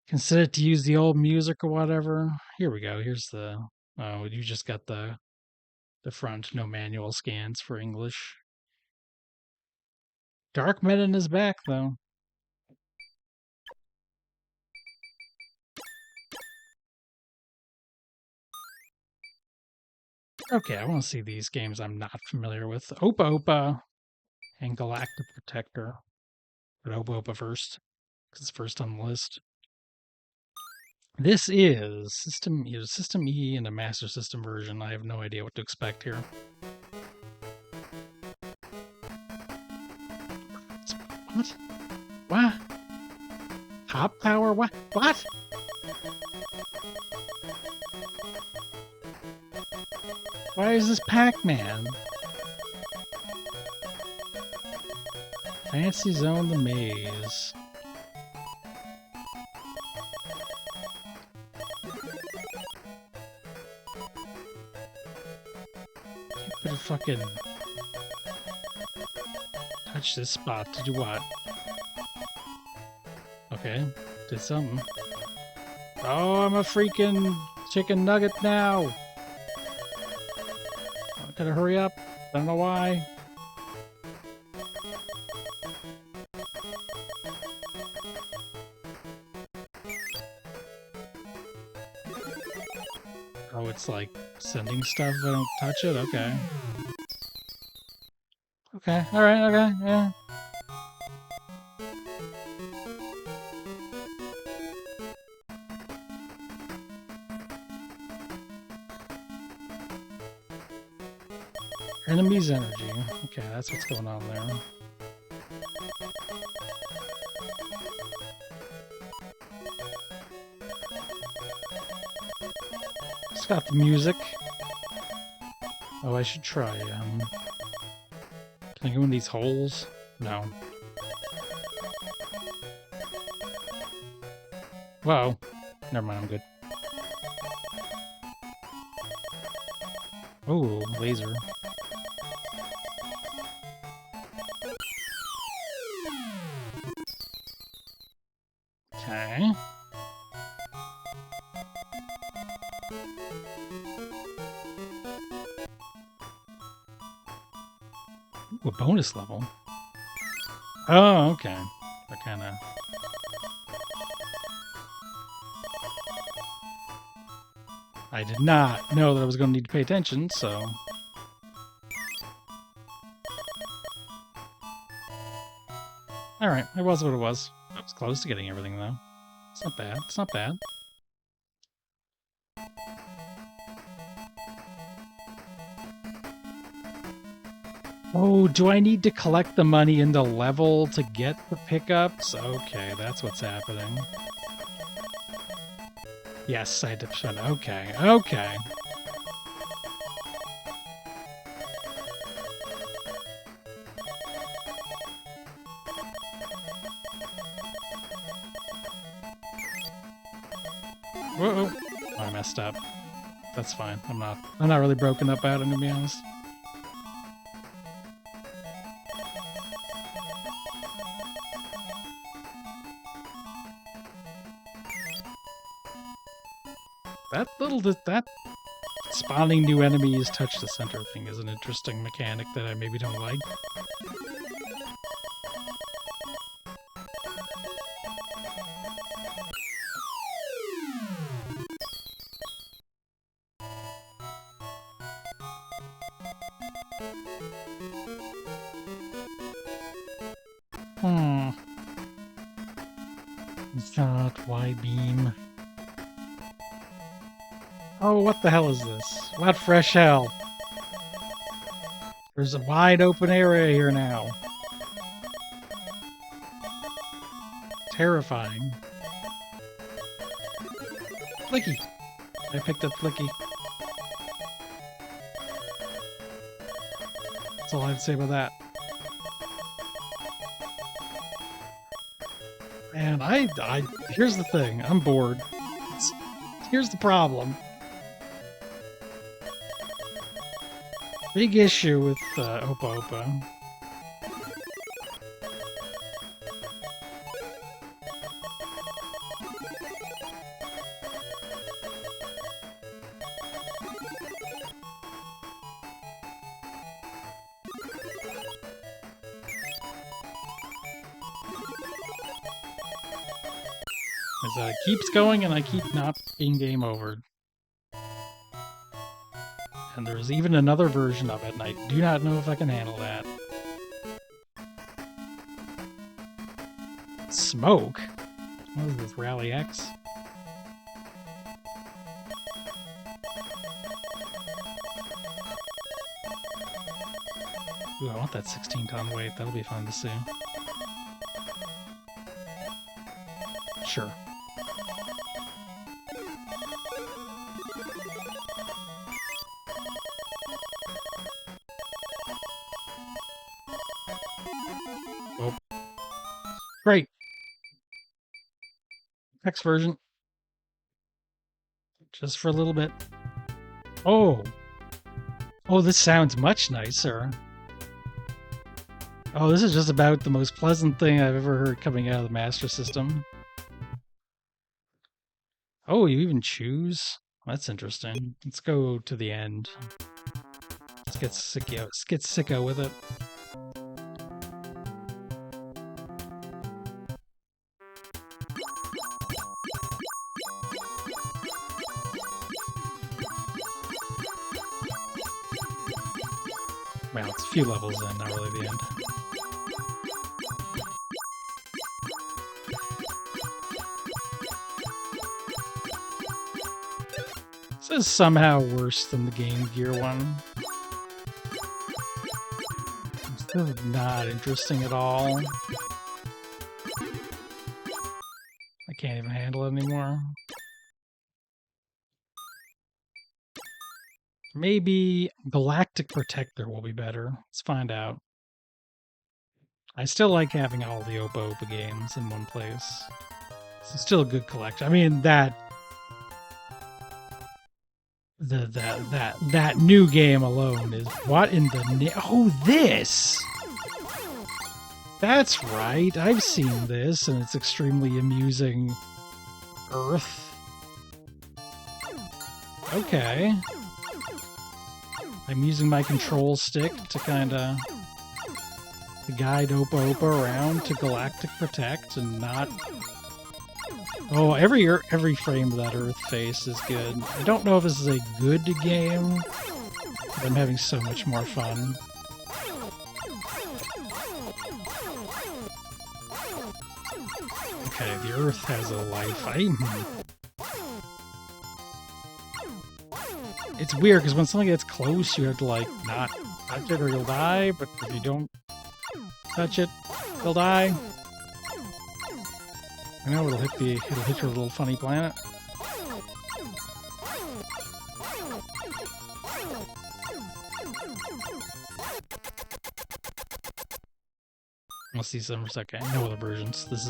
Consider it to use the old music or whatever. Here we go. Here's the... Oh, you just got the front. No manual scans for English. Dark Medan is back, though. Okay, I want to see these games I'm not familiar with. Opa Opa and Galactic Protector. But Opa Opa first, because it's first on the list. This is System E and a Master System version. I have no idea what to expect here. What? What? Hop power? What? What? Why is this Pac-Man? Fantasy Zone the Maze. You better fucking touch this spot to do what? Okay, did something. Oh, I'm a freaking chicken nugget now. I gotta hurry up. I don't know why. Oh, it's like sending stuff if I don't touch it? Okay. Okay, alright, okay, yeah. Enemy's energy. Okay, that's what's going on there. It's got the music. Oh, I should try, can I go in these holes? No. Whoa. Never mind, I'm good. Oh, laser. Okay. Ooh, a bonus level. Oh, okay. They're kind of... I did not know that I was going to need to pay attention, so... Alright, it was what it was. I was close to getting everything, though. It's not bad. It's not bad. Oh, do I need to collect the money in the level to get the pickups? Okay, that's what's happening. Yes, I had to spend... Okay, okay. Whoa! Oh, I messed up. That's fine. I'm not really broken up about it, to be honest. That spawning new enemies touch the center thing is an interesting mechanic that I maybe don't like. God, why beam? Oh, what the hell is this? What fresh hell? There's a wide open area here now. Terrifying. Flicky! I picked up Flicky. That's all I have to say about that. And here's the thing. I'm bored. Here's the problem. Big issue with Opa Opa. Is that it keeps going and I keep not being game overed. And there's even another version of it, and I do not know if I can handle that. Smoke? What is this, Rally X? Ooh, I want that 16-ton weight. That'll be fun to see. Sure. Oh. Great. Next version. Just for a little bit. Oh. Oh, this sounds much nicer. Oh, this is just about the most pleasant thing I've ever heard coming out of the Master System. Oh, you even choose? That's interesting. Let's go to the end. Let's get sicko with it. Well, it's a few levels in, not really the end. This is somehow worse than the Game Gear one. It's still not interesting at all. I can't even handle it anymore. Maybe Galactic Protector will be better. Let's find out. I still like having all the Opa Opa games in one place. It's still a good collection. I mean that new game alone is what in the oh, this. That's right. I've seen this and it's extremely amusing. Earth. Okay. I'm using my control stick to kind of guide Opa Opa around to Galactic Protect and not... Oh, every frame of that Earth face is good. I don't know if this is a good game, but I'm having so much more fun. Okay, the Earth has a life. It's weird because when something gets close, you have to like not touch it or you'll die. But if you don't touch it, you'll die. I know it'll hit your little funny planet. We'll see some for a second. No other versions. This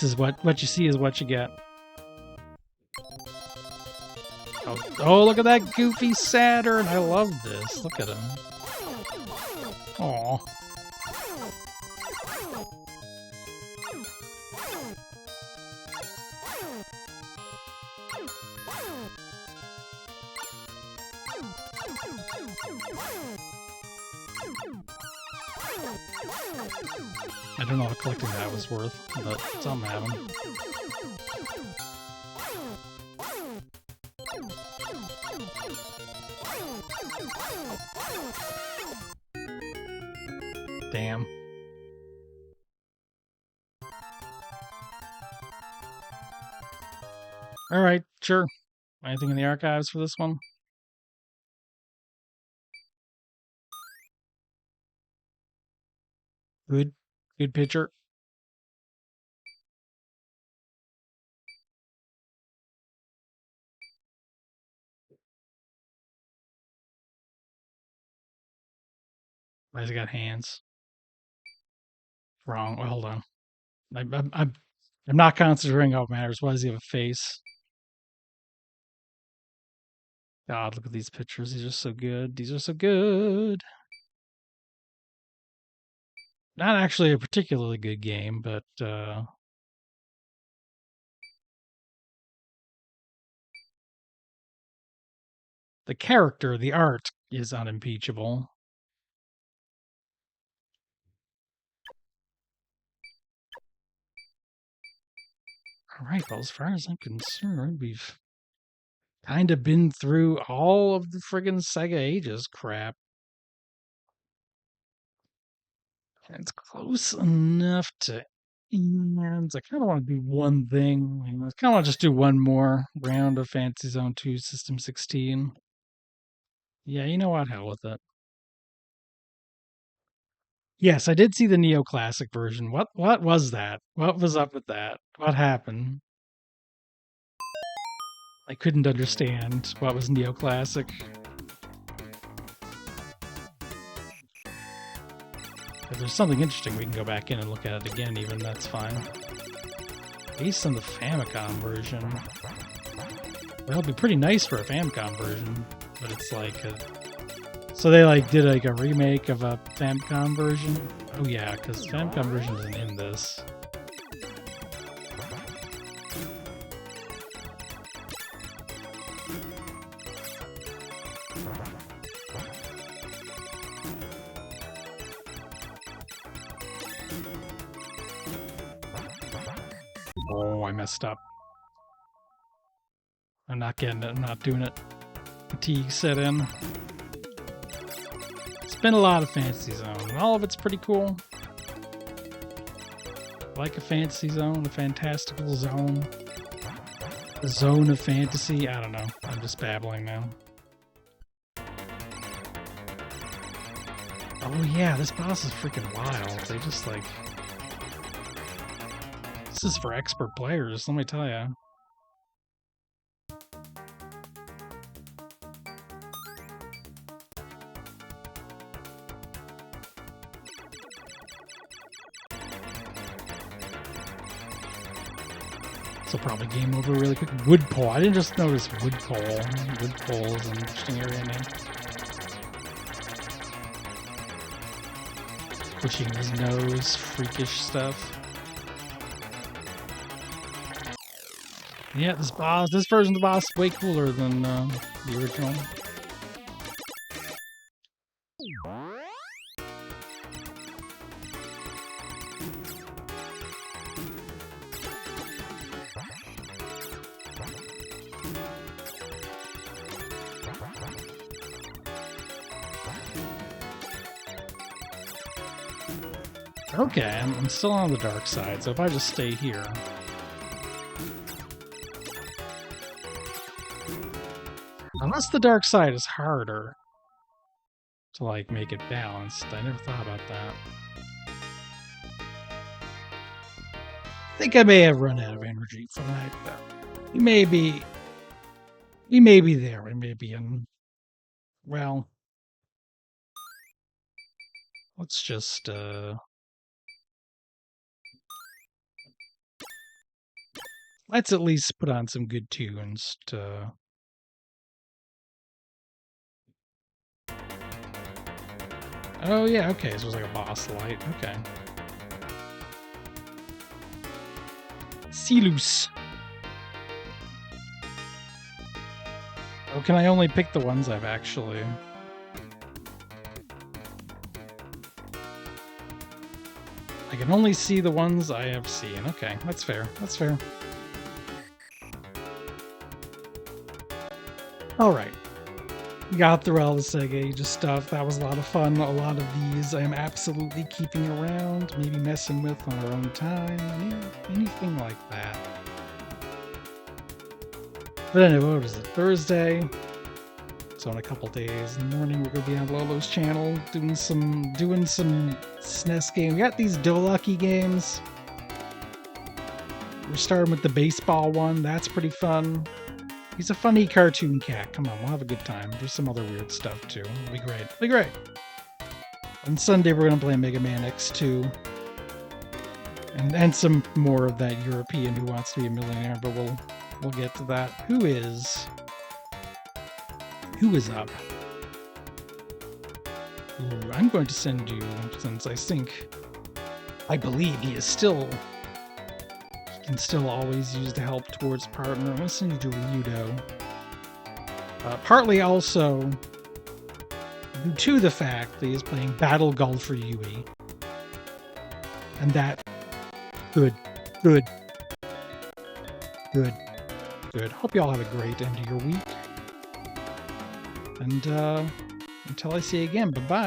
is what you see is what you get. Oh, look at that goofy Saturn! I love this. Look at him. Aw. I don't know what collecting that was worth, but something happened. Damn. Alright, sure. Anything in the archives for this one? Good. Good picture. Why's it got hands? Wrong. Well, hold on. I'm not concentrating on what matters. Why does he have a face? God, look at these pictures. These are so good. These are so good. Not actually a particularly good game, but the character, the art is unimpeachable. All right, well, as far as I'm concerned, we've kind of been through all of the friggin' Sega Ages crap. It's close enough to ends. I kind of want to do one thing. I kind of want to just do one more round of Fantasy Zone 2 System 16. Yeah, you know what? Hell with it. Yes, I did see the Neoclassic version. What was that? What was up with that? What happened? I couldn't understand what was Neoclassic. If there's something interesting, we can go back in and look at it again, even. That's fine. Based on the Famicom version. Well, it'd be pretty nice for a Famicom version, but it's like so they like did like a remake of a Famicom version? Oh yeah, because Famicom version isn't in this. messed up. I'm not getting it. I'm not doing it. Fatigue set in. It's been a lot of Fantasy Zone, and all of it's pretty cool. Like a fantasy zone, a fantastical zone, a zone of fantasy. I don't know. I'm just babbling now. Oh yeah, this boss is freaking wild. They just like... This is for expert players, let me tell you. So probably game over really quick. Woodpole. I didn't just notice Woodpole. Woodpole is an interesting area name. Pushing his nose, freakish stuff. Yeah, this version of the boss is way cooler than the original. Okay, I'm still on the dark side, so if I just stay here... Unless the dark side is harder to, like, make it balanced. I never thought about that. I think I may have run out of energy for that, but we may be there. We may be in... Well... Let's just, let's at least put on some good tunes to... Oh yeah, okay, so it was like a boss light, okay. Silus. Oh, can I only pick the ones I've actually... I can only see the ones I have seen. Okay, that's fair. That's fair. Alright. We got through all the Sega Ages stuff. That was a lot of fun. A lot of these I am absolutely keeping around, maybe messing with on our own time. Anything like that. But anyway, what is it? Thursday. So in a couple days in the morning, we're gonna be on Lolo's channel doing some SNES games. We got these Dolucky games. We're starting with the baseball one. That's pretty fun. He's a funny cartoon cat. Come on, we'll have a good time. There's some other weird stuff too. It'll be great. It'll be great. On Sunday, we're gonna play Mega Man X2. And some more of that European Who Wants to Be a Millionaire, but we'll get to that. Who is up? Ooh, I'm going to send you, since I believe he can still always use the help towards partner. I'm going to send you to Ryudo. Partly also due to the fact that he's playing Battle Golfer Yui. And that, good. Hope you all have a great end of your week. And until I see you again, bye-bye.